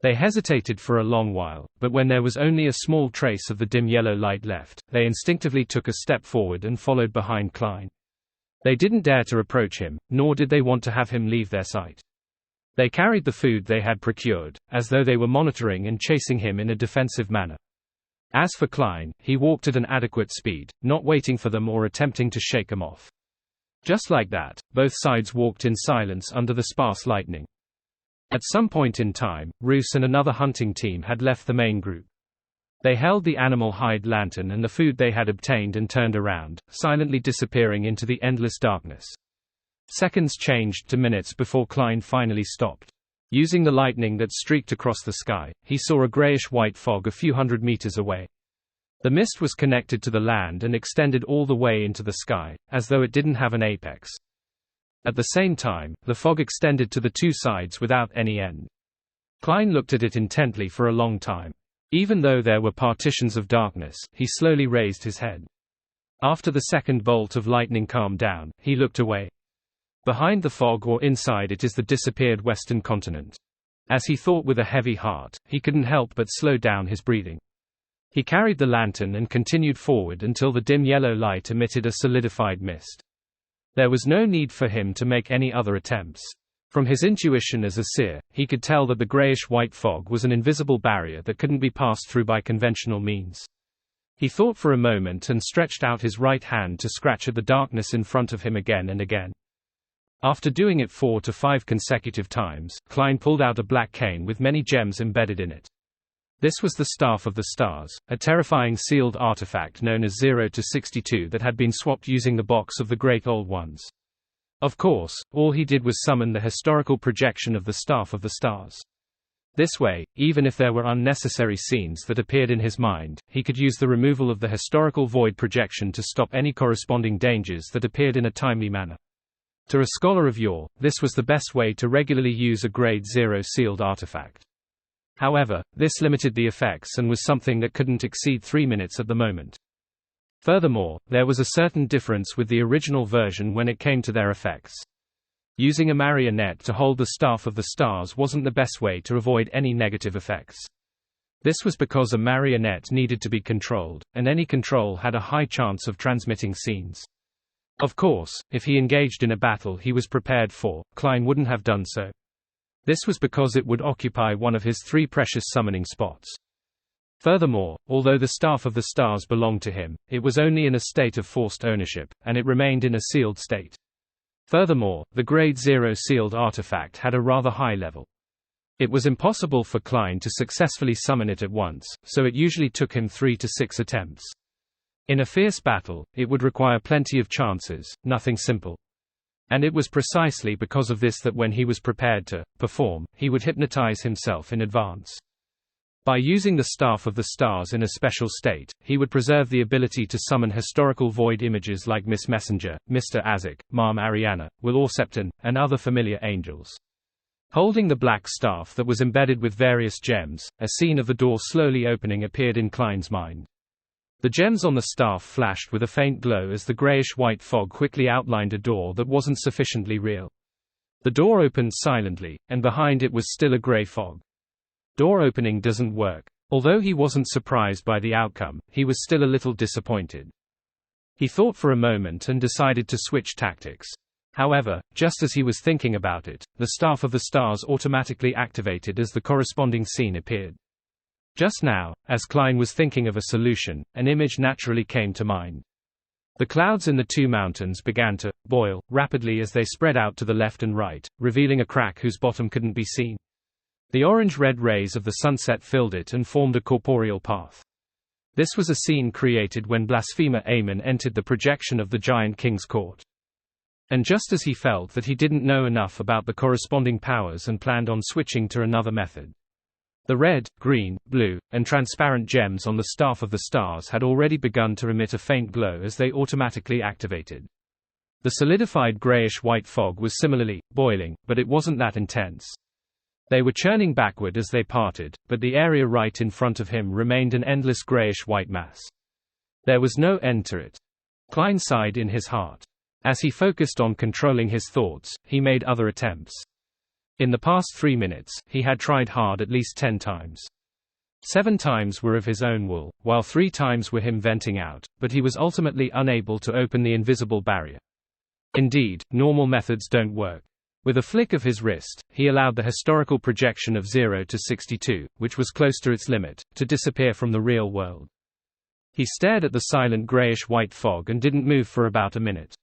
They hesitated for a long while, but when there was only a small trace of the dim yellow light left, they instinctively took a step forward and followed behind Klein. They didn't dare to approach him, nor did they want to have him leave their sight. They carried the food they had procured, as though they were monitoring and chasing him in a defensive manner. As for Klein, he walked at an adequate speed, not waiting for them or attempting to shake them off. Just like that, both sides walked in silence under the sparse lightning. At some point in time, Roos and another hunting team had left the main group. They held the animal hide lantern and the food they had obtained and turned around, silently disappearing into the endless darkness. Seconds changed to minutes before Klein finally stopped. Using the lightning that streaked across the sky, he saw a grayish-white fog a few hundred meters away. The mist was connected to the land and extended all the way into the sky, as though it didn't have an apex. At the same time, the fog extended to the two sides without any end. Klein looked at it intently for a long time. Even though there were partitions of darkness, he slowly raised his head. After the second bolt of lightning calmed down, he looked away. Behind the fog or inside it is the disappeared Western Continent. As he thought with a heavy heart, he couldn't help but slow down his breathing. He carried the lantern and continued forward until the dim yellow light emitted a solidified mist. There was no need for him to make any other attempts. From his intuition as a seer, he could tell that the grayish-white fog was an invisible barrier that couldn't be passed through by conventional means. He thought for a moment and stretched out his right hand to scratch at the darkness in front of him again and again. After doing it 4 to 5 consecutive times, Klein pulled out a black cane with many gems embedded in it. This was the Staff of the Stars, a terrifying sealed artifact known as 0 to 62 that had been swapped using the box of the Great Old Ones. Of course, all he did was summon the historical projection of the Staff of the Stars. This way, even if there were unnecessary scenes that appeared in his mind, he could use the removal of the historical void projection to stop any corresponding dangers that appeared in a timely manner. To a scholar of yore, this was the best way to regularly use a Grade 0 sealed artifact. However, this limited the effects and was something that couldn't exceed 3 minutes at the moment. Furthermore, there was a certain difference with the original version when it came to their effects. Using a marionette to hold the Staff of the Stars wasn't the best way to avoid any negative effects. This was because a marionette needed to be controlled, and any control had a high chance of transmitting scenes. Of course, if he engaged in a battle he was prepared for, Klein wouldn't have done so. This was because it would occupy one of his 3 precious summoning spots. Furthermore, although the Staff of the Stars belonged to him, it was only in a state of forced ownership, and it remained in a sealed state. Furthermore, the Grade 0 sealed artifact had a rather high level. It was impossible for Klein to successfully summon it at once, so it usually took him 3 to 6 attempts. In a fierce battle, it would require plenty of chances, nothing simple. And it was precisely because of this that when he was prepared to perform, he would hypnotize himself in advance. By using the Staff of the Stars in a special state, he would preserve the ability to summon historical void images like Miss Messenger, Mr. Azek, Ma'am Ariana, Will Orsepton, and other familiar angels. Holding the black staff that was embedded with various gems, a scene of the door slowly opening appeared in Klein's mind. The gems on the staff flashed with a faint glow as the grayish-white fog quickly outlined a door that wasn't sufficiently real. The door opened silently, and behind it was still a gray fog. Door opening doesn't work. Although he wasn't surprised by the outcome, he was still a little disappointed. He thought for a moment and decided to switch tactics. However, just as he was thinking about it, the Staff of the Stars automatically activated as the corresponding scene appeared. Just now, as Klein was thinking of a solution, an image naturally came to mind. The clouds in the 2 mountains began to boil rapidly as they spread out to the left and right, revealing a crack whose bottom couldn't be seen. The orange-red rays of the sunset filled it and formed a corporeal path. This was a scene created when blasphemer Aemon entered the projection of the Giant King's court. And just as he felt that he didn't know enough about the corresponding powers and planned on switching to another method. The red, green, blue, and transparent gems on the Staff of the Stars had already begun to emit a faint glow as they automatically activated. The solidified grayish-white fog was similarly boiling, but it wasn't that intense. They were churning backward as they parted, but the area right in front of him remained an endless grayish-white mass. There was no end to it. Klein sighed in his heart. As he focused on controlling his thoughts, he made other attempts. In the past 3 minutes, he had tried hard at least 10 times. 7 times were of his own wool, while 3 times were him venting out, but he was ultimately unable to open the invisible barrier. Indeed, normal methods don't work. With a flick of his wrist, he allowed the historical projection of 0 to 62, which was close to its limit, to disappear from the real world. He stared at the silent grayish-white fog and didn't move for about a minute.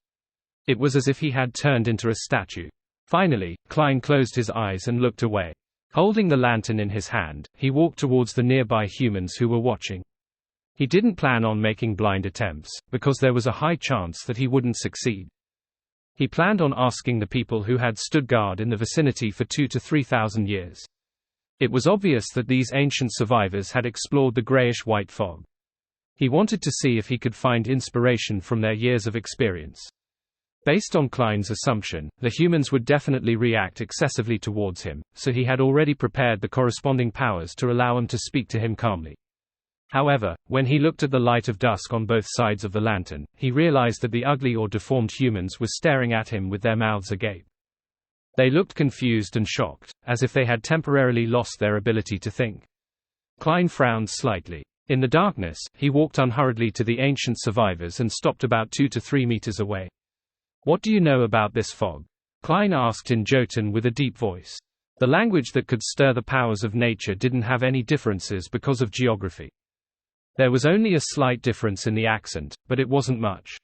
It was as if he had turned into a statue. Finally, Klein closed his eyes and looked away. Holding the lantern in his hand, he walked towards the nearby humans who were watching. He didn't plan on making blind attempts, because there was a high chance that he wouldn't succeed. He planned on asking the people who had stood guard in the vicinity for 2,000 to 3,000 years. It was obvious that these ancient survivors had explored the grayish-white fog. He wanted to see if he could find inspiration from their years of experience. Based on Klein's assumption, the humans would definitely react excessively towards him, so he had already prepared the corresponding powers to allow him to speak to him calmly. However, when he looked at the light of dusk on both sides of the lantern, he realized that the ugly or deformed humans were staring at him with their mouths agape. They looked confused and shocked, as if they had temporarily lost their ability to think. Klein frowned slightly. In the darkness, he walked unhurriedly to the ancient survivors and stopped about 2 to 3 meters away. "What do you know about this fog?" Klein asked in Jotun with a deep voice. The language that could stir the powers of nature didn't have any differences because of geography. There was only a slight difference in the accent, but it wasn't much.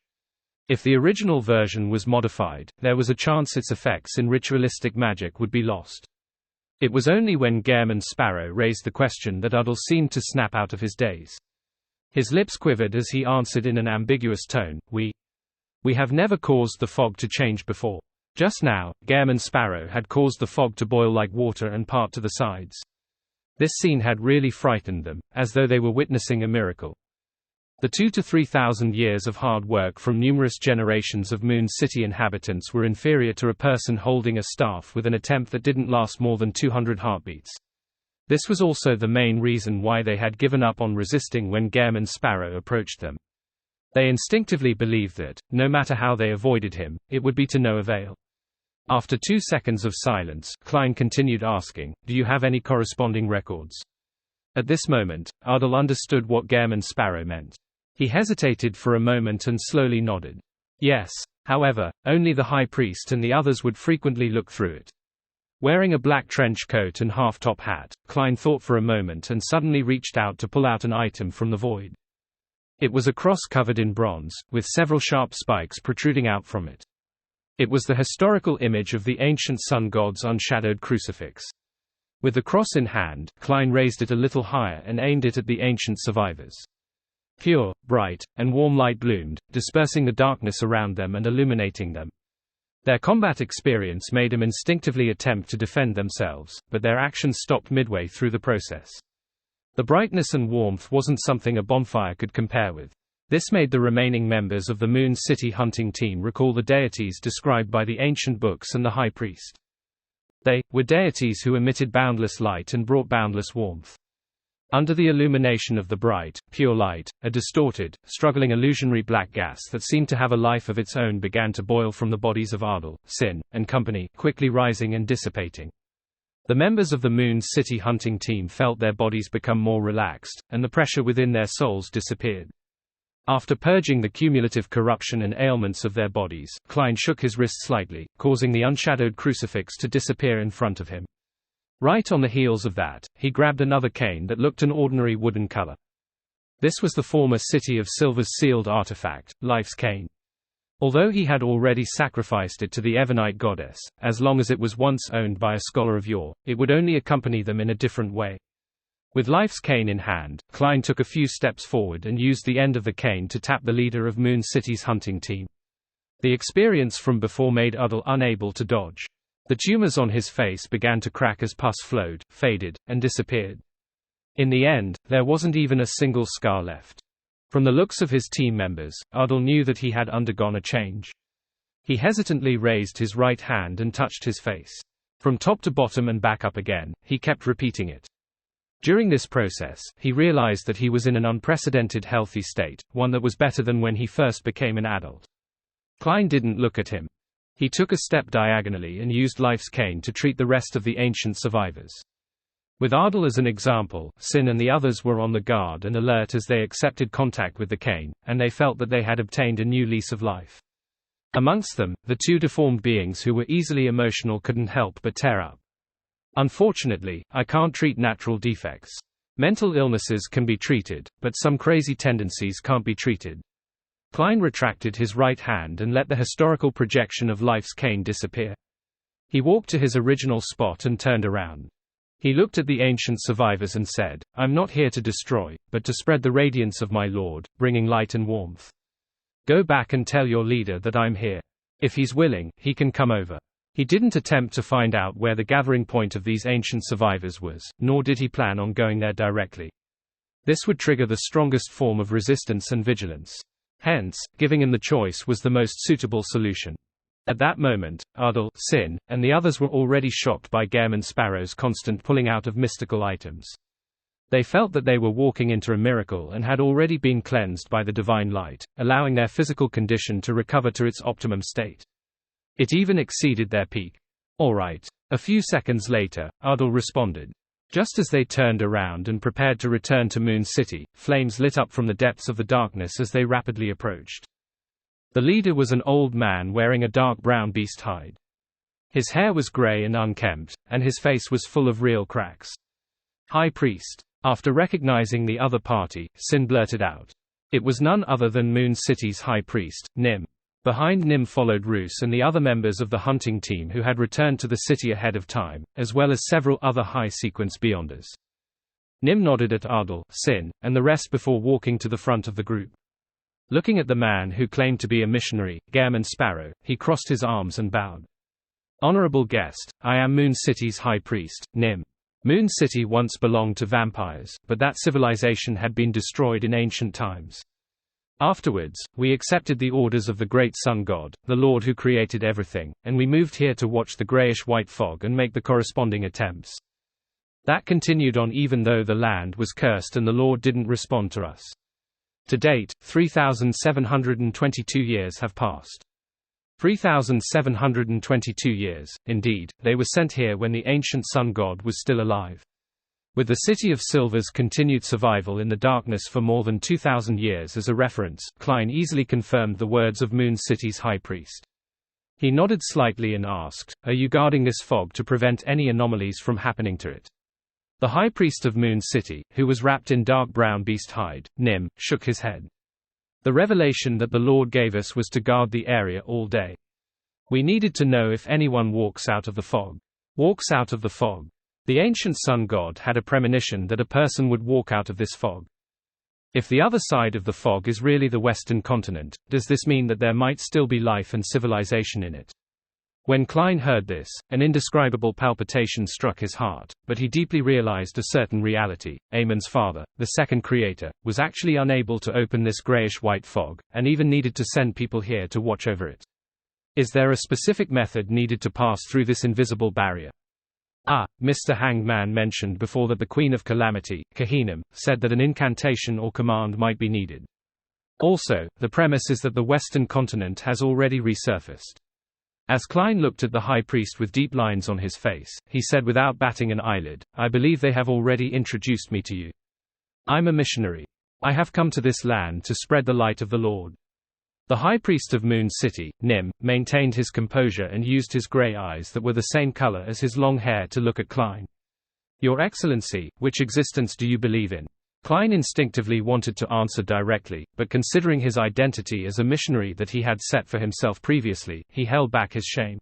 If the original version was modified, there was a chance its effects in ritualistic magic would be lost. It was only when Gehrman Sparrow raised the question that Udal seemed to snap out of his daze. His lips quivered as he answered in an ambiguous tone, We have never caused the fog to change before. Just now, Gehrman Sparrow had caused the fog to boil like water and part to the sides. This scene had really frightened them, as though they were witnessing a miracle. The 2,000 to 3,000 years of hard work from numerous generations of Moon City inhabitants were inferior to a person holding a staff with an attempt that didn't last more than 200 heartbeats. This was also the main reason why they had given up on resisting when Gehrman Sparrow approached them. They instinctively believed that, no matter how they avoided him, it would be to no avail. After 2 seconds of silence, Klein continued asking, "Do you have any corresponding records?" At this moment, Udal understood what Gehrman Sparrow meant. He hesitated for a moment and slowly nodded. Yes. However, only the High Priest and the others would frequently look through it. Wearing a black trench coat and half-top hat, Klein thought for a moment and suddenly reached out to pull out an item from the void. It was a cross covered in bronze, with several sharp spikes protruding out from it. It was the historical image of the ancient sun god's unshadowed crucifix. With the cross in hand, Klein raised it a little higher and aimed it at the ancient survivors. Pure, bright, and warm light bloomed, dispersing the darkness around them and illuminating them. Their combat experience made them instinctively attempt to defend themselves, but their actions stopped midway through the process. The brightness and warmth wasn't something a bonfire could compare with. This made the remaining members of the Moon City hunting team recall the deities described by the ancient books and the high priest. They were deities who emitted boundless light and brought boundless warmth. Under the illumination of the bright, pure light, a distorted, struggling illusionary black gas that seemed to have a life of its own began to boil from the bodies of Ardal, Sin, and company, quickly rising and dissipating. The members of the Moon City hunting team felt their bodies become more relaxed, and the pressure within their souls disappeared. After purging the cumulative corruption and ailments of their bodies, Klein shook his wrist slightly, causing the unshadowed crucifix to disappear in front of him. Right on the heels of that, he grabbed another cane that looked an ordinary wooden color. This was the former City of Silver's sealed artifact, Life's Cane. Although he had already sacrificed it to the Evernite goddess, as long as it was once owned by a scholar of yore, it would only accompany them in a different way. With Life's Cane in hand, Klein took a few steps forward and used the end of the cane to tap the leader of Moon City's hunting team. The experience from before made Ardal unable to dodge. The tumors on his face began to crack as pus flowed, faded, and disappeared. In the end, there wasn't even a single scar left. From the looks of his team members, Ardal knew that he had undergone a change. He hesitantly raised his right hand and touched his face. From top to bottom and back up again, he kept repeating it. During this process, he realized that he was in an unprecedented healthy state, one that was better than when he first became an adult. Klein didn't look at him. He took a step diagonally and used Life's Cane to treat the rest of the ancient survivors. With Ardal as an example, Sin and the others were on the guard and alert as they accepted contact with the cane, and they felt that they had obtained a new lease of life. Amongst them, the two deformed beings who were easily emotional couldn't help but tear up. Unfortunately, I can't treat natural defects. Mental illnesses can be treated, but some crazy tendencies can't be treated. Klein retracted his right hand and let the historical projection of Life's Cane disappear. He walked to his original spot and turned around. He looked at the ancient survivors and said, "I'm not here to destroy, but to spread the radiance of my Lord, bringing light and warmth. Go back and tell your leader that I'm here. If he's willing, he can come over." He didn't attempt to find out where the gathering point of these ancient survivors was, nor did he plan on going there directly. This would trigger the strongest form of resistance and vigilance. Hence, giving him the choice was the most suitable solution. At that moment, Ardal, Sin, and the others were already shocked by Gehrman Sparrow's constant pulling out of mystical items. They felt that they were walking into a miracle and had already been cleansed by the divine light, allowing their physical condition to recover to its optimum state. It even exceeded their peak. "All right." A few seconds later, Ardal responded. Just as they turned around and prepared to return to Moon City, flames lit up from the depths of the darkness as they rapidly approached. The leader was an old man wearing a dark brown beast hide. His hair was gray and unkempt, and his face was full of real cracks. "High Priest." After recognizing the other party, Sin blurted out. It was none other than Moon City's High Priest, Nim. Behind Nim followed Roos and the other members of the hunting team who had returned to the city ahead of time, as well as several other high-sequence Beyonders. Nim nodded at Ardal, Sin, and the rest before walking to the front of the group. Looking at the man who claimed to be a missionary, Gehrman Sparrow, he crossed his arms and bowed. "Honorable guest, I am Moon City's High Priest, Nim. Moon City once belonged to vampires, but that civilization had been destroyed in ancient times. Afterwards, we accepted the orders of the great sun god, the Lord who created everything, and we moved here to watch the grayish-white fog and make the corresponding attempts. That continued on even though the land was cursed and the Lord didn't respond to us. To date, 3,722 years have passed. 3,722 years, indeed, they were sent here when the ancient sun god was still alive. With the City of Silver's continued survival in the darkness for more than 2,000 years as a reference, Klein easily confirmed the words of Moon City's High Priest. He nodded slightly and asked, "Are you guarding this fog to prevent any anomalies from happening to it?" The high priest of Moon City, who was wrapped in dark brown beast hide, Nim, shook his head. "The revelation that the Lord gave us was to guard the area all day. We needed to know if anyone walks out of the fog." Walks out of the fog. The ancient sun god had a premonition that a person would walk out of this fog. If the other side of the fog is really the Western continent, does this mean that there might still be life and civilization in it? When Klein heard this, an indescribable palpitation struck his heart, but he deeply realized a certain reality. Amon's father, the second creator, was actually unable to open this grayish-white fog, and even needed to send people here to watch over it. Is there a specific method needed to pass through this invisible barrier? Mr. Hanged Man mentioned before that the Queen of Calamity, Kahinem, said that an incantation or command might be needed. Also, the premise is that the Western continent has already resurfaced. As Klein looked at the high priest with deep lines on his face, he said without batting an eyelid, "I believe they have already introduced me to you. I'm a missionary. I have come to this land to spread the light of the Lord." The high priest of Moon City, Nim, maintained his composure and used his gray eyes that were the same color as his long hair to look at Klein. "Your Excellency, which existence do you believe in?" Klein instinctively wanted to answer directly, but considering his identity as a missionary that he had set for himself previously, he held back his shame.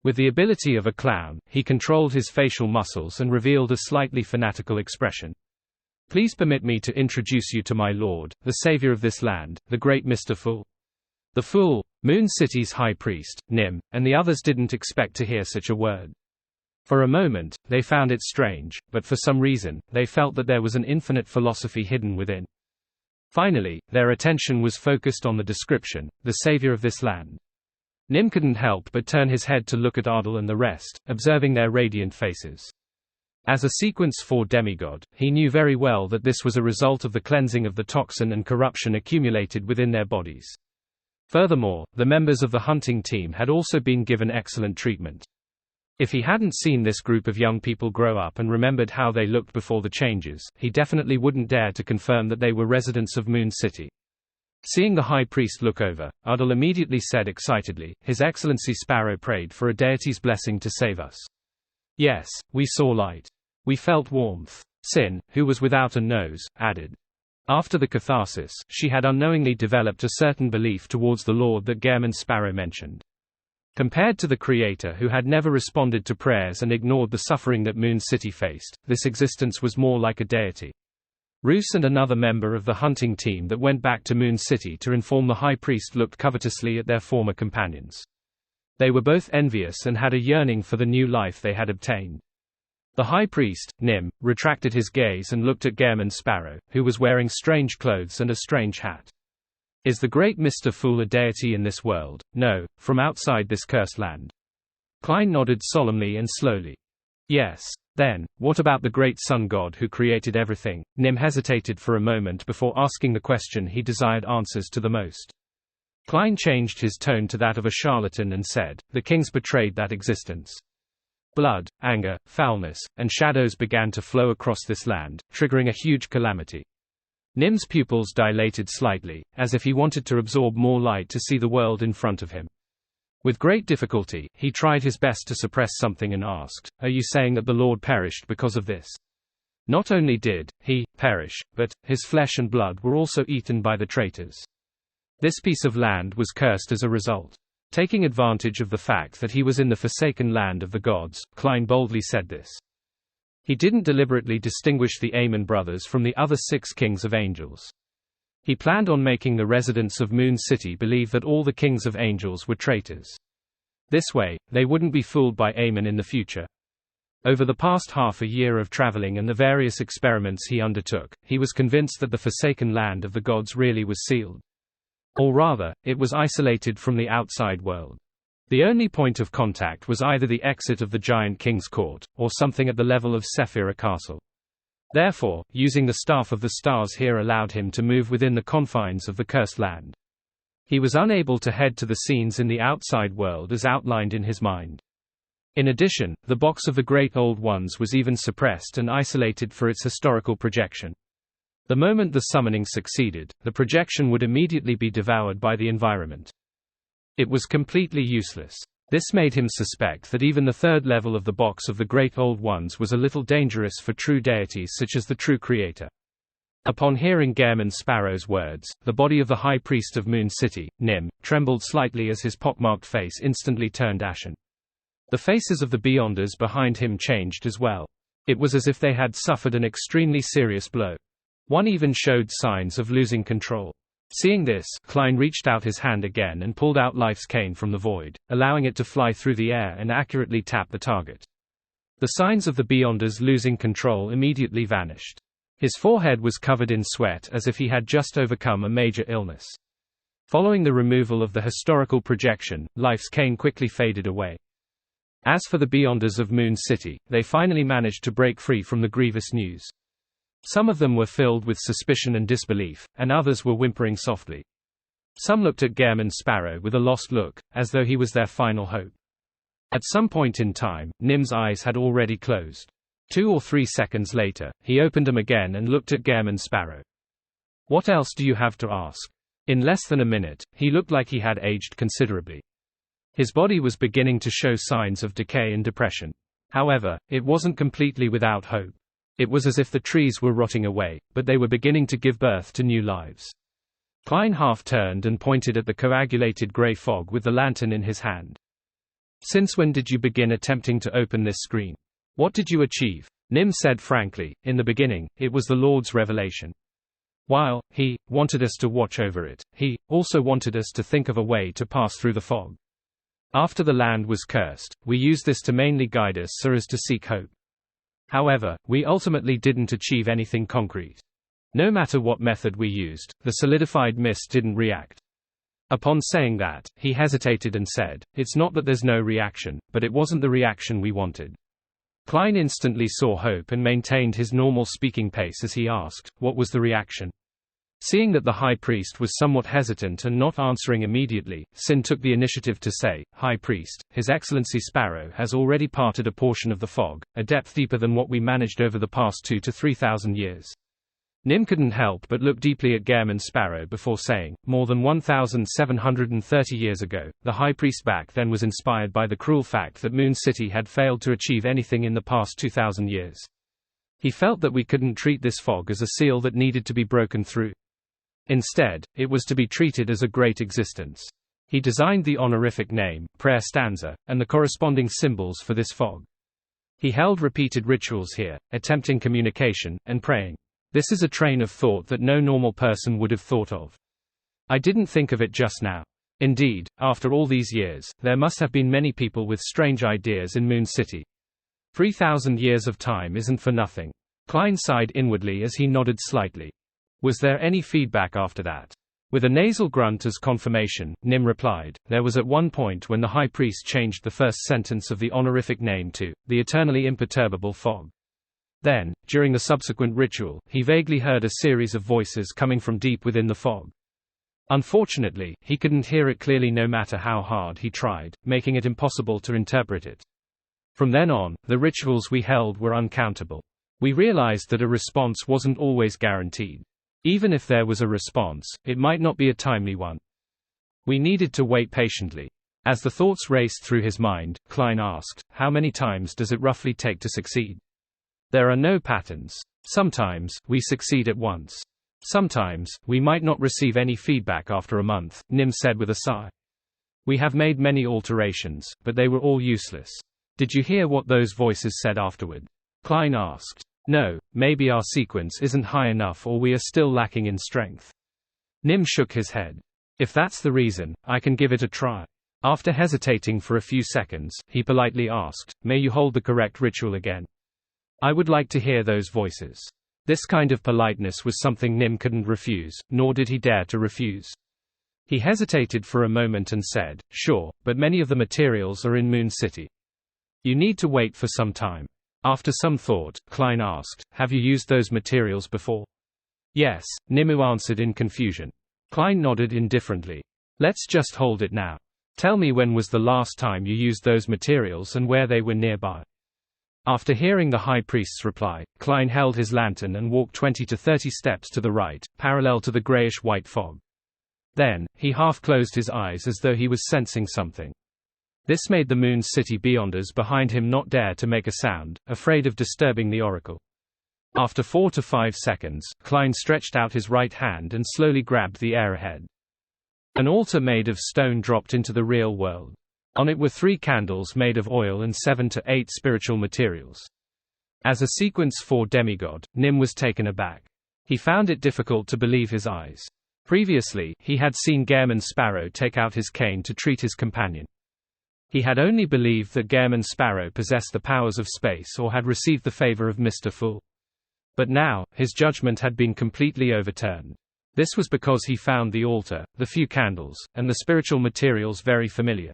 With the ability of a clown, he controlled his facial muscles and revealed a slightly fanatical expression. "Please permit me to introduce you to my lord, the savior of this land, the great Mr. Fool." The Fool, Moon City's high priest, Nim, and the others didn't expect to hear such a word. For a moment, they found it strange, but for some reason, they felt that there was an infinite philosophy hidden within. Finally, their attention was focused on the description, the savior of this land. Nim couldn't help but turn his head to look at Ardal and the rest, observing their radiant faces. As a Sequence 4 demigod, he knew very well that this was a result of the cleansing of the toxin and corruption accumulated within their bodies. Furthermore, the members of the hunting team had also been given excellent treatment. If he hadn't seen this group of young people grow up and remembered how they looked before the changes, he definitely wouldn't dare to confirm that they were residents of Moon City. Seeing the high priest look over, Ardal immediately said excitedly, "His Excellency Sparrow prayed for a deity's blessing to save us. Yes, we saw light. We felt warmth." Sin, who was without a nose, added. After the catharsis, she had unknowingly developed a certain belief towards the Lord that Gehrman Sparrow mentioned. Compared to the Creator who had never responded to prayers and ignored the suffering that Moon City faced, this existence was more like a deity. Roos and another member of the hunting team that went back to Moon City to inform the high priest looked covetously at their former companions. They were both envious and had a yearning for the new life they had obtained. The high priest, Nim, retracted his gaze and looked at Gehrman Sparrow, who was wearing strange clothes and a strange hat. "Is the great Mr. Fool a deity in this world?" "No, from outside this cursed land." Klein nodded solemnly and slowly. "Yes. Then, what about the great sun god who created everything?" Nim hesitated for a moment before asking the question he desired answers to the most. Klein changed his tone to that of a charlatan and said, "The kings betrayed that existence. Blood, anger, foulness, and shadows began to flow across this land, triggering a huge calamity." Nim's pupils dilated slightly, as if he wanted to absorb more light to see the world in front of him. With great difficulty, he tried his best to suppress something and asked, "Are you saying that the Lord perished because of this?" Not only did he perish, but his flesh and blood were also eaten by the traitors. This piece of land was cursed as a result. Taking advantage of the fact that he was in the forsaken land of the gods, Klein boldly said this. He didn't deliberately distinguish the Amon brothers from the other 6 kings of angels. He planned on making the residents of Moon City believe that all the kings of angels were traitors. This way, they wouldn't be fooled by Amon in the future. Over the past half a year of traveling and the various experiments he undertook, he was convinced that the forsaken land of the gods really was sealed. Or rather, it was isolated from the outside world. The only point of contact was either the exit of the giant king's court, or something at the level of Sephira Castle. Therefore, using the staff of the stars here allowed him to move within the confines of the cursed land. He was unable to head to the scenes in the outside world as outlined in his mind. In addition, the box of the Great Old Ones was even suppressed and isolated for its historical projection. The moment the summoning succeeded, the projection would immediately be devoured by the environment. It was completely useless. This made him suspect that even the third level of the box of the Great Old Ones was a little dangerous for true deities such as the true Creator. Upon hearing Gehrman Sparrow's words, the body of the High Priest of Moon City, Nim, trembled slightly as his pockmarked face instantly turned ashen. The faces of the Beyonders behind him changed as well. It was as if they had suffered an extremely serious blow. One even showed signs of losing control. Seeing this, Klein reached out his hand again and pulled out Life's cane from the void, allowing it to fly through the air and accurately tap the target. The signs of the Beyonders losing control immediately vanished. His forehead was covered in sweat as if he had just overcome a major illness. Following the removal of the historical projection, Life's cane quickly faded away. As for the Beyonders of Moon City, they finally managed to break free from the grievous news. Some of them were filled with suspicion and disbelief, and others were whimpering softly. Some looked at Gehrman Sparrow with a lost look, as though he was their final hope. At some point in time, Nim's eyes had already closed. 2 or 3 seconds later, he opened them again and looked at Gehrman Sparrow. "What else do you have to ask?" In less than a minute, he looked like he had aged considerably. His body was beginning to show signs of decay and depression. However, it wasn't completely without hope. It was as if the trees were rotting away, but they were beginning to give birth to new lives. Klein half turned and pointed at the coagulated gray fog with the lantern in his hand. "Since when did you begin attempting to open this screen? What did you achieve?" Nim said frankly, "In the beginning, it was the Lord's revelation. While he wanted us to watch over it, he also wanted us to think of a way to pass through the fog. After the land was cursed, we used this to mainly guide us so as to seek hope. However, we ultimately didn't achieve anything concrete. No matter what method we used, the solidified mist didn't react." Upon saying that, he hesitated and said, "It's not that there's no reaction, but it wasn't the reaction we wanted." Klein instantly saw hope and maintained his normal speaking pace as he asked, "What was the reaction?" Seeing that the High Priest was somewhat hesitant and not answering immediately, Sin took the initiative to say, "High Priest, His Excellency Sparrow has already parted a portion of the fog, a depth deeper than what we managed over the past 2 to 3,000 years." Nim couldn't help but look deeply at Gehrman Sparrow before saying, "More than 1,730 years ago, the High Priest back then was inspired by the cruel fact that Moon City had failed to achieve anything in the past 2,000 years. He felt that we couldn't treat this fog as a seal that needed to be broken through. Instead, it was to be treated as a great existence. He designed the honorific name, prayer stanza, and the corresponding symbols for this fog. He held repeated rituals here, attempting communication, and praying. This is a train of thought that no normal person would have thought of. I didn't think of it just now. Indeed, after all these years, there must have been many people with strange ideas in Moon City. 3,000 years of time isn't for nothing." Klein sighed inwardly as he nodded slightly. "Was there any feedback after that?" With a nasal grunt as confirmation, Nim replied, "There was at one point when the High Priest changed the first sentence of the honorific name to, the eternally imperturbable fog. Then, during the subsequent ritual, he vaguely heard a series of voices coming from deep within the fog. Unfortunately, he couldn't hear it clearly no matter how hard he tried, making it impossible to interpret it. From then on, the rituals we held were uncountable. We realized that a response wasn't always guaranteed. Even if there was a response, it might not be a timely one. We needed to wait patiently." As the thoughts raced through his mind, Klein asked, "How many times does it roughly take to succeed?" "There are no patterns. Sometimes, we succeed at once. Sometimes, we might not receive any feedback after a month," Nim said with a sigh. "We have made many alterations, but they were all useless." "Did you hear what those voices said afterward?" Klein asked. "No, maybe our sequence isn't high enough or we are still lacking in strength." Nim shook his head. "If that's the reason, I can give it a try." After hesitating for a few seconds, he politely asked, "May you hold the correct ritual again? I would like to hear those voices." This kind of politeness was something Nim couldn't refuse, nor did he dare to refuse. He hesitated for a moment and said, "Sure, but many of the materials are in Moon City. You need to wait for some time." After some thought, Klein asked, "Have you used those materials before?" "Yes," Nimue answered in confusion. Klein nodded indifferently. "Let's just hold it now. Tell me when was the last time you used those materials and where they were nearby." After hearing the High Priest's reply, Klein held his lantern and walked 20 to 30 steps to the right, parallel to the grayish-white fog. Then, he half closed his eyes as though he was sensing something. This made the Moon City Beyonders behind him not dare to make a sound, afraid of disturbing the oracle. After 4 to 5 seconds, Klein stretched out his right hand and slowly grabbed the air ahead. An altar made of stone dropped into the real world. On it were 3 candles made of oil and 7 to 8 spiritual materials. As a sequence for demigod, Nim was taken aback. He found it difficult to believe his eyes. Previously, he had seen Gehrman Sparrow take out his cane to treat his companion. He had only believed that Gehrman Sparrow possessed the powers of space or had received the favor of Mr. Fool. But now, his judgment had been completely overturned. This was because he found the altar, the few candles, and the spiritual materials very familiar.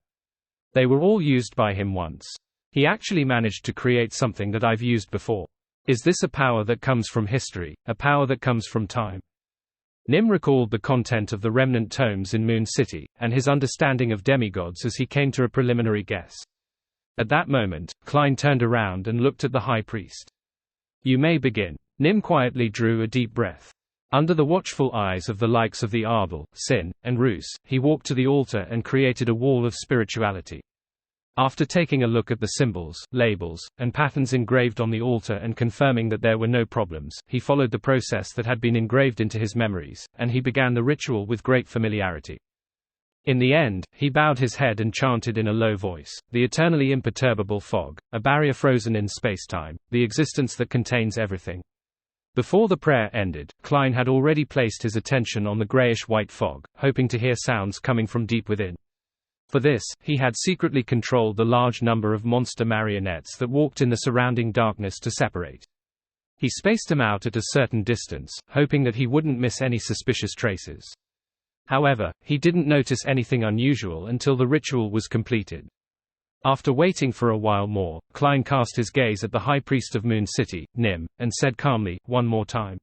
They were all used by him once. He actually managed to create something that I've used before. Is this a power that comes from history, a power that comes from time? Nim recalled the content of the remnant tomes in Moon City, and his understanding of demigods as he came to a preliminary guess. At that moment, Klein turned around and looked at the high priest. You may begin. Nim quietly drew a deep breath. Under the watchful eyes of the likes of the Ardell, Sin, and Roos, he walked to the altar and created a wall of spirituality. After taking a look at the symbols, labels, and patterns engraved on the altar and confirming that there were no problems, he followed the process that had been engraved into his memories, and he began the ritual with great familiarity. In the end, he bowed his head and chanted in a low voice, the eternally imperturbable fog, a barrier frozen in space-time, the existence that contains everything. Before the prayer ended, Klein had already placed his attention on the grayish-white fog, hoping to hear sounds coming from deep within. For this, he had secretly controlled the large number of monster marionettes that walked in the surrounding darkness to separate. He spaced them out at a certain distance, hoping that he wouldn't miss any suspicious traces. However, he didn't notice anything unusual until the ritual was completed. After waiting for a while more, Klein cast his gaze at the High Priest of Moon City, Nim, and said calmly, one more time.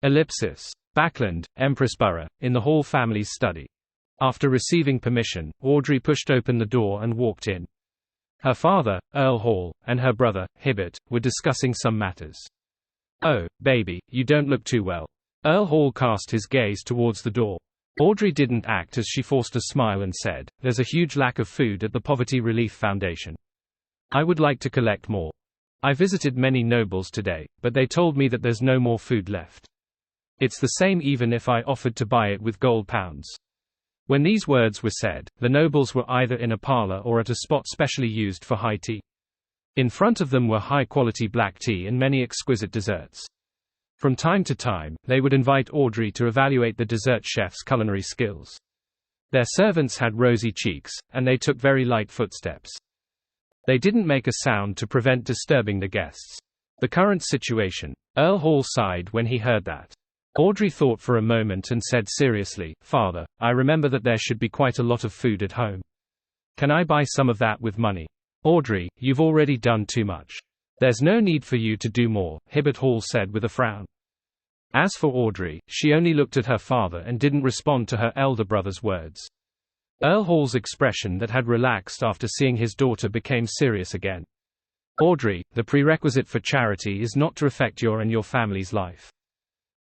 Ellipsis. Backland, Empress Borough, in the Hall family's study. After receiving permission, Audrey pushed open the door and walked in. Her father, Earl Hall, and her brother, Hibbert, were discussing some matters. Oh, baby, you don't look too well. Earl Hall cast his gaze towards the door. Audrey didn't act as she forced a smile and said, there's a huge lack of food at the Poverty Relief Foundation. I would like to collect more. I visited many nobles today, but they told me that there's no more food left. It's the same even if I offered to buy it with gold pounds. When these words were said, the nobles were either in a parlor or at a spot specially used for high tea. In front of them were high-quality black tea and many exquisite desserts. From time to time, they would invite Audrey to evaluate the dessert chef's culinary skills. Their servants had rosy cheeks, and they took very light footsteps. They didn't make a sound to prevent disturbing the guests. The current situation. Earl Hall sighed when he heard that. Audrey thought for a moment and said seriously, Father, I remember that there should be quite a lot of food at home. Can I buy some of that with money? Audrey, you've already done too much. There's no need for you to do more, Hibbert Hall said with a frown. As for Audrey, she only looked at her father and didn't respond to her elder brother's words. Earl Hall's expression that had relaxed after seeing his daughter became serious again. Audrey, the prerequisite for charity is not to affect your and your family's life.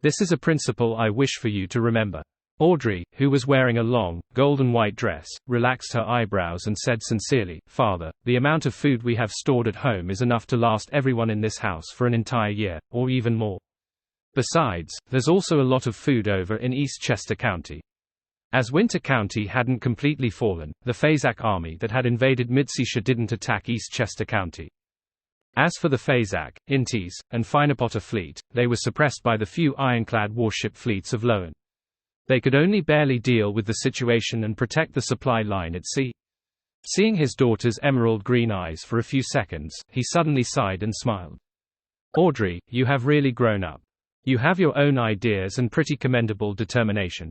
This is a principle I wish for you to remember. Audrey, who was wearing a long, golden white dress, relaxed her eyebrows and said sincerely, Father, the amount of food we have stored at home is enough to last everyone in this house for an entire year, or even more. Besides, there's also a lot of food over in East Chester County. As Winter County hadn't completely fallen, the Fazak army that had invaded Midseashire didn't attack East Chester County. As for the Fazak, Intis, and Finepotter fleet, they were suppressed by the few ironclad warship fleets of Lowen. They could only barely deal with the situation and protect the supply line at sea. Seeing his daughter's emerald green eyes for a few seconds, he suddenly sighed and smiled. Audrey, you have really grown up. You have your own ideas and pretty commendable determination.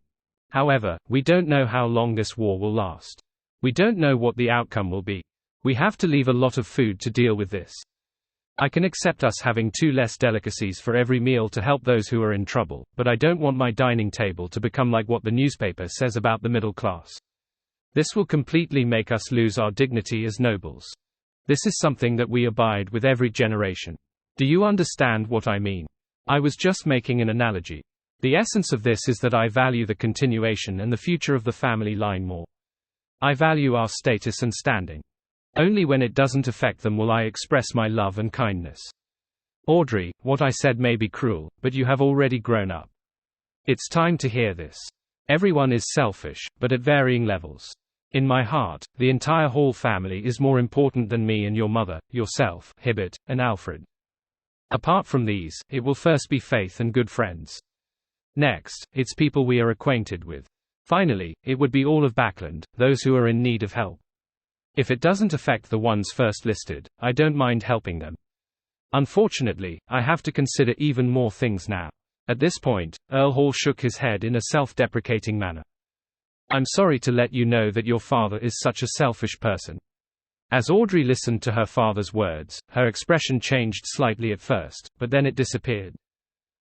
However, we don't know how long this war will last. We don't know what the outcome will be. We have to leave a lot of food to deal with this. I can accept us having 2 less delicacies for every meal to help those who are in trouble, but I don't want my dining table to become like what the newspaper says about the middle class. This will completely make us lose our dignity as nobles. This is something that we abide with every generation. Do you understand what I mean? I was just making an analogy. The essence of this is that I value the continuation and the future of the family line more. I value our status and standing. Only when it doesn't affect them will I express my love and kindness. Audrey, what I said may be cruel, but you have already grown up. It's time to hear this. Everyone is selfish, but at varying levels. In my heart, the entire Hall family is more important than me and your mother, yourself, Hibbert, and Alfred. Apart from these, it will first be Faith and good friends. Next, it's people we are acquainted with. Finally, it would be all of Backland, those who are in need of help. If it doesn't affect the ones first listed, I don't mind helping them. Unfortunately, I have to consider even more things now. At this point, Earl Hall shook his head in a self-deprecating manner. I'm sorry to let you know that your father is such a selfish person. As Audrey listened to her father's words, her expression changed slightly at first, but then it disappeared.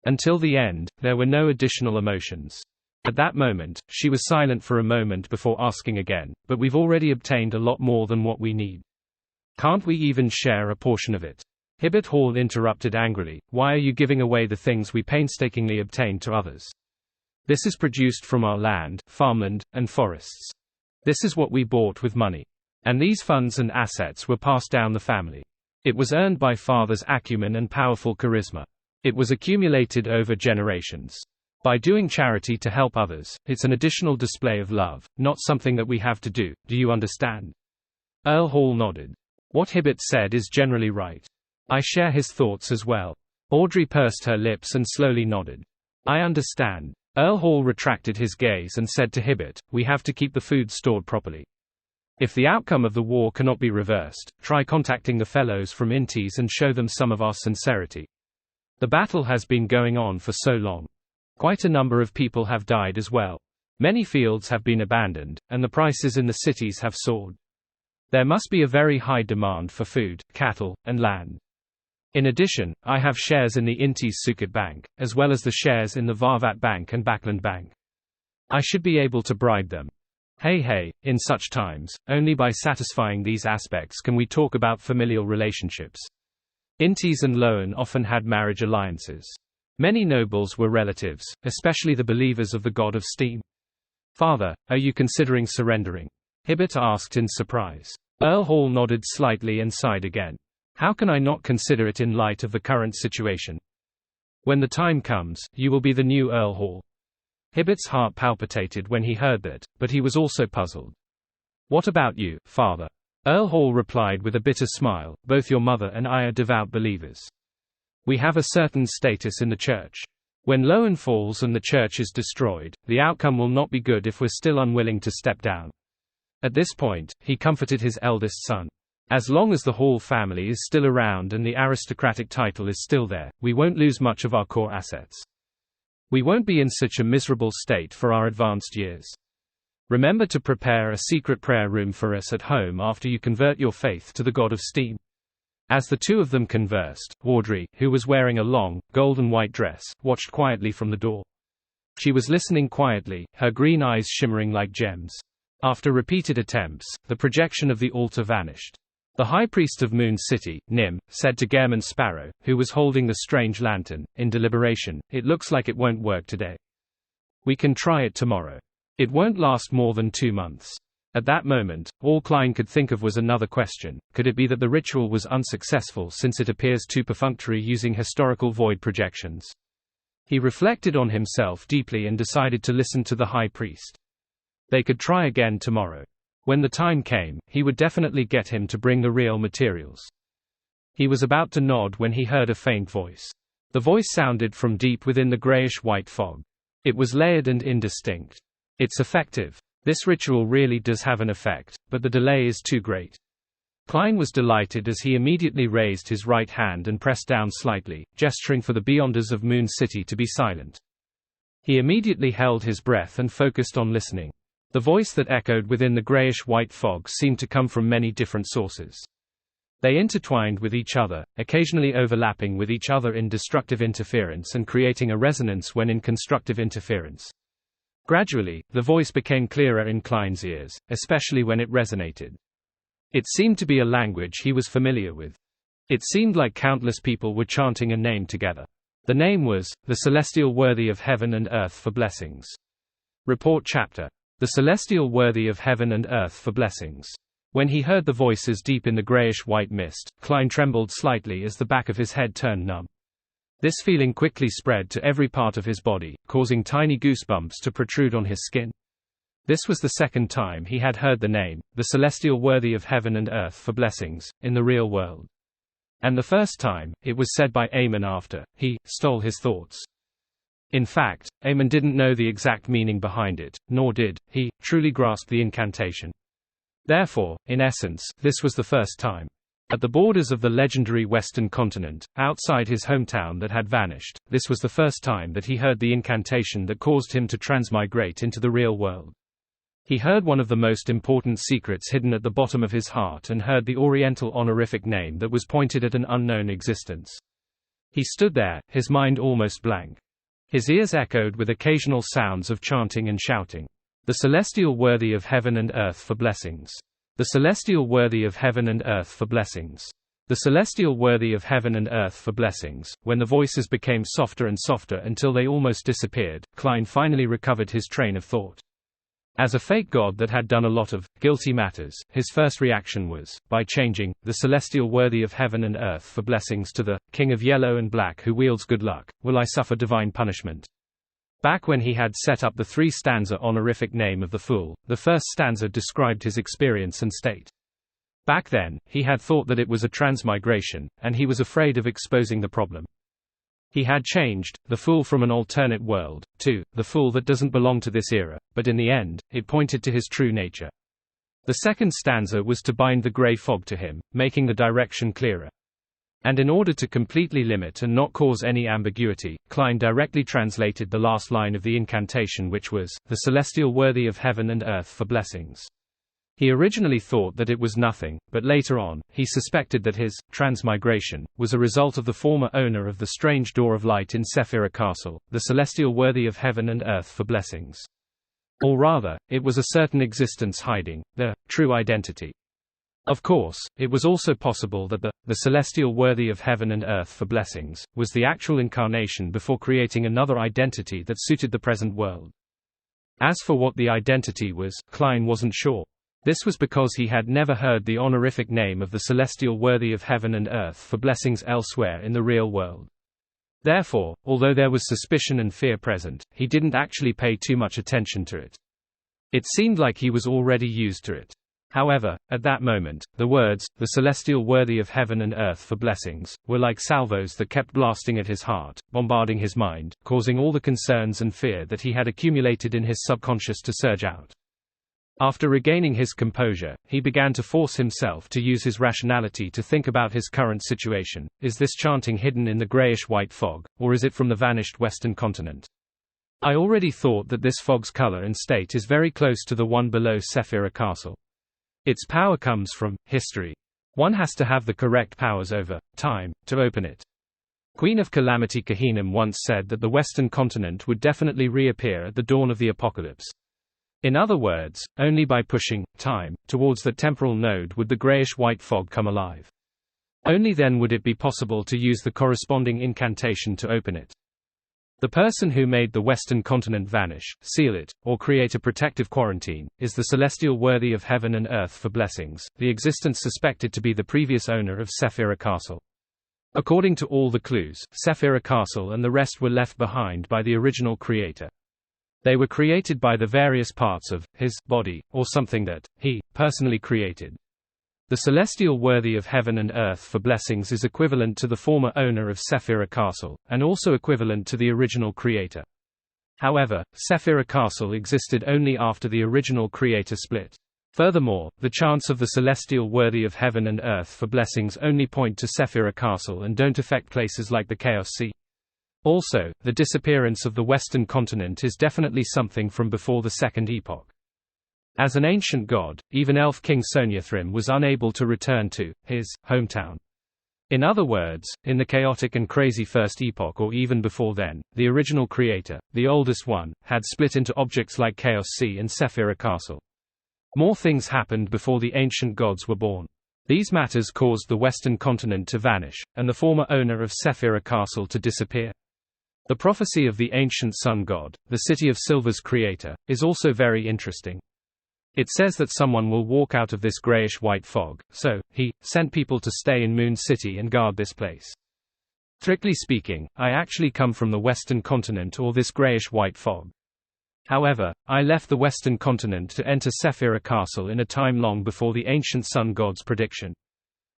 Until the end, there were no additional emotions. At that moment, she was silent for a moment before asking again, but we've already obtained a lot more than what we need. Can't we even share a portion of it? Hibbert Hall interrupted angrily, why are you giving away the things we painstakingly obtained to others? This is produced from our land, farmland, and forests. This is what we bought with money. And these funds and assets were passed down the family. It was earned by father's acumen and powerful charisma. It was accumulated over generations. By doing charity to help others, it's an additional display of love, not something that we have to do you understand? Earl Hall nodded. What Hibbert said is generally right. I share his thoughts as well. Audrey pursed her lips and slowly nodded. I understand. Earl Hall retracted his gaze and said to Hibbert, we have to keep the food stored properly. If the outcome of the war cannot be reversed, try contacting the fellows from Intis and show them some of our sincerity. The battle has been going on for so long. Quite a number of people have died as well. Many fields have been abandoned, and the prices in the cities have soared. There must be a very high demand for food, cattle, and land. In addition, I have shares in the Intis Sukut Bank, as well as the shares in the Varvat Bank and Backland Bank. I should be able to bribe them. Hey, in such times, only by satisfying these aspects can we talk about familial relationships. Intis and Loan often had marriage alliances. Many nobles were relatives, especially the believers of the god of steam. Father, are you considering surrendering? Hibbert asked in surprise. Earl Hall nodded slightly and sighed again. How can I not consider it in light of the current situation? When the time comes, you will be the new Earl Hall. Hibbert's heart palpitated when he heard that, but he was also puzzled. What about you, father? Earl Hall replied with a bitter smile, both your mother and I are devout believers. We have a certain status in the church. When Loan falls and the church is destroyed, the outcome will not be good if we're still unwilling to step down. At this point, he comforted his eldest son. As long as the Hall family is still around and the aristocratic title is still there, we won't lose much of our core assets. We won't be in such a miserable state for our advanced years. Remember to prepare a secret prayer room for us at home after you convert your faith to the god of steam. As the two of them conversed, Audrey, who was wearing a long, gold-and-white dress, watched quietly from the door. She was listening quietly, her green eyes shimmering like gems. After repeated attempts, the projection of the altar vanished. The high priest of Moon City, Nim, said to Gairman Sparrow, who was holding the strange lantern, in deliberation, it looks like it won't work today. We can try it tomorrow. It won't last more than 2 months. At that moment, all Klein could think of was another question. Could it be that the ritual was unsuccessful since it appears too perfunctory using historical void projections? He reflected on himself deeply and decided to listen to the high priest. They could try again tomorrow. When the time came, he would definitely get him to bring the real materials. He was about to nod when he heard a faint voice. The voice sounded from deep within the grayish-white fog. It was layered and indistinct. It's effective. This ritual really does have an effect, but the delay is too great. Klein was delighted as he immediately raised his right hand and pressed down slightly, gesturing for the Beyonders of Moon City to be silent. He immediately held his breath and focused on listening. The voice that echoed within the grayish-white fog seemed to come from many different sources. They intertwined with each other, occasionally overlapping with each other in destructive interference and creating a resonance when in constructive interference. Gradually, the voice became clearer in Klein's ears, especially when it resonated. It seemed to be a language he was familiar with. It seemed like countless people were chanting a name together. The name was, The Celestial Worthy of Heaven and Earth for Blessings. Report Chapter. The Celestial Worthy of Heaven and Earth for Blessings. When he heard the voices deep in the grayish-white mist, Klein trembled slightly as the back of his head turned numb. This feeling quickly spread to every part of his body, causing tiny goosebumps to protrude on his skin. This was the second time he had heard the name, The Celestial Worthy of Heaven and Earth for Blessings, in the real world. And the first time, it was said by Eamon after he stole his thoughts. In fact, Eamon didn't know the exact meaning behind it, nor did he truly grasp the incantation. Therefore, in essence, this was the first time. At the borders of the legendary Western continent, outside his hometown that had vanished, this was the first time that he heard the incantation that caused him to transmigrate into the real world. He heard one of the most important secrets hidden at the bottom of his heart and heard the Oriental honorific name that was pointed at an unknown existence. He stood there, his mind almost blank. His ears echoed with occasional sounds of chanting and shouting. The Celestial Worthy of Heaven and Earth for Blessings. The Celestial Worthy of Heaven and Earth for Blessings. The Celestial Worthy of Heaven and Earth for Blessings. When the voices became softer and softer until they almost disappeared, Klein finally recovered his train of thought. As a fake god that had done a lot of guilty matters, his first reaction was, by changing the Celestial Worthy of Heaven and Earth for Blessings to the King of Yellow and Black who wields good luck, will I suffer divine punishment? Back when he had set up the three-stanza honorific name of the Fool, the first stanza described his experience and state. Back then, he had thought that it was a transmigration, and he was afraid of exposing the problem. He had changed the Fool from an alternate world to the Fool that doesn't belong to this era, but in the end, it pointed to his true nature. The second stanza was to bind the grey fog to him, making the direction clearer. And in order to completely limit and not cause any ambiguity, Klein directly translated the last line of the incantation, which was, The Celestial Worthy of Heaven and Earth for Blessings. He originally thought that it was nothing, but later on, he suspected that his transmigration was a result of the former owner of the strange Door of Light in Sephira Castle, the Celestial Worthy of Heaven and Earth for Blessings. Or rather, it was a certain existence hiding the true identity. Of course, it was also possible that the Celestial Worthy of Heaven and Earth for Blessings was the actual incarnation before creating another identity that suited the present world. As for what the identity was, Klein wasn't sure. This was because he had never heard the honorific name of the Celestial Worthy of Heaven and Earth for Blessings elsewhere in the real world. Therefore, although there was suspicion and fear present, he didn't actually pay too much attention to it. It seemed like he was already used to it. However, at that moment, the words, The Celestial Worthy of Heaven and Earth for Blessings, were like salvos that kept blasting at his heart, bombarding his mind, causing all the concerns and fear that he had accumulated in his subconscious to surge out. After regaining his composure, he began to force himself to use his rationality to think about his current situation. Is this chanting hidden in the grayish-white fog, or is it from the vanished Western continent? I already thought that this fog's color and state is very close to the one below Sephira Castle. Its power comes from history. One has to have the correct powers over time to open it. Queen of Calamity Kahinem once said that the Western continent would definitely reappear at the dawn of the apocalypse. In other words, only by pushing time towards the temporal node would the grayish-white fog come alive. Only then would it be possible to use the corresponding incantation to open it. The person who made the Western continent vanish, seal it, or create a protective quarantine, is the Celestial Worthy of Heaven and Earth for Blessings, the existence suspected to be the previous owner of Sephira Castle. According to all the clues, Sephira Castle and the rest were left behind by the original creator. They were created by the various parts of his body, or something that he personally created. The Celestial Worthy of Heaven and Earth for Blessings is equivalent to the former owner of Sephira Castle, and also equivalent to the original creator. However, Sephira Castle existed only after the original creator split. Furthermore, the chants of the Celestial Worthy of Heaven and Earth for Blessings only point to Sephira Castle and don't affect places like the Chaos Sea. Also, the disappearance of the Western continent is definitely something from before the Second Epoch. As an ancient god, even Elf King Sonyathrym was unable to return to his hometown. In other words, in the chaotic and crazy First Epoch or even before then, the original creator, the oldest one, had split into objects like Chaos Sea and Sephira Castle. More things happened before the ancient gods were born. These matters caused the Western continent to vanish, and the former owner of Sephira Castle to disappear. The prophecy of the ancient sun god, the City of Silver's creator, is also very interesting. It says that someone will walk out of this grayish-white fog, so he sent people to stay in Moon City and guard this place. Strictly speaking, I actually come from the Western continent or this grayish-white fog. However, I left the Western continent to enter Sephira Castle in a time long before the ancient sun god's prediction.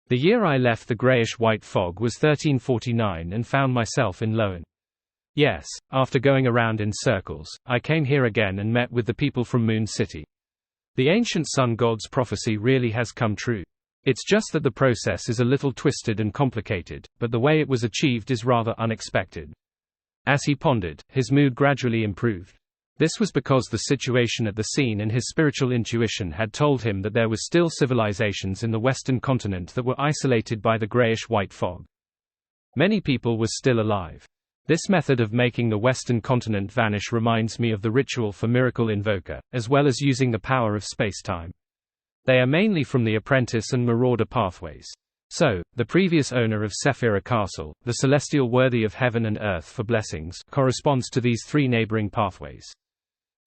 The year I left the grayish-white fog was 1349 and found myself in Loen. Yes, after going around in circles, I came here again and met with the people from Moon City. The ancient sun god's prophecy really has come true. It's just that the process is a little twisted and complicated, but the way it was achieved is rather unexpected. As he pondered, his mood gradually improved. This was because the situation at the scene and his spiritual intuition had told him that there were still civilizations in the Western continent that were isolated by the grayish-white fog. Many people were still alive. This method of making the Western continent vanish reminds me of the ritual for Miracle Invoker, as well as using the power of space-time. They are mainly from the Apprentice and Marauder pathways. So, the previous owner of Sephira Castle, the celestial worthy of heaven and earth for blessings, corresponds to these three neighboring pathways.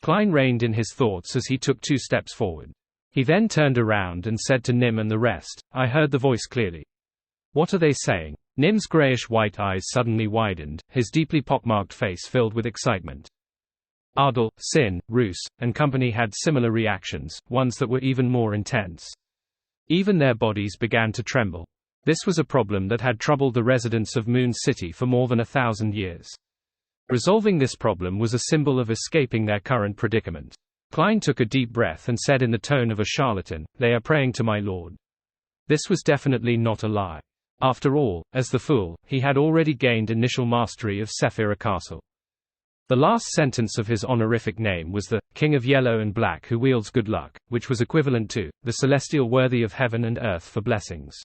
Klein reined in his thoughts as he took 2 steps forward. He then turned around and said to Nim and the rest, "I heard the voice clearly. What are they saying?" Nim's grayish-white eyes suddenly widened, his deeply pockmarked face filled with excitement. Ardal, Sin, Roos, and company had similar reactions, ones that were even more intense. Even their bodies began to tremble. This was a problem that had troubled the residents of Moon City for more than 1,000 years. Resolving this problem was a symbol of escaping their current predicament. Klein took a deep breath and said in the tone of a charlatan, "They are praying to my lord." This was definitely not a lie. After all, as the Fool, he had already gained initial mastery of Sephira Castle. The last sentence of his honorific name was the King of Yellow and Black who wields good luck, which was equivalent to the celestial worthy of heaven and earth for blessings.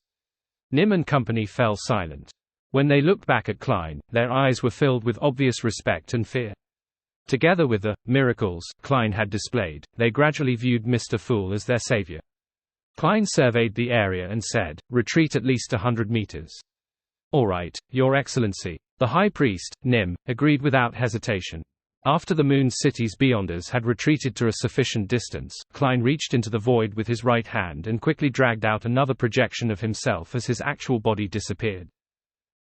Nim and company fell silent. When they looked back at Klein, their eyes were filled with obvious respect and fear. Together with the miracles Klein had displayed, they gradually viewed Mr. Fool as their savior. Klein surveyed the area and said, "Retreat at least 100 meters. "All right, Your Excellency." The High Priest, Nim, agreed without hesitation. After the Moon City's Beyonders had retreated to a sufficient distance, Klein reached into the void with his right hand and quickly dragged out another projection of himself as his actual body disappeared.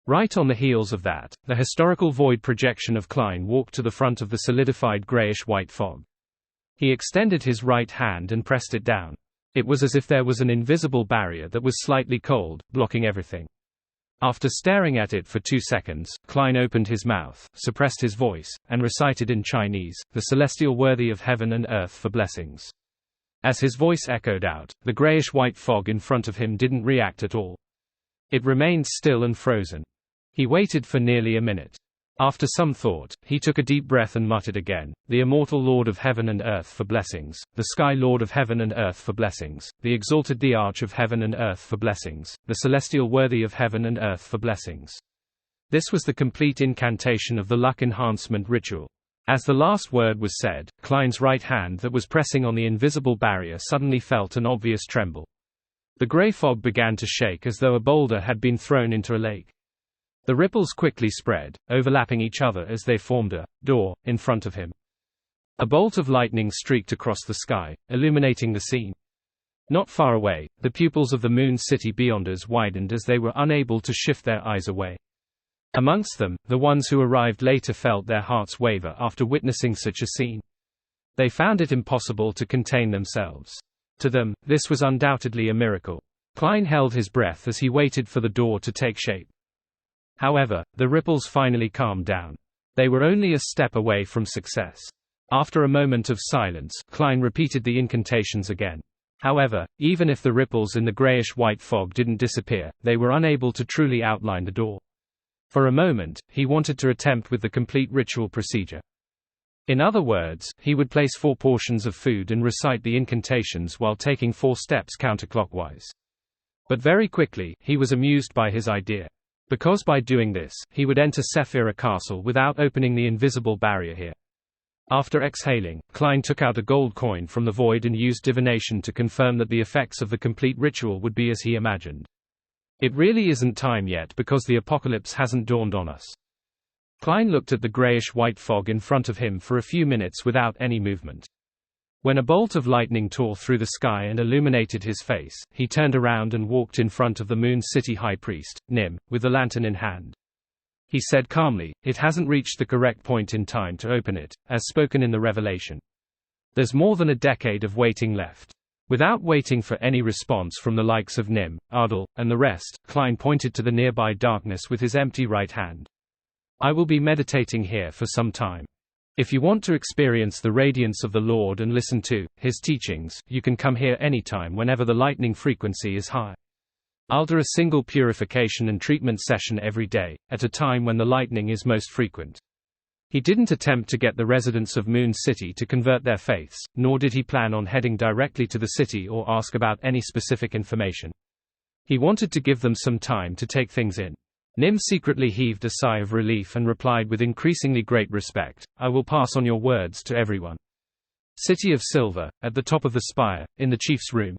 Right on the heels of that, the historical void projection of Klein walked to the front of the solidified grayish-white fog. He extended his right hand and pressed it down. It was as if there was an invisible barrier that was slightly cold, blocking everything. After staring at it for 2 seconds, Klein opened his mouth, suppressed his voice, and recited in Chinese, "The celestial worthy of heaven and earth for blessings." As his voice echoed out, the grayish-white fog in front of him didn't react at all. It remained still and frozen. He waited for nearly a minute. After some thought, he took a deep breath and muttered again, "The immortal Lord of heaven and earth for blessings, the Sky Lord of heaven and earth for blessings, the exalted the Arch of heaven and earth for blessings, the celestial worthy of heaven and earth for blessings." This was the complete incantation of the luck enhancement ritual. As the last word was said, Klein's right hand that was pressing on the invisible barrier suddenly felt an obvious tremble. The gray fog began to shake as though a boulder had been thrown into a lake. The ripples quickly spread, overlapping each other as they formed a door in front of him. A bolt of lightning streaked across the sky, illuminating the scene. Not far away, the pupils of the Moon City Beyonders widened as they were unable to shift their eyes away. Amongst them, the ones who arrived later felt their hearts waver after witnessing such a scene. They found it impossible to contain themselves. To them, this was undoubtedly a miracle. Klein held his breath as he waited for the door to take shape. However, the ripples finally calmed down. They were only a step away from success. After a moment of silence, Klein repeated the incantations again. However, even if the ripples in the grayish-white fog didn't disappear, they were unable to truly outline the door. For a moment, he wanted to attempt with the complete ritual procedure. In other words, he would place 4 portions of food and recite the incantations while taking 4 steps counterclockwise. But very quickly, he was amused by his idea. Because by doing this, he would enter Sephira Castle without opening the invisible barrier here. After exhaling, Klein took out a gold coin from the void and used divination to confirm that the effects of the complete ritual would be as he imagined. It really isn't time yet because the apocalypse hasn't dawned on us. Klein looked at the grayish-white fog in front of him for a few minutes without any movement. When a bolt of lightning tore through the sky and illuminated his face, he turned around and walked in front of the Moon City High Priest, Nim, with the lantern in hand. He said calmly, "It hasn't reached the correct point in time to open it, as spoken in the Revelation. There's more than a decade of waiting left." Without waiting for any response from the likes of Nim, Ardal, and the rest, Klein pointed to the nearby darkness with his empty right hand. "I will be meditating here for some time. If you want to experience the radiance of the Lord and listen to His teachings, you can come here anytime whenever the lightning frequency is high. I'll do a single purification and treatment session every day, at a time when the lightning is most frequent." He didn't attempt to get the residents of Moon City to convert their faiths, nor did he plan on heading directly to the city or ask about any specific information. He wanted to give them some time to take things in. Nim secretly heaved a sigh of relief and replied with increasingly great respect, "I will pass on your words to everyone." City of Silver, at the top of the spire, in the chief's room.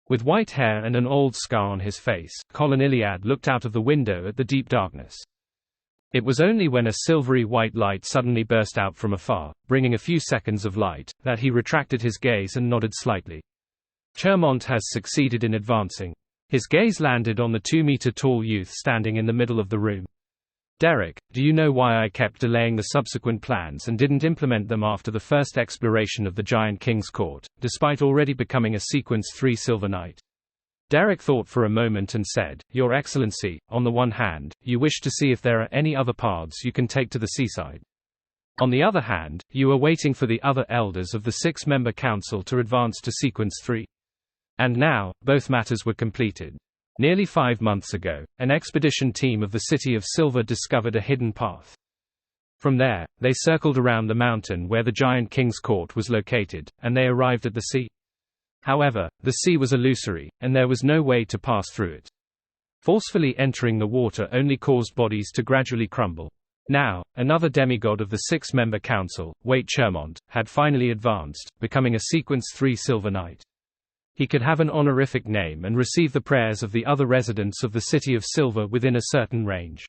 With white hair and an old scar on his face, Colin Iliad looked out of the window at the deep darkness. It was only when a silvery white light suddenly burst out from afar, bringing a few seconds of light, that he retracted his gaze and nodded slightly. "Chermont has succeeded in advancing." His gaze landed on the 2-meter-tall youth standing in the middle of the room. "Derek, do you know why I kept delaying the subsequent plans and didn't implement them after the first exploration of the Giant King's Court, despite already becoming a Sequence 3 Silver Knight?" Derek thought for a moment and said, "Your Excellency, on the one hand, you wish to see if there are any other paths you can take to the seaside. On the other hand, you are waiting for the other elders of the 6-member council to advance to Sequence 3. And now, both matters were completed. Nearly 5 months ago, an expedition team of the City of Silver discovered a hidden path. From there, they circled around the mountain where the Giant King's Court was located, and they arrived at the sea. However, the sea was illusory, and there was no way to pass through it. Forcefully entering the water only caused bodies to gradually crumble. Now, another demigod of the 6-member council, Waite Chermont, had finally advanced, becoming a Sequence 3 Silver Knight. He could have an honorific name and receive the prayers of the other residents of the City of Silver within a certain range.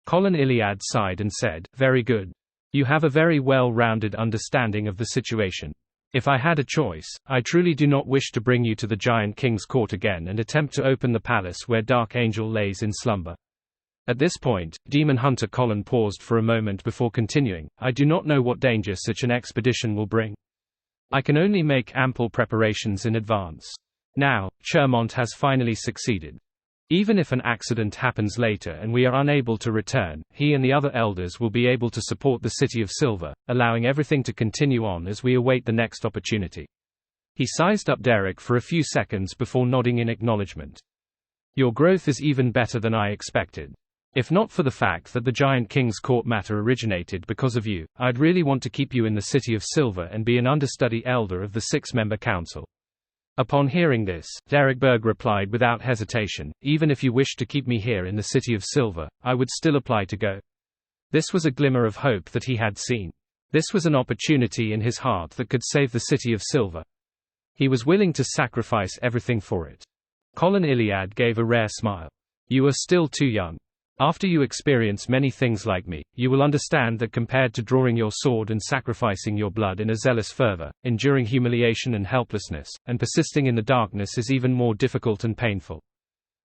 Colin Iliad sighed and said, "Very good. You have a very well-rounded understanding of the situation. If I had a choice, I truly do not wish to bring you to the Giant King's Court again and attempt to open the palace where Dark Angel lays in slumber." At this point, Demon Hunter Colin paused for a moment before continuing, "I do not know what danger such an expedition will bring. I can only make ample preparations in advance. Now, Chermont has finally succeeded. Even if an accident happens later and we are unable to return, he and the other elders will be able to support the City of Silver, allowing everything to continue on as we await the next opportunity." He sized up Derek for a few seconds before nodding in acknowledgement. "Your growth is even better than I expected. If not for the fact that the Giant King's Court matter originated because of you, I'd really want to keep you in the City of Silver and be an understudy elder of the 6-member council." Upon hearing this, Derek Berg replied without hesitation, "Even if you wish to keep me here in the City of Silver, I would still apply to go." This was a glimmer of hope that he had seen. This was an opportunity in his heart that could save the City of Silver. He was willing to sacrifice everything for it. Colin Iliad gave a rare smile. "You are still too young. After you experience many things like me, you will understand that compared to drawing your sword and sacrificing your blood in a zealous fervor, enduring humiliation and helplessness, and persisting in the darkness is even more difficult and painful.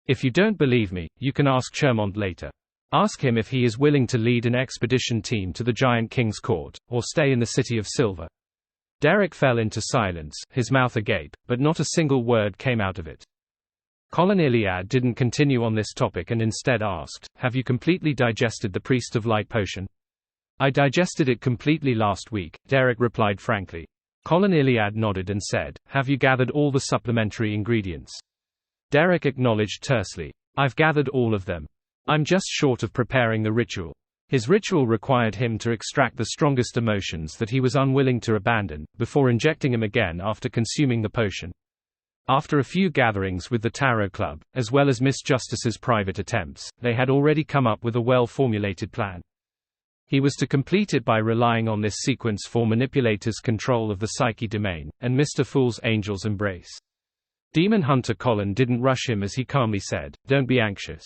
If you don't believe me, you can ask Chermont later. Ask him if he is willing to lead an expedition team to the Giant King's Court, or stay in the City of Silver." Derek fell into silence, his mouth agape, but not a single word came out of it. Colin Iliad didn't continue on this topic and instead asked, "Have you completely digested the Priest of Light potion?" "I digested it completely last week," Derek replied frankly. Colin Iliad nodded and said, "Have you gathered all the supplementary ingredients?" Derek acknowledged tersely, "I've gathered all of them. I'm just short of preparing the ritual." His ritual required him to extract the strongest emotions that he was unwilling to abandon, before injecting him again after consuming the potion. After a few gatherings with the Tarot Club, as well as Miss Justice's private attempts, they had already come up with a well-formulated plan. He was to complete it by relying on this sequence for Manipulator's control of the Psyche domain, and Mr. Fool's Angel's embrace. Demon Hunter Colin didn't rush him as he calmly said, "Don't be anxious.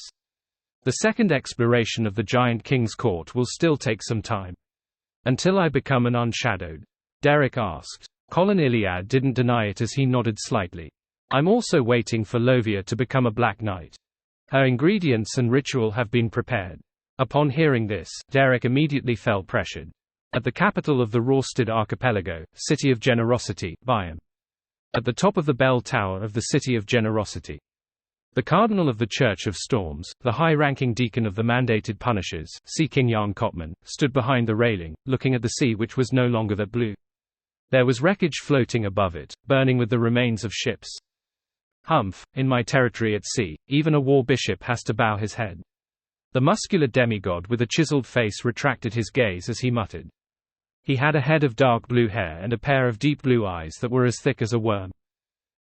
The second exploration of the Giant King's court will still take some time. Until I become an unshadowed? Derek asked. Colin Iliad didn't deny it as he nodded slightly. I'm also waiting for Lovia to become a Black Knight. Her ingredients and ritual have been prepared. Upon hearing this, Derek immediately felt pressured. At the capital of the Rorstad Archipelago, City of Generosity, Biome. At the top of the bell tower of the City of Generosity. The Cardinal of the Church of Storms, the high-ranking deacon of the mandated Punishers, Sea King Jan Kopman, stood behind the railing, looking at the sea which was no longer that blue. There was wreckage floating above it, burning with the remains of ships. Humph, in my territory at sea, even a war bishop has to bow his head. The muscular demigod with a chiseled face retracted his gaze as he muttered. He had a head of dark blue hair and a pair of deep blue eyes that were as thick as a worm.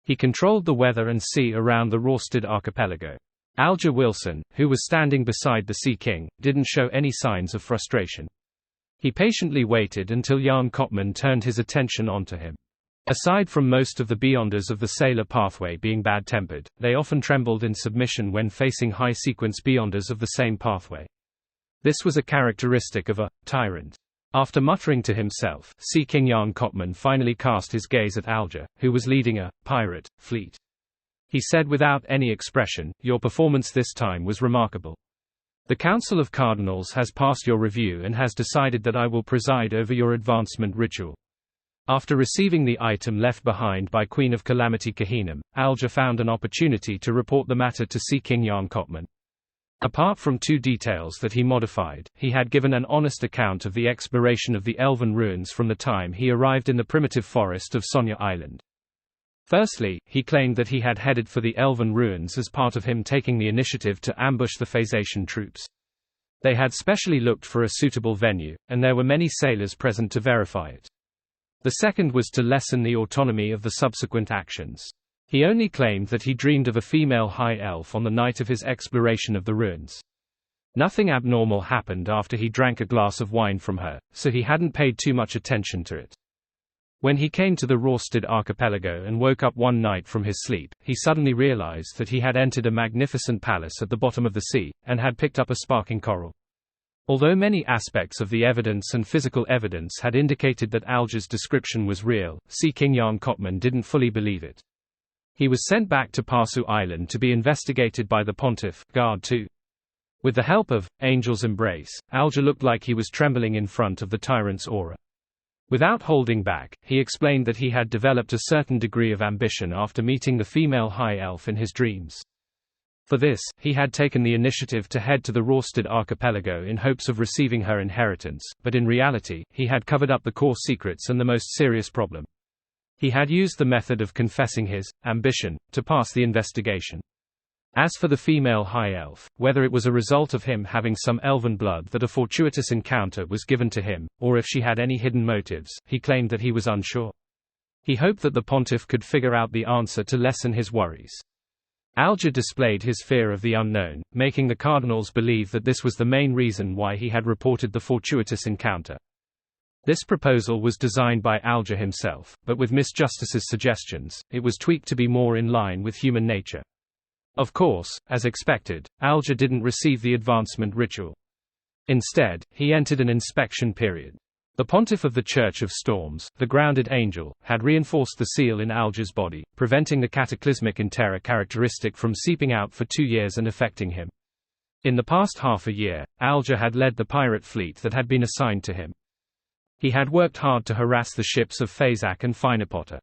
He controlled the weather and sea around the Rorstad Archipelago. Alger Wilson, who was standing beside the Sea King, didn't show any signs of frustration. He patiently waited until Jan Kopman turned his attention onto him. Aside from most of the Beyonders of the Sailor Pathway being bad-tempered, they often trembled in submission when facing high-sequence Beyonders of the same pathway. This was a characteristic of a tyrant. After muttering to himself, Sea King Jan Kopman finally cast his gaze at Alger, who was leading a pirate fleet. He said without any expression, "Your performance this time was remarkable. The Council of Cardinals has passed your review and has decided that I will preside over your advancement ritual." After receiving the item left behind by Queen of Calamity Kahinem, Alger found an opportunity to report the matter to Sea King Jan Kopman. Apart from 2 details that he modified, he had given an honest account of the exploration of the Elven ruins from the time he arrived in the primitive forest of Sonia Island. Firstly, he claimed that he had headed for the Elven ruins as part of him taking the initiative to ambush the Phasation troops. They had specially looked for a suitable venue, and there were many sailors present to verify it. The second was to lessen the autonomy of the subsequent actions. He only claimed that he dreamed of a female high elf on the night of his exploration of the ruins. Nothing abnormal happened after he drank a glass of wine from her, so he hadn't paid too much attention to it. When he came to the Rorstad Archipelago and woke up one night from his sleep, he suddenly realized that he had entered a magnificent palace at the bottom of the sea, and had picked up a sparking coral. Although many aspects of the evidence and physical evidence had indicated that Alger's description was real, Sea King Jan Kopman didn't fully believe it. He was sent back to Parsu Island to be investigated by the Pontiff, Guard II. With the help of Angel's Embrace, Alger looked like he was trembling in front of the tyrant's aura. Without holding back, he explained that he had developed a certain degree of ambition after meeting the female high elf in his dreams. For this, he had taken the initiative to head to the Rorstad Archipelago in hopes of receiving her inheritance, but in reality, he had covered up the core secrets and the most serious problem. He had used the method of confessing his ambition to pass the investigation. As for the female high elf, whether it was a result of him having some elven blood that a fortuitous encounter was given to him, or if she had any hidden motives, he claimed that he was unsure. He hoped that the Pontiff could figure out the answer to lessen his worries. Alger displayed his fear of the unknown, making the Cardinals believe that this was the main reason why he had reported the fortuitous encounter. This proposal was designed by Alger himself, but with Miss Justice's suggestions, it was tweaked to be more in line with human nature. Of course, as expected, Alger didn't receive the advancement ritual. Instead, he entered an inspection period. The Pontiff of the Church of Storms, the grounded angel, had reinforced the seal in Alger's body, preventing the cataclysmic Interra characteristic from seeping out for 2 years and affecting him. In the past half a year, Alger had led the pirate fleet that had been assigned to him. He had worked hard to harass the ships of Phazak and Finapotter.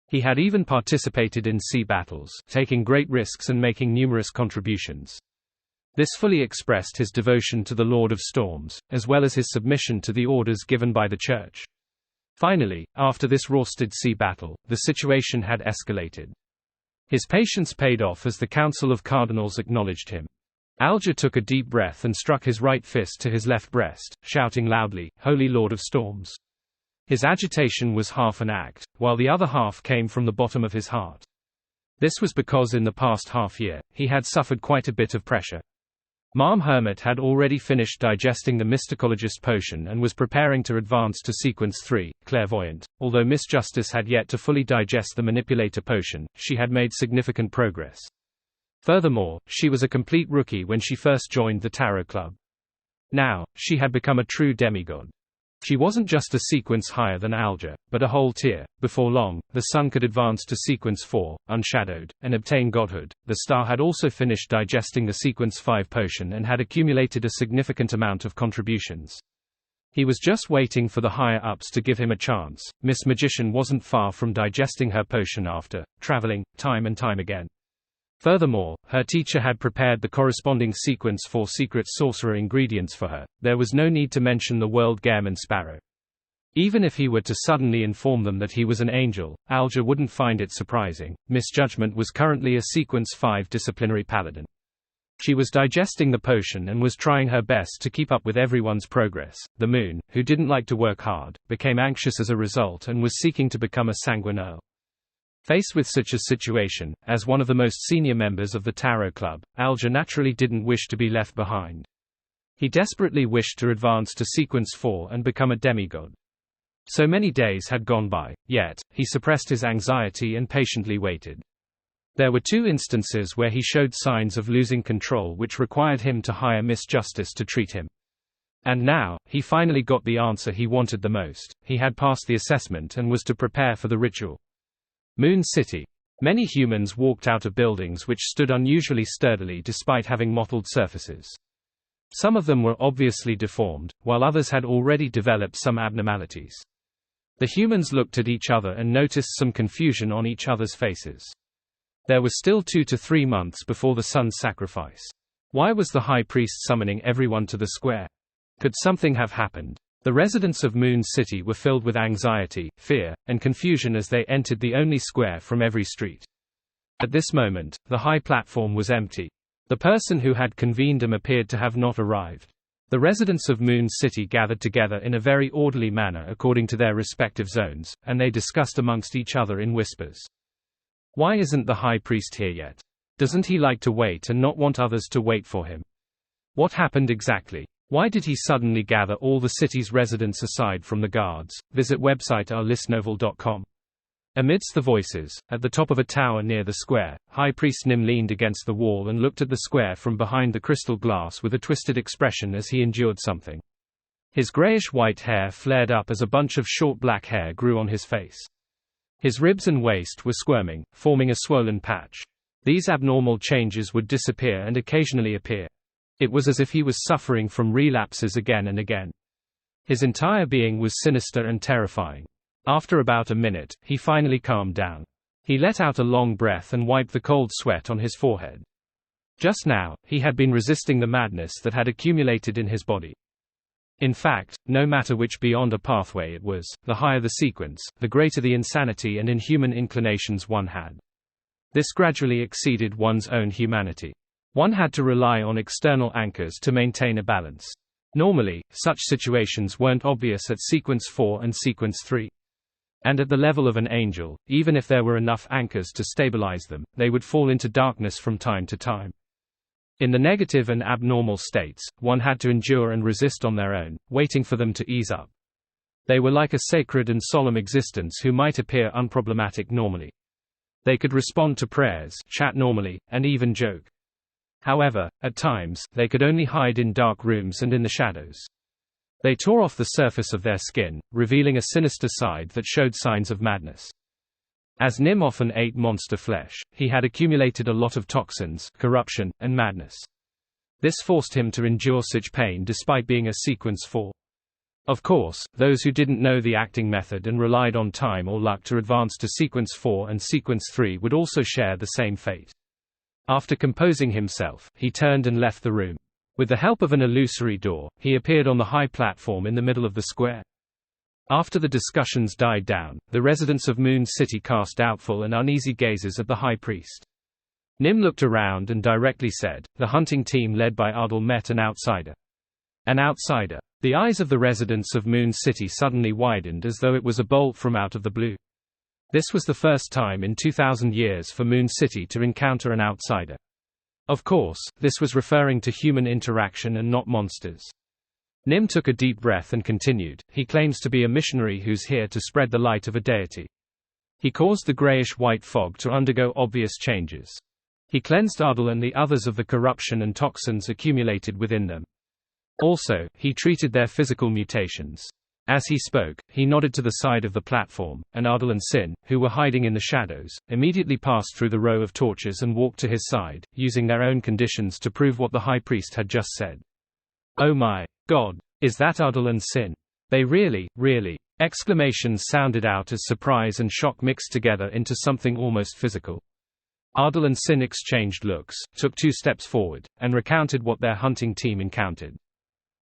He had even participated in sea battles, taking great risks and making numerous contributions. This fully expressed his devotion to the Lord of Storms, as well as his submission to the orders given by the Church. Finally, after this Rorstad sea battle, the situation had escalated. His patience paid off as the Council of Cardinals acknowledged him. Alger took a deep breath and struck his right fist to his left breast, shouting loudly, "Holy Lord of Storms." His agitation was half an act, while the other half came from the bottom of his heart. This was because in the past half year, he had suffered quite a bit of pressure. Ma'am Hermit had already finished digesting the Mysticologist potion and was preparing to advance to Sequence 3, Clairvoyant. Although Miss Justice had yet to fully digest the Manipulator potion, she had made significant progress. Furthermore, she was a complete rookie when she first joined the Tarot Club. Now, she had become a true demigod. She wasn't just a sequence higher than Alja, but a whole tier. Before long, the sun could advance to sequence 4, unshadowed, and obtain godhood. The star had also finished digesting the sequence 5 potion and had accumulated a significant amount of contributions. He was just waiting for the higher-ups to give him a chance. Miss Magician wasn't far from digesting her potion after traveling, time and time again. Furthermore, her teacher had prepared the corresponding sequence 4 secret sorcerer ingredients for her. There was no need to mention the world Gairman Sparrow. Even if he were to suddenly inform them that he was an angel, Alja wouldn't find it surprising. Miss Judgment was currently a sequence 5 disciplinary paladin. She was digesting the potion and was trying her best to keep up with everyone's progress. The moon, who didn't like to work hard, became anxious as a result and was seeking to become a sanguine earl. Faced with such a situation, as one of the most senior members of the Tarot Club, Alja naturally didn't wish to be left behind. He desperately wished to advance to sequence 4 and become a demigod. So many days had gone by, yet, he suppressed his anxiety and patiently waited. There were 2 instances where he showed signs of losing control which required him to hire Miss Justice to treat him. And now, he finally got the answer he wanted the most. He had passed the assessment and was to prepare for the ritual. Moon City. Many humans walked out of buildings which stood unusually sturdily despite having mottled surfaces. Some of them were obviously deformed, while others had already developed some abnormalities. The humans looked at each other and noticed some confusion on each other's faces. There was still 2 to 3 months before the sun's sacrifice. Why was the high priest summoning everyone to the square? Could something have happened? The residents of Moon City were filled with anxiety, fear, and confusion as they entered the only square from every street. At this moment, the high platform was empty. The person who had convened them appeared to have not arrived. The residents of Moon City gathered together in a very orderly manner according to their respective zones, and they discussed amongst each other in whispers. Why isn't the high priest here yet? Doesn't he like to wait and not want others to wait for him? What happened exactly? Why did he suddenly gather all the city's residents aside from the guards? Visit website ourlistnovel.com. Amidst the voices, at the top of a tower near the square, High Priest Nim leaned against the wall and looked at the square from behind the crystal glass with a twisted expression as he endured something. His grayish-white hair flared up as a bunch of short black hair grew on his face. His ribs and waist were squirming, forming a swollen patch. These abnormal changes would disappear and occasionally appear. It was as if he was suffering from relapses again and again. His entire being was sinister and terrifying. After about a minute, he finally calmed down. He let out a long breath and wiped the cold sweat on his forehead. Just now, he had been resisting the madness that had accumulated in his body. In fact, no matter which beyond a pathway it was, the higher the sequence, the greater the insanity and inhuman inclinations one had. This gradually exceeded one's own humanity. One had to rely on external anchors to maintain a balance. Normally, such situations weren't obvious at sequence 4 and sequence 3. And at the level of an angel, even if there were enough anchors to stabilize them, they would fall into darkness from time to time. In the negative and abnormal states, one had to endure and resist on their own, waiting for them to ease up. They were like a sacred and solemn existence who might appear unproblematic normally. They could respond to prayers, chat normally, and even joke. However, at times, they could only hide in dark rooms and in the shadows. They tore off the surface of their skin, revealing a sinister side that showed signs of madness. As Nim often ate monster flesh, he had accumulated a lot of toxins, corruption, and madness. This forced him to endure such pain despite being a sequence 4. Of course, those who didn't know the acting method and relied on time or luck to advance to sequence 4 and sequence 3 would also share the same fate. After composing himself, he turned and left the room. With the help of an illusory door, he appeared on the high platform in the middle of the square. After the discussions died down, the residents of Moon City cast doubtful and uneasy gazes at the high priest. Nim looked around and directly said, "The hunting team led by Ardal met an outsider." An outsider. The eyes of the residents of Moon City suddenly widened as though it was a bolt from out of the blue. This was the first time in 2,000 years for Moon City to encounter an outsider. Of course, this was referring to human interaction and not monsters. Nim took a deep breath and continued, "He claims to be a missionary who's here to spread the light of a deity. He caused the grayish-white fog to undergo obvious changes. He cleansed Ardal and the others of the corruption and toxins accumulated within them. Also, he treated their physical mutations. As he spoke, he nodded to the side of the platform, and Ardal and Sin, who were hiding in the shadows, immediately passed through the row of torches and walked to his side, using their own conditions to prove what the high priest had just said. "Oh my God! Is that Ardal and Sin? They really?" Exclamations sounded out as surprise and shock mixed together into something almost physical. Ardal and Sin exchanged looks, took 2 steps forward, and recounted what their hunting team encountered.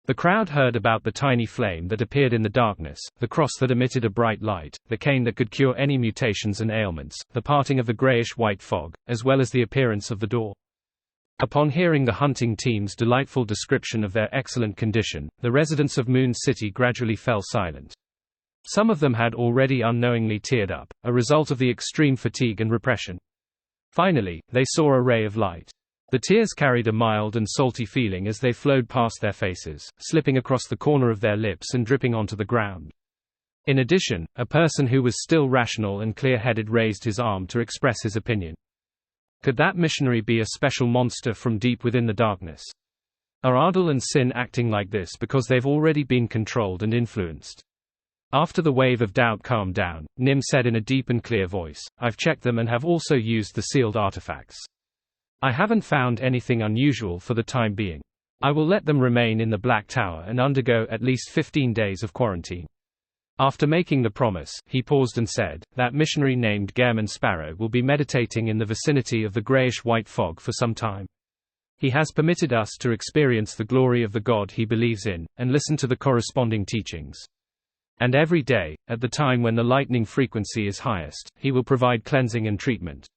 The crowd heard about the tiny flame that appeared in the darkness, the cross that emitted a bright light, the cane that could cure any mutations and ailments, the parting of the grayish-white fog, as well as the appearance of the door. Upon hearing the hunting team's delightful description of their excellent condition, the residents of Moon City gradually fell silent. Some of them had already unknowingly teared up, a result of the extreme fatigue and repression. Finally, they saw a ray of light. The tears carried a mild and salty feeling as they flowed past their faces, slipping across the corner of their lips and dripping onto the ground. In addition, a person who was still rational and clear-headed raised his arm to express his opinion. Could that missionary be a special monster from deep within the darkness? Are Ardal and Sin acting like this because they've already been controlled and influenced? After the wave of doubt calmed down, Nim said in a deep and clear voice, "I've checked them and have also used the sealed artifacts. I haven't found anything unusual for the time being. I will let them remain in the Black Tower and undergo at least 15 days of quarantine." After making the promise, he paused and said, "That missionary named Gehrman Sparrow will be meditating in the vicinity of the grayish-white fog for some time. He has permitted us to experience the glory of the God he believes in, and listen to the corresponding teachings. And every day, at the time when the lightning frequency is highest, he will provide cleansing and treatment.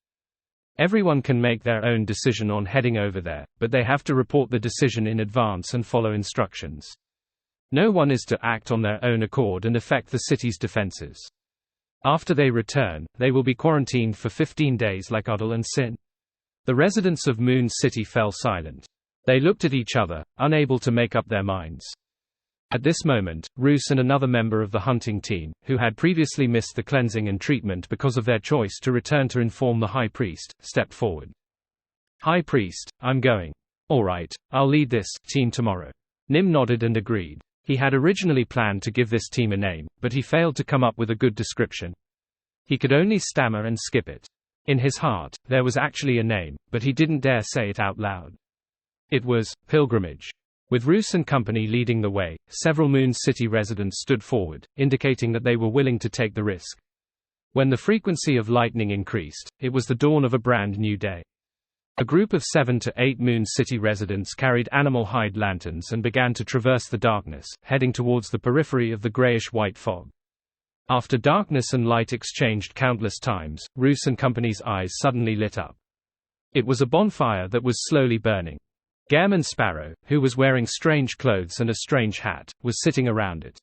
Everyone can make their own decision on heading over there, but they have to report the decision in advance and follow instructions. No one is to act on their own accord and affect the city's defenses. After they return, they will be quarantined for 15 days like Ardal and Sin." The residents of Moon City fell silent. They looked at each other, unable to make up their minds. At this moment, Roos and another member of the hunting team, who had previously missed the cleansing and treatment because of their choice to return to inform the High Priest, stepped forward. "High Priest, I'm going." "All right, I'll lead this team tomorrow." Nim nodded and agreed. He had originally planned to give this team a name, but he failed to come up with a good description. He could only stammer and skip it. In his heart, there was actually a name, but he didn't dare say it out loud. It was Pilgrimage. With Roos and company leading the way, several Moon City residents stood forward, indicating that they were willing to take the risk. When the frequency of lightning increased, it was the dawn of a brand new day. A group of 7 to 8 Moon City residents carried animal hide lanterns and began to traverse the darkness, heading towards the periphery of the grayish-white fog. After darkness and light exchanged countless times, Roos and company's eyes suddenly lit up. It was a bonfire that was slowly burning. Gehrman Sparrow, who was wearing strange clothes and a strange hat, was sitting around it.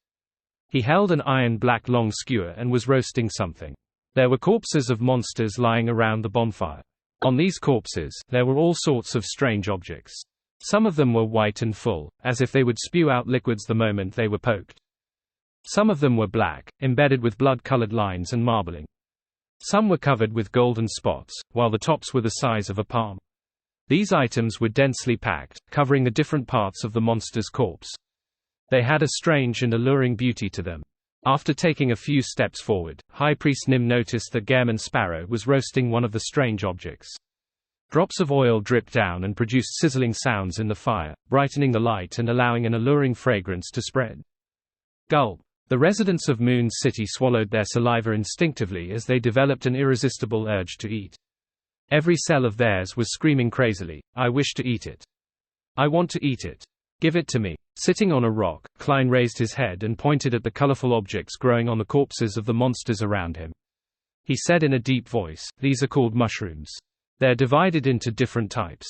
He held an iron-black long skewer and was roasting something. There were corpses of monsters lying around the bonfire. On these corpses, there were all sorts of strange objects. Some of them were white and full, as if they would spew out liquids the moment they were poked. Some of them were black, embedded with blood-colored lines and marbling. Some were covered with golden spots, while the tops were the size of a palm. These items were densely packed, covering the different parts of the monster's corpse. They had a strange and alluring beauty to them. After taking a few steps forward, High Priest Nim noticed that Gehrman Sparrow was roasting one of the strange objects. Drops of oil dripped down and produced sizzling sounds in the fire, brightening the light and allowing an alluring fragrance to spread. Gulp. The residents of Moon City swallowed their saliva instinctively as they developed an irresistible urge to eat. Every cell of theirs was screaming crazily, "I wish to eat it. I want to eat it. Give it to me." Sitting on a rock, Klein raised his head and pointed at the colorful objects growing on the corpses of the monsters around him. He said in a deep voice, "These are called mushrooms. They're divided into different types.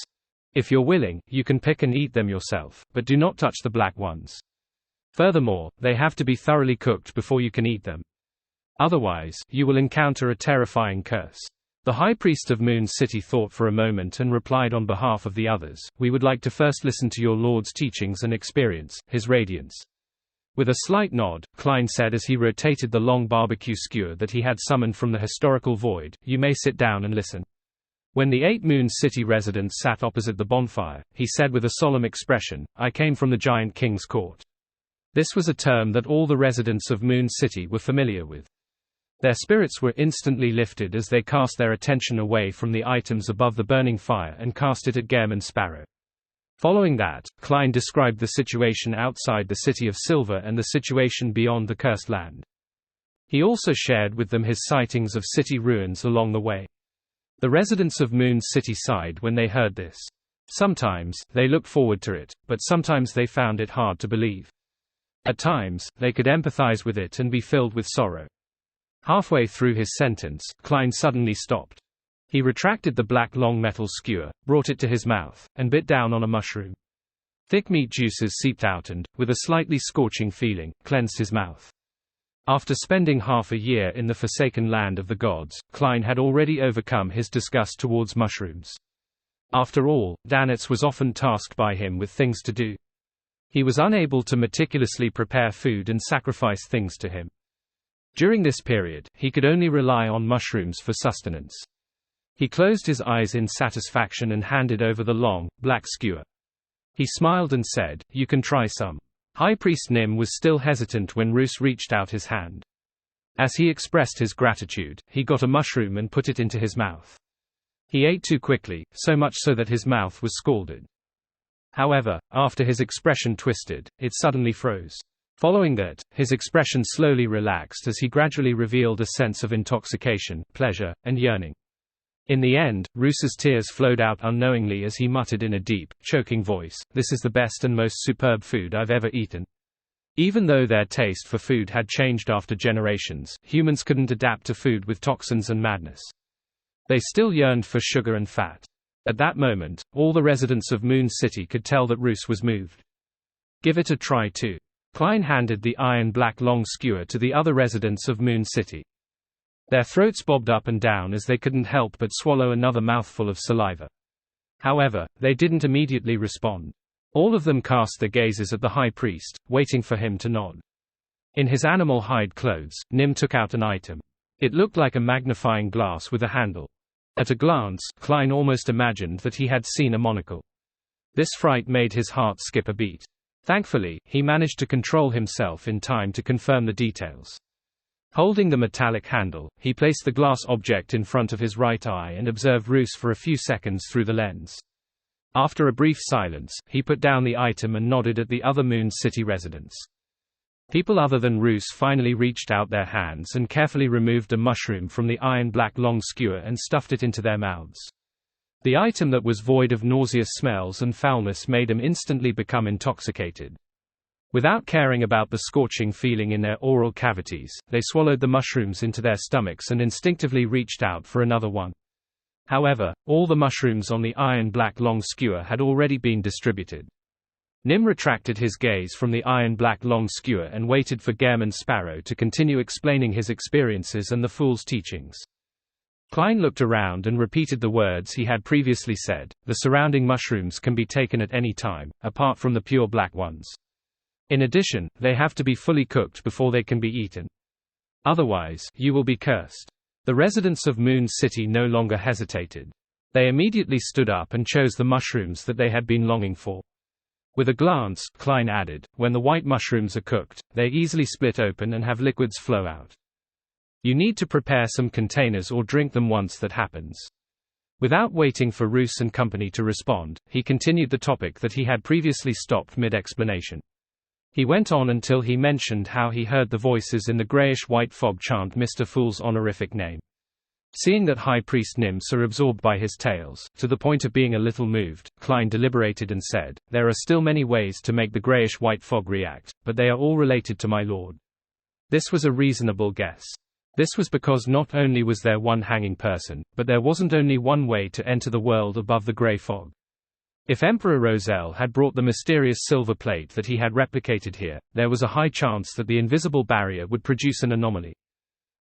If you're willing, you can pick and eat them yourself, but do not touch the black ones. Furthermore, they have to be thoroughly cooked before you can eat them. Otherwise, you will encounter a terrifying curse." The High Priest of Moon City thought for a moment and replied on behalf of the others, "We would like to first listen to your Lord's teachings and experience his radiance." With a slight nod, Klein said as he rotated the long barbecue skewer that he had summoned from the historical void, "You may sit down and listen." When the 8 Moon City residents sat opposite the bonfire, he said with a solemn expression, "I came from the Giant King's court." This was a term that all the residents of Moon City were familiar with. Their spirits were instantly lifted as they cast their attention away from the items above the burning fire and cast it at Gehrman Sparrow. Following that, Klein described the situation outside the City of Silver and the situation beyond the Cursed Land. He also shared with them his sightings of city ruins along the way. The residents of Moon City sighed when they heard this. Sometimes, they looked forward to it, but sometimes they found it hard to believe. At times, they could empathize with it and be filled with sorrow. Halfway through his sentence, Klein suddenly stopped. He retracted the black long metal skewer, brought it to his mouth, and bit down on a mushroom. Thick meat juices seeped out and, with a slightly scorching feeling, cleansed his mouth. After spending half a year in the forsaken land of the gods, Klein had already overcome his disgust towards mushrooms. After all, Danitz was often tasked by him with things to do. He was unable to meticulously prepare food and sacrifice things to him. During this period, he could only rely on mushrooms for sustenance. He closed his eyes in satisfaction and handed over the long, black skewer. He smiled and said, "You can try some." High Priest Nim was still hesitant when Roos reached out his hand. As he expressed his gratitude, he got a mushroom and put it into his mouth. He ate too quickly, so much so that his mouth was scalded. However, after his expression twisted, it suddenly froze. Following that, his expression slowly relaxed as he gradually revealed a sense of intoxication, pleasure, and yearning. In the end, Roos's tears flowed out unknowingly as he muttered in a deep, choking voice, "This is the best and most superb food I've ever eaten." Even though their taste for food had changed after generations, humans couldn't adapt to food with toxins and madness. They still yearned for sugar and fat. At that moment, all the residents of Moon City could tell that Roos was moved. "Give it a try too." Klein handed the iron black long skewer to the other residents of Moon City. Their throats bobbed up and down as they couldn't help but swallow another mouthful of saliva. However, they didn't immediately respond. All of them cast their gazes at the high priest, waiting for him to nod. In his animal hide clothes, Nim took out an item. It looked like a magnifying glass with a handle. At a glance, Klein almost imagined that he had seen a monocle. This fright made his heart skip a beat. Thankfully, he managed to control himself in time to confirm the details. Holding the metallic handle, he placed the glass object in front of his right eye and observed Roos for a few seconds through the lens. After a brief silence, he put down the item and nodded at the other Moon City residents. People other than Roos finally reached out their hands and carefully removed a mushroom from the iron black long skewer and stuffed it into their mouths. The item that was void of nauseous smells and foulness made them instantly become intoxicated. Without caring about the scorching feeling in their oral cavities, they swallowed the mushrooms into their stomachs and instinctively reached out for another one. However, all the mushrooms on the iron black long skewer had already been distributed. Nim retracted his gaze from the iron black long skewer and waited for Gehrman Sparrow to continue explaining his experiences and the fool's teachings. Klein looked around and repeated the words he had previously said, "The surrounding mushrooms can be taken at any time, apart from the pure black ones. In addition, they have to be fully cooked before they can be eaten. Otherwise, you will be cursed." The residents of Moon City no longer hesitated. They immediately stood up and chose the mushrooms that they had been longing for. With a glance, Klein added, "When the white mushrooms are cooked, they easily split open and have liquids flow out. You need to prepare some containers or drink them once that happens." Without waiting for Roos and company to respond, he continued the topic that he had previously stopped mid-explanation. He went on until he mentioned how he heard the voices in the grayish-white fog chant Mr. Fool's honorific name. Seeing that High Priest Nims are absorbed by his tales, to the point of being a little moved, Klein deliberated and said, "There are still many ways to make the grayish-white fog react, but they are all related to my lord." This was a reasonable guess. This was because not only was there one hanging person, but there wasn't only one way to enter the world above the gray fog. If Emperor Roselle had brought the mysterious silver plate that he had replicated here, there was a high chance that the invisible barrier would produce an anomaly.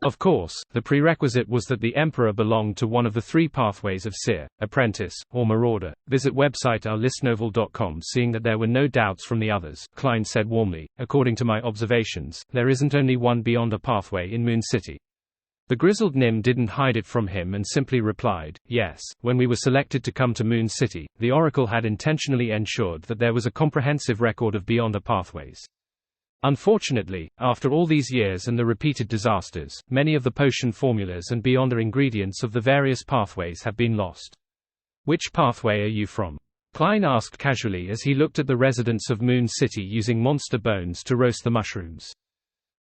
Of course, the prerequisite was that the Emperor belonged to one of the three pathways of Seer, Apprentice, or Marauder. Visit website ourlistnovel.com. Seeing that there were no doubts from the others, Klein said warmly, "According to my observations, there isn't only one beyond a pathway in Moon City. The grizzled Nim didn't hide it from him and simply replied, yes, when we were selected to come to Moon City, the Oracle had intentionally ensured that there was a comprehensive record of Beyonder pathways. Unfortunately, after all these years and the repeated disasters, many of the potion formulas and Beyonder ingredients of the various pathways have been lost. Which pathway are you from? Klein asked casually as he looked at the residents of Moon City using monster bones to roast the mushrooms.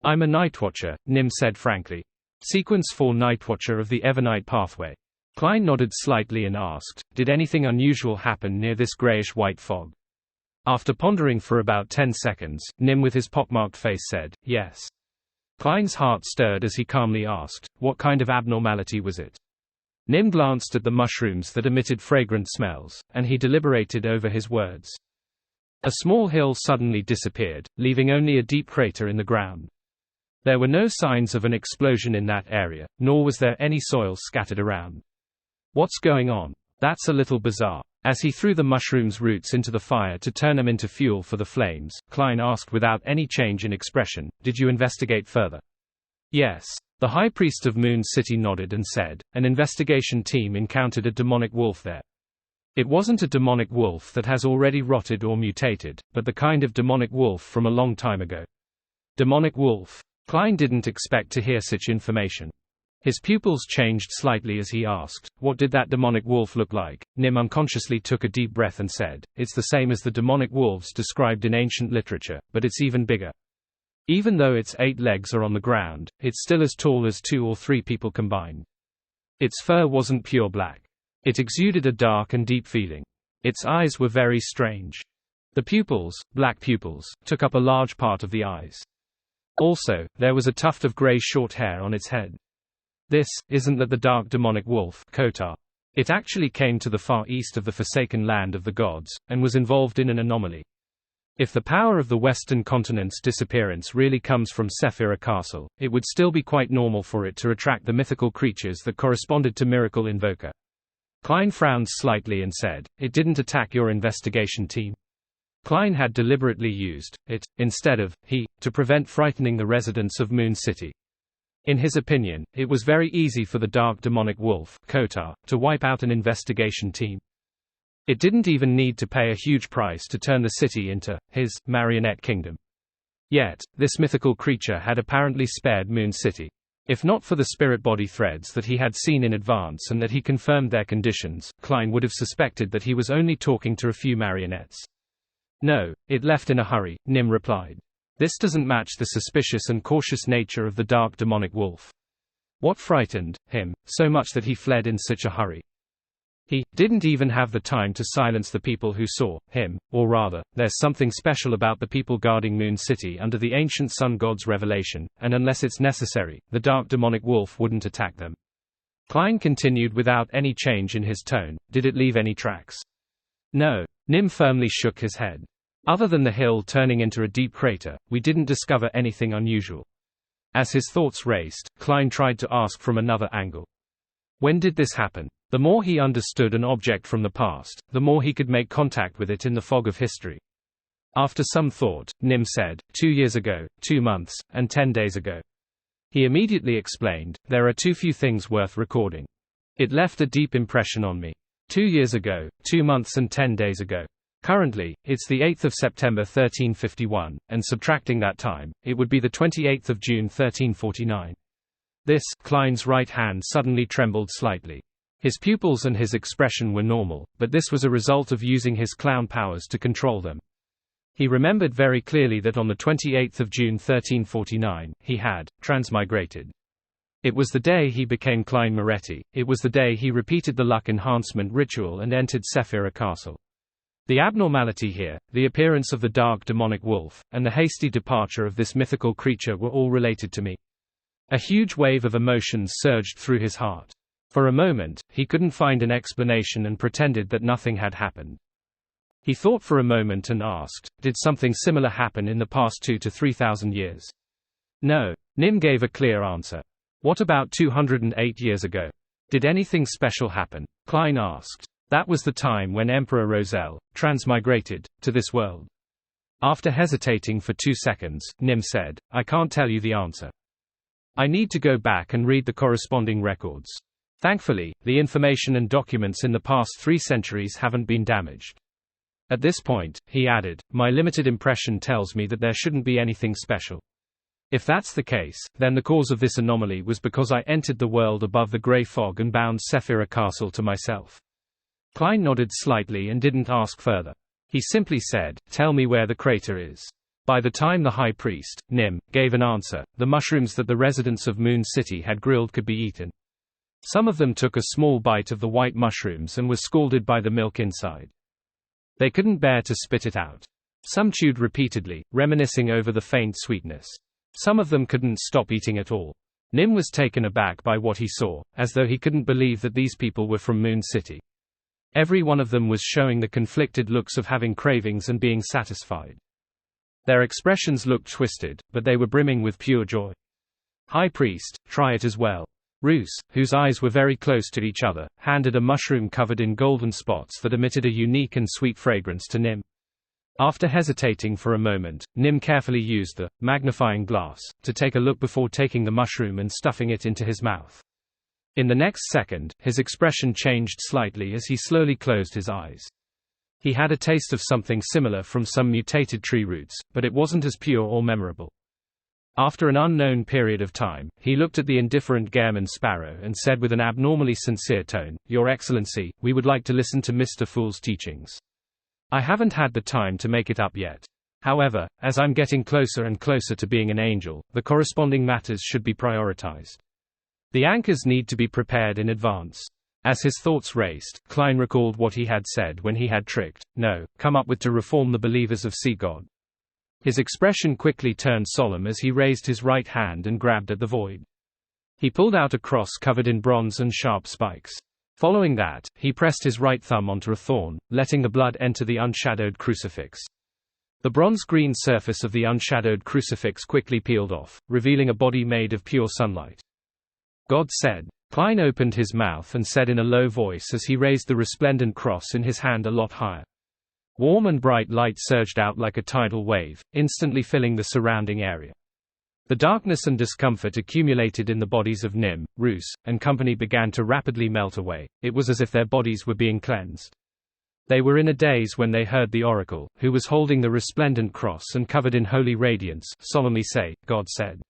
I'm a Nightwatcher, Nim said frankly. Sequence 4 Nightwatcher of the Evernight pathway. Klein nodded slightly and asked, did anything unusual happen near this grayish-white fog? After pondering for about 10 seconds, Nim with his pockmarked face said, yes. Klein's heart stirred as he calmly asked, what kind of abnormality was it? Nim glanced at the mushrooms that emitted fragrant smells, and he deliberated over his words. A small hill suddenly disappeared, leaving only a deep crater in the ground. There were no signs of an explosion in that area, nor was there any soil scattered around. What's going on? That's a little bizarre. As he threw the mushroom's roots into the fire to turn them into fuel for the flames, Klein asked without any change in expression, did you investigate further? Yes. The High Priest of Moon City nodded and said, an investigation team encountered a demonic wolf there. It wasn't a demonic wolf that has already rotted or mutated, but the kind of demonic wolf from a long time ago. Demonic wolf. Klein didn't expect to hear such information. His pupils changed slightly as he asked, what did that demonic wolf look like? Nim unconsciously took a deep breath and said, it's the same as the demonic wolves described in ancient literature, but it's even bigger. Even though its 8 legs are on the ground, it's still as tall as 2 or 3 people combined. Its fur wasn't pure black. It exuded a dark and deep feeling. Its eyes were very strange. The pupils, black pupils, took up a large part of the eyes. Also, there was a tuft of grey short hair on its head. This, isn't that the dark demonic wolf, Kotar? It actually came to the far east of the Forsaken Land of the Gods, and was involved in an anomaly. If the power of the Western continent's disappearance really comes from Sephira Castle, it would still be quite normal for it to attract the mythical creatures that corresponded to Miracle Invoker. Klein frowned slightly and said, it didn't attack your investigation team. Klein had deliberately used it, instead of he, to prevent frightening the residents of Moon City. In his opinion, it was very easy for the dark demonic wolf, Kotar, to wipe out an investigation team. It didn't even need to pay a huge price to turn the city into his marionette kingdom. Yet, this mythical creature had apparently spared Moon City. If not for the spirit body threads that he had seen in advance and that he confirmed their conditions, Klein would have suspected that he was only talking to a few marionettes. No, it left in a hurry, Nim replied. This doesn't match the suspicious and cautious nature of the dark demonic wolf. What frightened him so much that he fled in such a hurry? He didn't even have the time to silence the people who saw him, or rather, there's something special about the people guarding Moon City under the ancient sun god's revelation, and unless it's necessary, the dark demonic wolf wouldn't attack them. Klein continued without any change in his tone, did it leave any tracks? No. Nim firmly shook his head. Other than the hill turning into a deep crater, we didn't discover anything unusual. As his thoughts raced, Klein tried to ask from another angle. When did this happen? The more he understood an object from the past, the more he could make contact with it in the fog of history. After some thought, Nim said, 2 years ago, 2 months, and 10 days ago. He immediately explained, there are too few things worth recording. It left a deep impression on me. 2 years ago, 2 months and 10 days ago. Currently, it's the 8th of September 1351, and subtracting that time, it would be the 28th of June 1349. This, Klein's right hand suddenly trembled slightly. His pupils and his expression were normal, but this was a result of using his clown powers to control them. He remembered very clearly that on the 28th of June 1349, he had transmigrated. It was the day he became Klein Moretti, it was the day he repeated the luck enhancement ritual and entered Sephira Castle. The abnormality here, the appearance of the dark demonic wolf, and the hasty departure of this mythical creature were all related to me. A huge wave of emotions surged through his heart. For a moment, he couldn't find an explanation and pretended that nothing had happened. He thought for a moment and asked, did something similar happen in the past 2,000 to 3,000 years? No. Nim gave a clear answer. What about 208 years ago? Did anything special happen? Klein asked. That was the time when Emperor Roselle transmigrated to this world. After hesitating for 2 seconds, Nim said, I can't tell you the answer. I need to go back and read the corresponding records. Thankfully, the information and documents in the past 3 centuries haven't been damaged. At this point, he added, my limited impression tells me that there shouldn't be anything special. If that's the case, then the cause of this anomaly was because I entered the world above the grey fog and bound Sephira Castle to myself. Klein nodded slightly and didn't ask further. He simply said, tell me where the crater is. By the time the high priest, Nim, gave an answer, the mushrooms that the residents of Moon City had grilled could be eaten. Some of them took a small bite of the white mushrooms and were scalded by the milk inside. They couldn't bear to spit it out. Some chewed repeatedly, reminiscing over the faint sweetness. Some of them couldn't stop eating at all. Nim was taken aback by what he saw, as though he couldn't believe that these people were from Moon City. Every one of them was showing the conflicted looks of having cravings and being satisfied. Their expressions looked twisted, but they were brimming with pure joy. High priest, try it as well. Roos, whose eyes were very close to each other, handed a mushroom covered in golden spots that emitted a unique and sweet fragrance to Nim. After hesitating for a moment, Nim carefully used the magnifying glass to take a look before taking the mushroom and stuffing it into his mouth. In the next second, his expression changed slightly as he slowly closed his eyes. He had a taste of something similar from some mutated tree roots, but it wasn't as pure or memorable. After an unknown period of time, he looked at the indifferent Gehrman Sparrow and said with an abnormally sincere tone, Your Excellency, we would like to listen to Mr. Fool's teachings. I haven't had the time to make it up yet. However, as I'm getting closer and closer to being an angel, the corresponding matters should be prioritized. The anchors need to be prepared in advance. As his thoughts raced, Klein recalled what he had said when he had come up with to reform the believers of Sea God. His expression quickly turned solemn as he raised his right hand and grabbed at the void. He pulled out a cross covered in bronze and sharp spikes. Following that, he pressed his right thumb onto a thorn, letting the blood enter the unshadowed crucifix. The bronze-green surface of the unshadowed crucifix quickly peeled off, revealing a body made of pure sunlight. God said. Klein opened his mouth and said in a low voice as he raised the resplendent cross in his hand a lot higher. Warm and bright light surged out like a tidal wave, instantly filling the surrounding area. The darkness and discomfort accumulated in the bodies of Nim, Roos, and company began to rapidly melt away. It was as if their bodies were being cleansed. They were in a daze when they heard the oracle, who was holding the resplendent cross and covered in holy radiance, solemnly say, God said.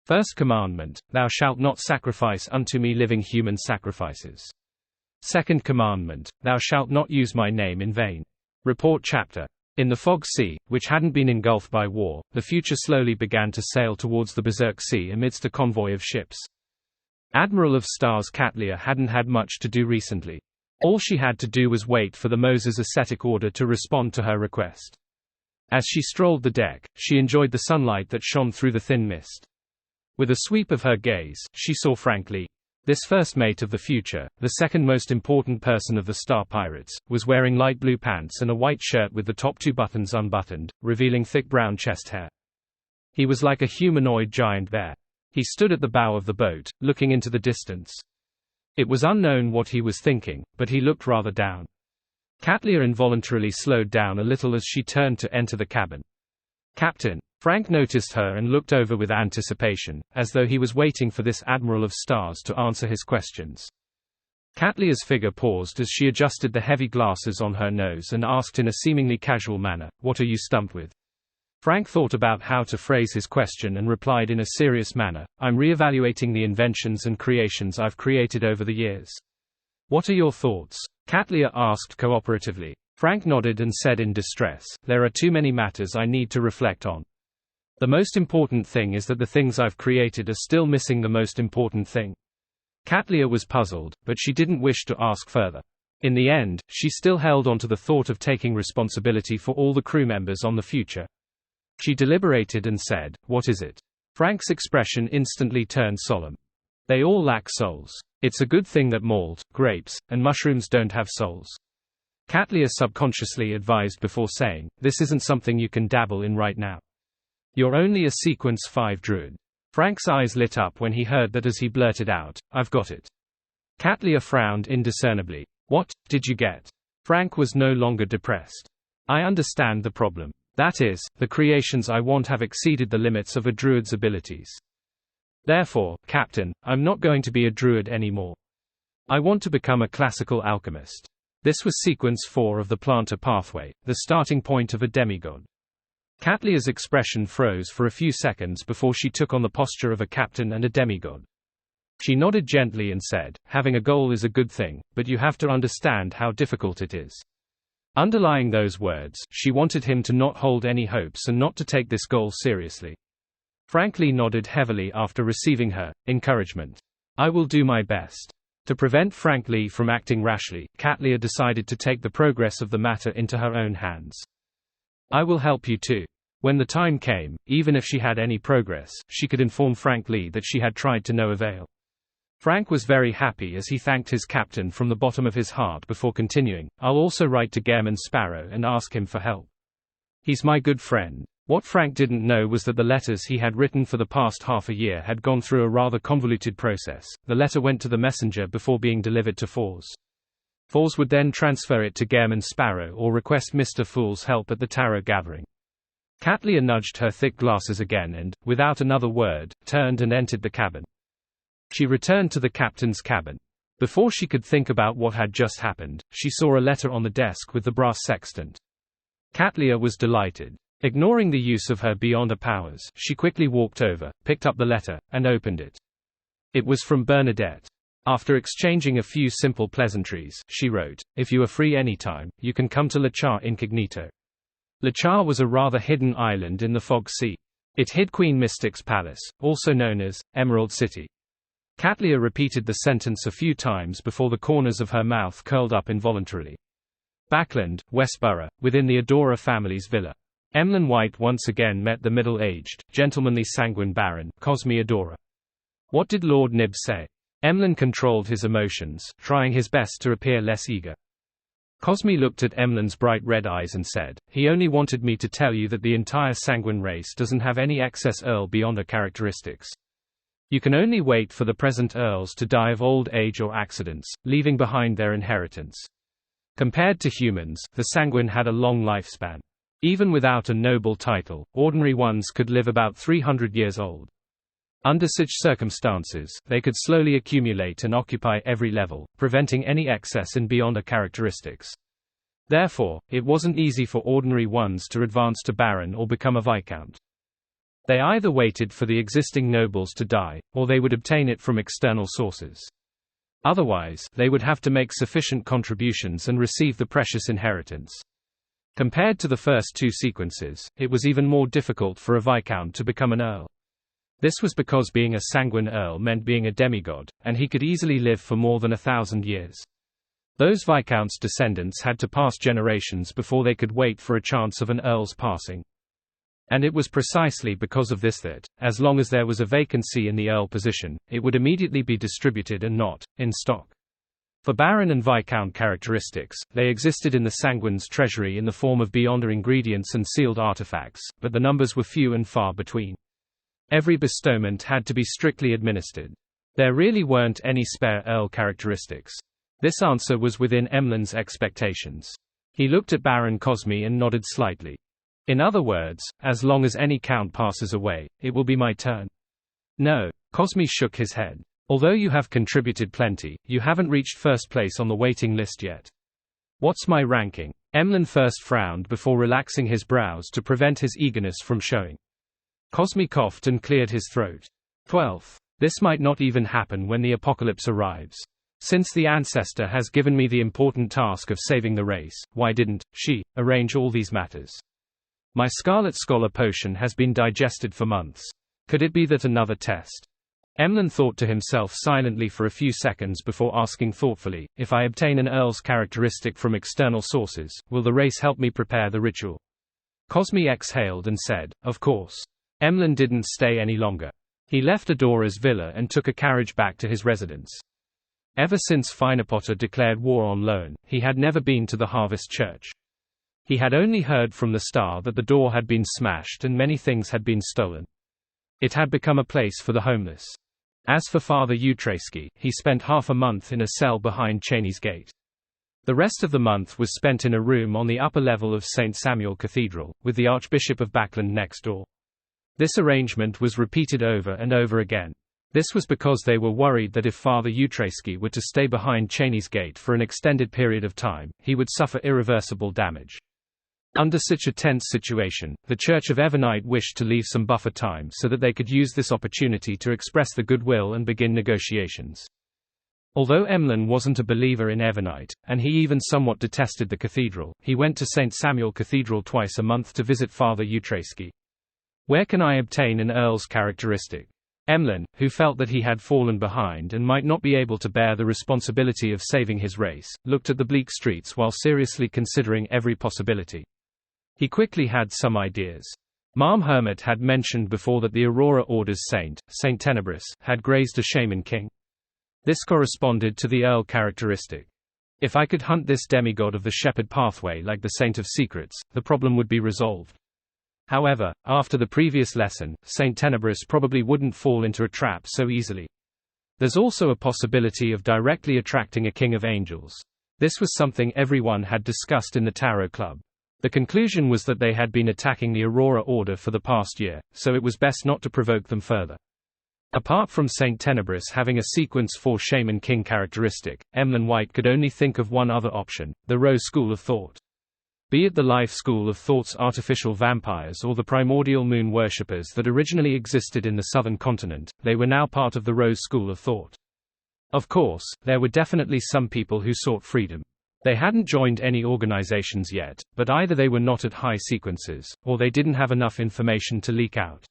First commandment, thou shalt not sacrifice unto me living human sacrifices. Second commandment, thou shalt not use my name in vain. Report chapter. In the Fog Sea, which hadn't been engulfed by war, the future slowly began to sail towards the Berserk Sea amidst a convoy of ships. Admiral of Stars Katlia hadn't had much to do recently. All she had to do was wait for the Moses ascetic order to respond to her request. As she strolled the deck, she enjoyed the sunlight that shone through the thin mist. With a sweep of her gaze, she saw Frank Lee. This first mate of the future, the second most important person of the Star Pirates, was wearing light blue pants and a white shirt with the top 2 buttons unbuttoned, revealing thick brown chest hair. He was like a humanoid giant bear. He stood at the bow of the boat, looking into the distance. It was unknown what he was thinking, but he looked rather down. Katlia involuntarily slowed down a little as she turned to enter the cabin. Captain. Frank noticed her and looked over with anticipation, as though he was waiting for this Admiral of Stars to answer his questions. Katlia's figure paused as she adjusted the heavy glasses on her nose and asked in a seemingly casual manner, What are you stumped with? Frank thought about how to phrase his question and replied in a serious manner, I'm re-evaluating the inventions and creations I've created over the years. What are your thoughts? Katlia asked cooperatively. Frank nodded and said in distress, There are too many matters I need to reflect on. The most important thing is that the things I've created are still missing the most important thing. Katlia was puzzled, but she didn't wish to ask further. In the end, she still held on to the thought of taking responsibility for all the crew members on the future. She deliberated and said, What is it? Frank's expression instantly turned solemn. They all lack souls. It's a good thing that malt, grapes, and mushrooms don't have souls. Katlia subconsciously advised before saying, This isn't something you can dabble in right now. You're only a Sequence 5 druid. Frank's eyes lit up when he heard that as he blurted out, I've got it. Katlia frowned indiscernibly. What did you get? Frank was no longer depressed. I understand the problem. That is, the creations I want have exceeded the limits of a druid's abilities. Therefore, Captain, I'm not going to be a druid anymore. I want to become a classical alchemist. This was sequence 4 of the plantar pathway, the starting point of a demigod. Catlia's expression froze for a few seconds before she took on the posture of a captain and a demigod. She nodded gently and said, having a goal is a good thing, but you have to understand how difficult it is. Underlying those words, she wanted him to not hold any hopes and not to take this goal seriously. Frank Lee nodded heavily after receiving her encouragement. I will do my best. To prevent Frank Lee from acting rashly, Catlia decided to take the progress of the matter into her own hands. I will help you too. When the time came, even if she had any progress, she could inform Frank Lee that she had tried to no avail. Frank was very happy as he thanked his captain from the bottom of his heart before continuing, I'll also write to Gehrman Sparrow and ask him for help. He's my good friend. What Frank didn't know was that the letters he had written for the past half a year had gone through a rather convoluted process. The letter went to the messenger before being delivered to Fours. Fours would then transfer it to Gehrman Sparrow or request Mr. Fool's help at the tarot gathering. Catlia nudged her thick glasses again and, without another word, turned and entered the cabin. She returned to the captain's cabin. Before she could think about what had just happened, she saw a letter on the desk with the brass sextant. Catlia was delighted. Ignoring the use of her beyonder powers, she quickly walked over, picked up the letter, and opened it. It was from Bernadette. After exchanging a few simple pleasantries, she wrote, if you are free anytime, you can come to Lachar incognito. Lachar was a rather hidden island in the Fog Sea. It hid Queen Mystic's palace, also known as Emerald City. Catlia repeated the sentence a few times before the corners of her mouth curled up involuntarily. Backland, Westborough, within the Adora family's villa. Emlyn White once again met the middle-aged, gentlemanly sanguine Baron, Cosme Adora. What did Lord Nib say? Emlyn controlled his emotions, trying his best to appear less eager. Cosme looked at Emlyn's bright red eyes and said, he only wanted me to tell you that the entire sanguine race doesn't have any excess Earl beyonder characteristics. You can only wait for the present Earls to die of old age or accidents, leaving behind their inheritance. Compared to humans, the sanguine had a long lifespan. Even without a noble title, ordinary ones could live about 300 years old. Under such circumstances, they could slowly accumulate and occupy every level, preventing any excess in beyonder characteristics. Therefore, it wasn't easy for ordinary ones to advance to Baron or become a Viscount. They either waited for the existing nobles to die, or they would obtain it from external sources. Otherwise, they would have to make sufficient contributions and receive the precious inheritance. Compared to the first two sequences, it was even more difficult for a Viscount to become an Earl. This was because being a sanguine Earl meant being a demigod, and he could easily live for more than 1,000 years. Those Viscounts' descendants had to pass generations before they could wait for a chance of an Earl's passing. And it was precisely because of this that, as long as there was a vacancy in the Earl position, it would immediately be distributed and not, in stock. For Baron and Viscount characteristics, they existed in the Sanguine's treasury in the form of beyonder ingredients and sealed artifacts, but the numbers were few and far between. Every bestowment had to be strictly administered. There really weren't any spare Earl characteristics. This answer was within Emlyn's expectations. He looked at Baron Cosme and nodded slightly. In other words, as long as any count passes away, it will be my turn. No. Cosme shook his head. Although you have contributed plenty, you haven't reached first place on the waiting list yet. What's my ranking? Emlyn first frowned before relaxing his brows to prevent his eagerness from showing. Cosme coughed and cleared his throat. 12th. This might not even happen when the apocalypse arrives. Since the ancestor has given me the important task of saving the race, why didn't she arrange all these matters? My Scarlet Scholar potion has been digested for months. Could it be that another test? Emlyn thought to himself silently for a few seconds before asking thoughtfully, if I obtain an Earl's characteristic from external sources, will the race help me prepare the ritual? Cosme exhaled and said, of course. Emlyn didn't stay any longer. He left Adora's villa and took a carriage back to his residence. Ever since Finepotter declared war on Loan, he had never been to the Harvest Church. He had only heard from the Star that the door had been smashed and many things had been stolen. It had become a place for the homeless. As for Father Utreski, he spent half a month in a cell behind Cheney's Gate. The rest of the month was spent in a room on the upper level of St. Samuel Cathedral, with the Archbishop of Backland next door. This arrangement was repeated over and over again. This was because they were worried that if Father Utraski were to stay behind Cheney's gate for an extended period of time, he would suffer irreversible damage. Under such a tense situation, the Church of Evernite wished to leave some buffer time so that they could use this opportunity to express the goodwill and begin negotiations. Although Emlyn wasn't a believer in Evernite, and he even somewhat detested the cathedral, he went to St. Samuel Cathedral twice a month to visit Father Utraski. "Where can I obtain an earl's characteristic?" Emlyn, who felt that he had fallen behind and might not be able to bear the responsibility of saving his race, looked at the bleak streets while seriously considering every possibility. He quickly had some ideas. Ma'am Hermit had mentioned before that the Aurora Order's saint, Saint Tenebris, had grazed a shaman king. This corresponded to the Earl characteristic. If I could hunt this demigod of the shepherd pathway like the Saint of Secrets, the problem would be resolved. However, after the previous lesson, Saint Tenebris probably wouldn't fall into a trap so easily. There's also a possibility of directly attracting a king of angels. This was something everyone had discussed in the Tarot Club. The conclusion was that they had been attacking the Aurora Order for the past year, so it was best not to provoke them further. Apart from Saint Tenebris having a Sequence 4 Shaman King characteristic, Emlyn White could only think of one other option, the Rose School of Thought. Be it the Life School of Thought's artificial vampires or the primordial moon worshippers that originally existed in the southern continent, they were now part of the Rose School of Thought. Of course, there were definitely some people who sought freedom. They hadn't joined any organizations yet, but either they were not at high sequences, or they didn't have enough information to leak out.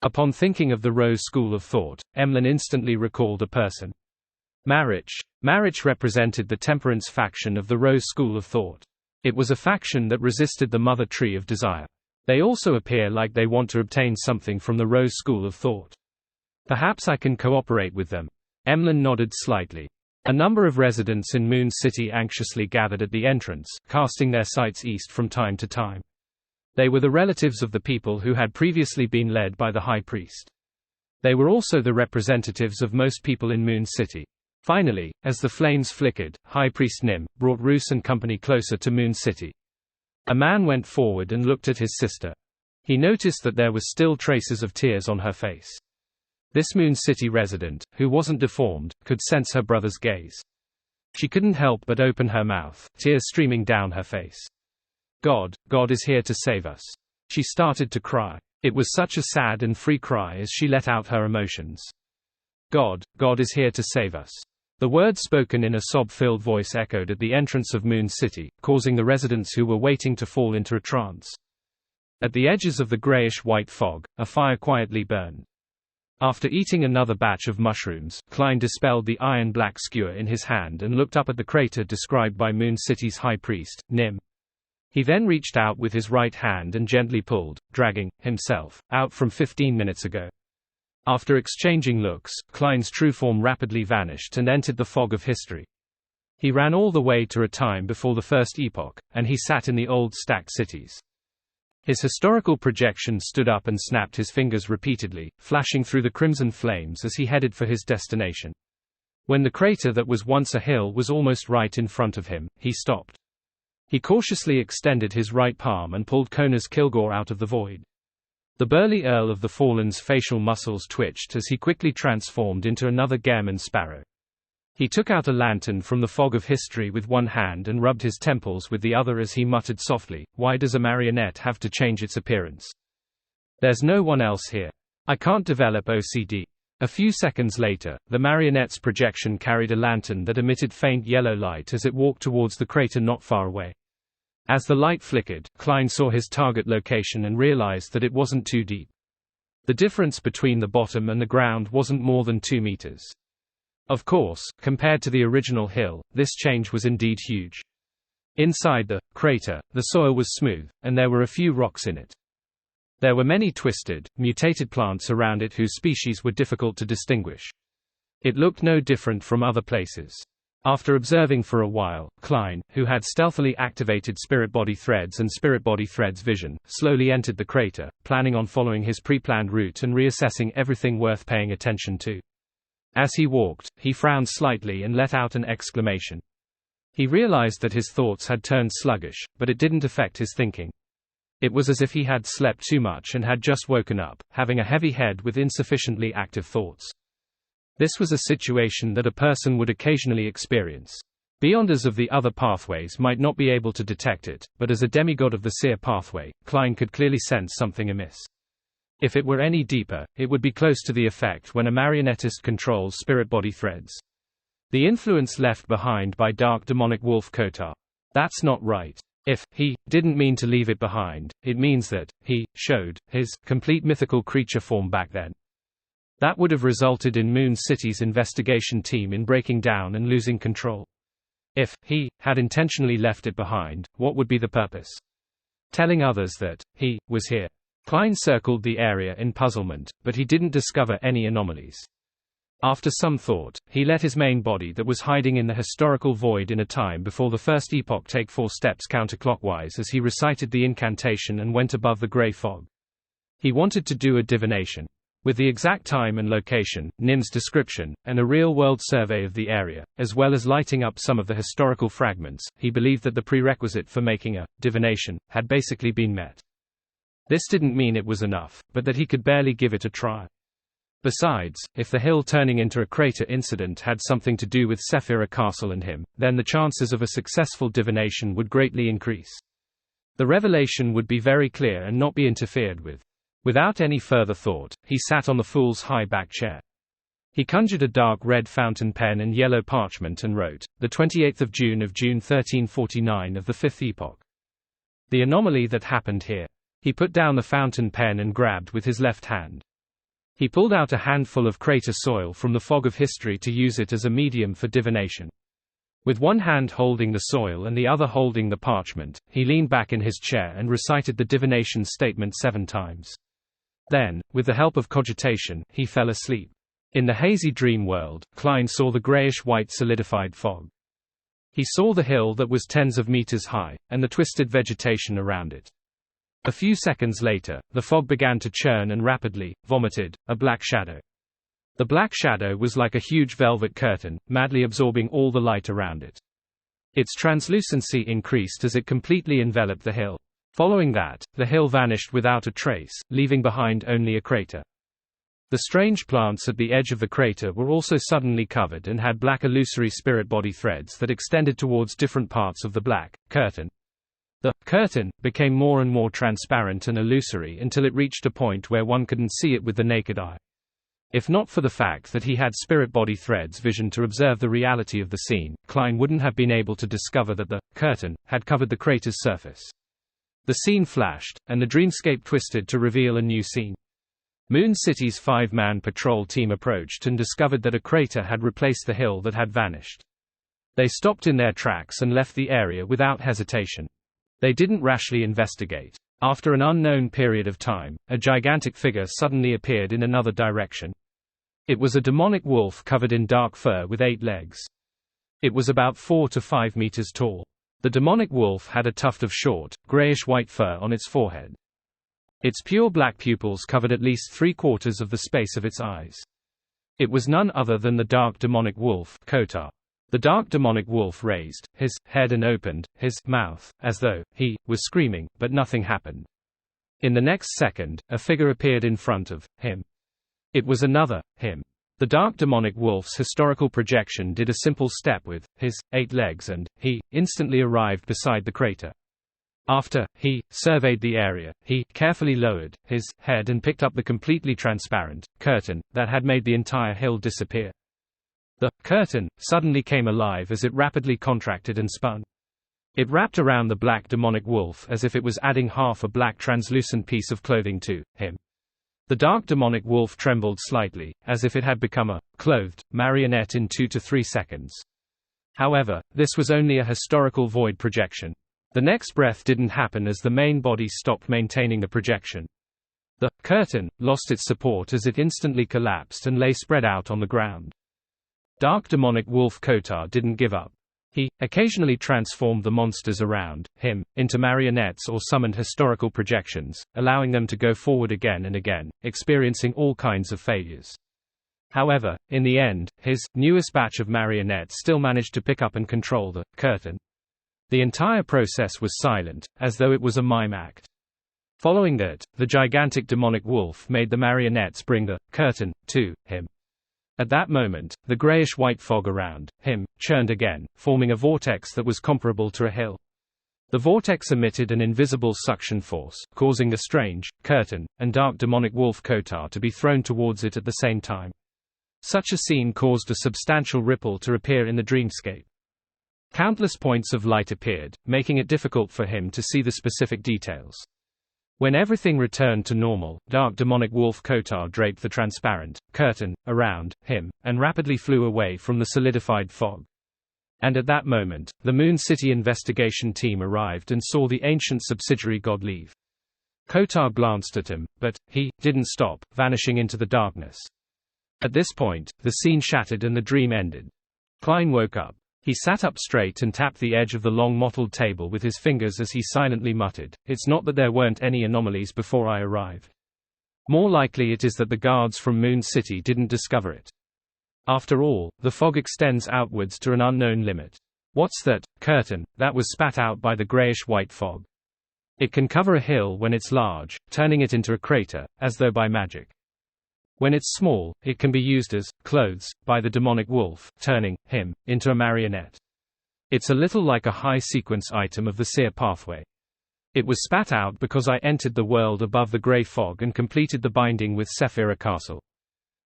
Upon thinking of the Rose School of Thought, Emlyn instantly recalled a person. Marich. Marich represented the temperance faction of the Rose School of Thought. It was a faction that resisted the Mother Tree of Desire. They also appear like they want to obtain something from the Rose School of Thought. Perhaps I can cooperate with them. Emlyn nodded slightly. A number of residents in Moon City anxiously gathered at the entrance, casting their sights east from time to time. They were the relatives of the people who had previously been led by the High Priest. They were also the representatives of most people in Moon City. Finally, as the flames flickered, High Priest Nim brought Roos and company closer to Moon City. A man went forward and looked at his sister. He noticed that there was still traces of tears on her face. This Moon City resident, who wasn't deformed, could sense her brother's gaze. She couldn't help but open her mouth, tears streaming down her face. God is here to save us. She started to cry. It was such a sad and free cry as she let out her emotions. God is here to save us. The words spoken in a sob-filled voice echoed at the entrance of Moon City, causing the residents who were waiting to fall into a trance. At the edges of the grayish-white fog, a fire quietly burned. After eating another batch of mushrooms, Klein dispelled the iron-black skewer in his hand and looked up at the crater described by Moon City's High Priest, Nim. He then reached out with his right hand and gently pulled, dragging himself out from 15 minutes ago. After exchanging looks, Klein's true form rapidly vanished and entered the fog of history. He ran all the way to a time before the First Epoch, and he sat in the old stacked cities. His historical projection stood up and snapped his fingers repeatedly, flashing through the crimson flames as he headed for his destination. When the crater that was once a hill was almost right in front of him, he stopped. He cautiously extended his right palm and pulled Kona's Kilgore out of the void. The burly Earl of the Fallen's facial muscles twitched as he quickly transformed into another Gairman Sparrow. He took out a lantern from the fog of history with one hand and rubbed his temples with the other as he muttered softly, "Why does a marionette have to change its appearance? There's no one else here. I can't develop OCD." A few seconds later, the marionette's projection carried a lantern that emitted faint yellow light as it walked towards the crater not far away. As the light flickered, Klein saw his target location and realized that it wasn't too deep. The difference between the bottom and the ground wasn't more than 2 meters. Of course, compared to the original hill, this change was indeed huge. Inside the crater, the soil was smooth, and there were a few rocks in it. There were many twisted, mutated plants around it whose species were difficult to distinguish. It looked no different from other places. After observing for a while, Klein, who had stealthily activated Spirit Body Threads and Spirit Body Threads vision, slowly entered the crater, planning on following his pre-planned route and reassessing everything worth paying attention to. As he walked, he frowned slightly and let out an exclamation. He realized that his thoughts had turned sluggish, but it didn't affect his thinking. It was as if he had slept too much and had just woken up, having a heavy head with insufficiently active thoughts. This was a situation that a person would occasionally experience. Beyonders of the other pathways might not be able to detect it, but as a demigod of the seer pathway, Klein could clearly sense something amiss. If it were any deeper, it would be close to the effect when a marionettist controls spirit body threads. The influence left behind by dark demonic wolf Kotar. That's not right. If he didn't mean to leave it behind, it means that he showed his complete mythical creature form back then. That would have resulted in Moon City's investigation team in breaking down and losing control. If he had intentionally left it behind, what would be the purpose? Telling others that he was here. Klein circled the area in puzzlement, but he didn't discover any anomalies. After some thought, he let his main body that was hiding in the historical void in a time before the first epoch take 4 steps counterclockwise as he recited the incantation and went above the grey fog. He wanted to do a divination. With the exact time and location, Nim's description, and a real-world survey of the area, as well as lighting up some of the historical fragments, he believed that the prerequisite for making a divination had basically been met. This didn't mean it was enough, but that he could barely give it a try. Besides, if the hill turning into a crater incident had something to do with Sephira Castle and him, then the chances of a successful divination would greatly increase. The revelation would be very clear and not be interfered with. Without any further thought, he sat on the fool's high-back chair. He conjured a dark red fountain pen and yellow parchment and wrote, the 28th of June 1349 of the 5th epoch. The anomaly that happened here. He put down the fountain pen and grabbed with his left hand. He pulled out a handful of crater soil from the fog of history to use it as a medium for divination. With one hand holding the soil and the other holding the parchment, he leaned back in his chair and recited the divination statement 7 times. Then, with the help of cogitation, he fell asleep. In the hazy dream world, Klein saw the grayish-white solidified fog. He saw the hill that was tens of meters high, and the twisted vegetation around it. A few seconds later, the fog began to churn and rapidly vomited a black shadow. The black shadow was like a huge velvet curtain, madly absorbing all the light around it. Its translucency increased as it completely enveloped the hill. Following that, the hill vanished without a trace, leaving behind only a crater. The strange plants at the edge of the crater were also suddenly covered and had black illusory spirit body threads that extended towards different parts of the black curtain. The curtain became more and more transparent and illusory until it reached a point where one couldn't see it with the naked eye. If not for the fact that he had spirit body threads vision to observe the reality of the scene, Klein wouldn't have been able to discover that the curtain had covered the crater's surface. The scene flashed, and the dreamscape twisted to reveal a new scene. Moon City's 5-man patrol team approached and discovered that a crater had replaced the hill that had vanished. They stopped in their tracks and left the area without hesitation. They didn't rashly investigate. After an unknown period of time, a gigantic figure suddenly appeared in another direction. It was a demonic wolf covered in dark fur with 8 legs. It was about 4 to 5 meters tall. The demonic wolf had a tuft of short, grayish-white fur on its forehead. Its pure black pupils covered at least 3/4 of the space of its eyes. It was none other than the dark demonic wolf, Kotar. The dark demonic wolf raised his head and opened his mouth, as though he was screaming, but nothing happened. In the next second, a figure appeared in front of him. It was another him. The dark demonic wolf's historical projection did a simple step with his 8 legs and he instantly arrived beside the crater. After he surveyed the area, he carefully lowered his head and picked up the completely transparent curtain that had made the entire hill disappear. The curtain suddenly came alive as it rapidly contracted and spun. It wrapped around the black demonic wolf as if it was adding half a black translucent piece of clothing to him. The dark demonic wolf trembled slightly, as if it had become a clothed marionette in 2 to 3 seconds. However, this was only a historical void projection. The next breath didn't happen as the main body stopped maintaining the projection. The curtain lost its support as it instantly collapsed and lay spread out on the ground. Dark demonic wolf Kotar didn't give up. He occasionally transformed the monsters around him into marionettes or summoned historical projections, allowing them to go forward again and again, experiencing all kinds of failures. However, in the end, his newest batch of marionettes still managed to pick up and control the curtain. The entire process was silent, as though it was a mime act. Following that, the gigantic demonic wolf made the marionettes bring the curtain to him. At that moment, the grayish-white fog around him churned again, forming a vortex that was comparable to a hill. The vortex emitted an invisible suction force, causing the strange, Curtin, and dark demonic wolf Kotar to be thrown towards it at the same time. Such a scene caused a substantial ripple to appear in the dreamscape. Countless points of light appeared, making it difficult for him to see the specific details. When everything returned to normal, dark demonic wolf Kotar draped the transparent curtain around him, and rapidly flew away from the solidified fog. And at that moment, the Moon City investigation team arrived and saw the ancient subsidiary god leave. Kotar glanced at him, but he didn't stop, vanishing into the darkness. At this point, the scene shattered and the dream ended. Klein woke up. He sat up straight and tapped the edge of the long mottled table with his fingers as he silently muttered, "It's not that there weren't any anomalies before I arrived. More likely it is that the guards from Moon City didn't discover it. After all, the fog extends outwards to an unknown limit. What's that curtain that was spat out by the grayish-white fog? It can cover a hill when it's large, turning it into a crater, as though by magic. When it's small, it can be used as clothes by the demonic wolf, turning him into a marionette. It's a little like a high-sequence item of the seer pathway. It was spat out because I entered the world above the grey fog and completed the binding with Sephira Castle.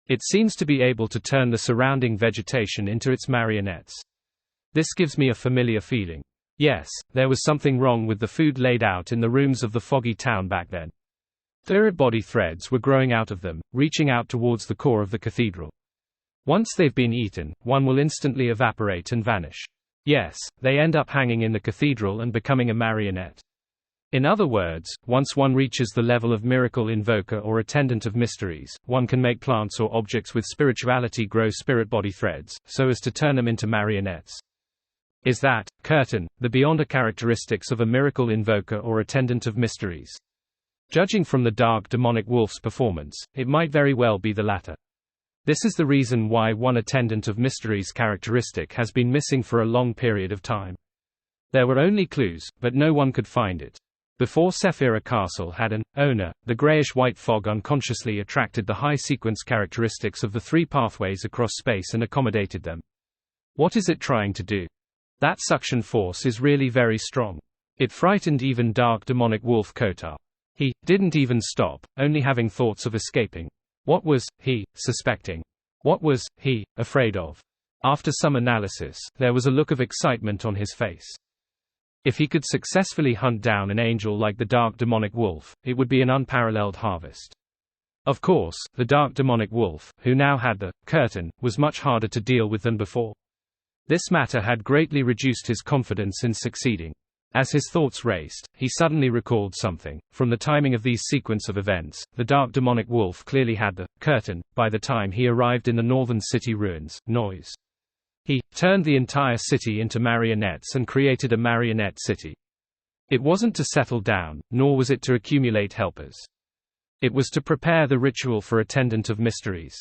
It seems to be able to turn the surrounding vegetation into its marionettes. This gives me a familiar feeling. Yes, there was something wrong with the food laid out in the rooms of the foggy town back then. Spirit body threads were growing out of them, reaching out towards the core of the cathedral. Once they've been eaten, one will instantly evaporate and vanish. Yes, they end up hanging in the cathedral and becoming a marionette. In other words, once one reaches the level of miracle invoker or attendant of mysteries, one can make plants or objects with spirituality grow spirit body threads, so as to turn them into marionettes. Is that curtain the beyonder characteristics of a miracle invoker or attendant of mysteries? Judging from the dark demonic wolf's performance, it might very well be the latter. This is the reason why one attendant of mysteries characteristic has been missing for a long period of time. There were only clues, but no one could find it. Before Sephira Castle had an owner, the grayish-white fog unconsciously attracted the high-sequence characteristics of the three pathways across space and accommodated them. What is it trying to do? That suction force is really very strong. It frightened even dark demonic wolf Kotar. He didn't even stop, only having thoughts of escaping. What was he suspecting? What was he afraid of? After some analysis, there was a look of excitement on his face. If he could successfully hunt down an angel like the dark demonic wolf, it would be an unparalleled harvest. Of course, the dark demonic wolf, who now had the curtain, was much harder to deal with than before. This matter had greatly reduced his confidence in succeeding. As his thoughts raced, he suddenly recalled something. From the timing of these sequence of events, the dark demonic wolf clearly had the curtain by the time he arrived in the northern city ruins. Noise. He turned the entire city into marionettes and created a marionette city. It wasn't to settle down, nor was it to accumulate helpers. It was to prepare the ritual for attendant of mysteries.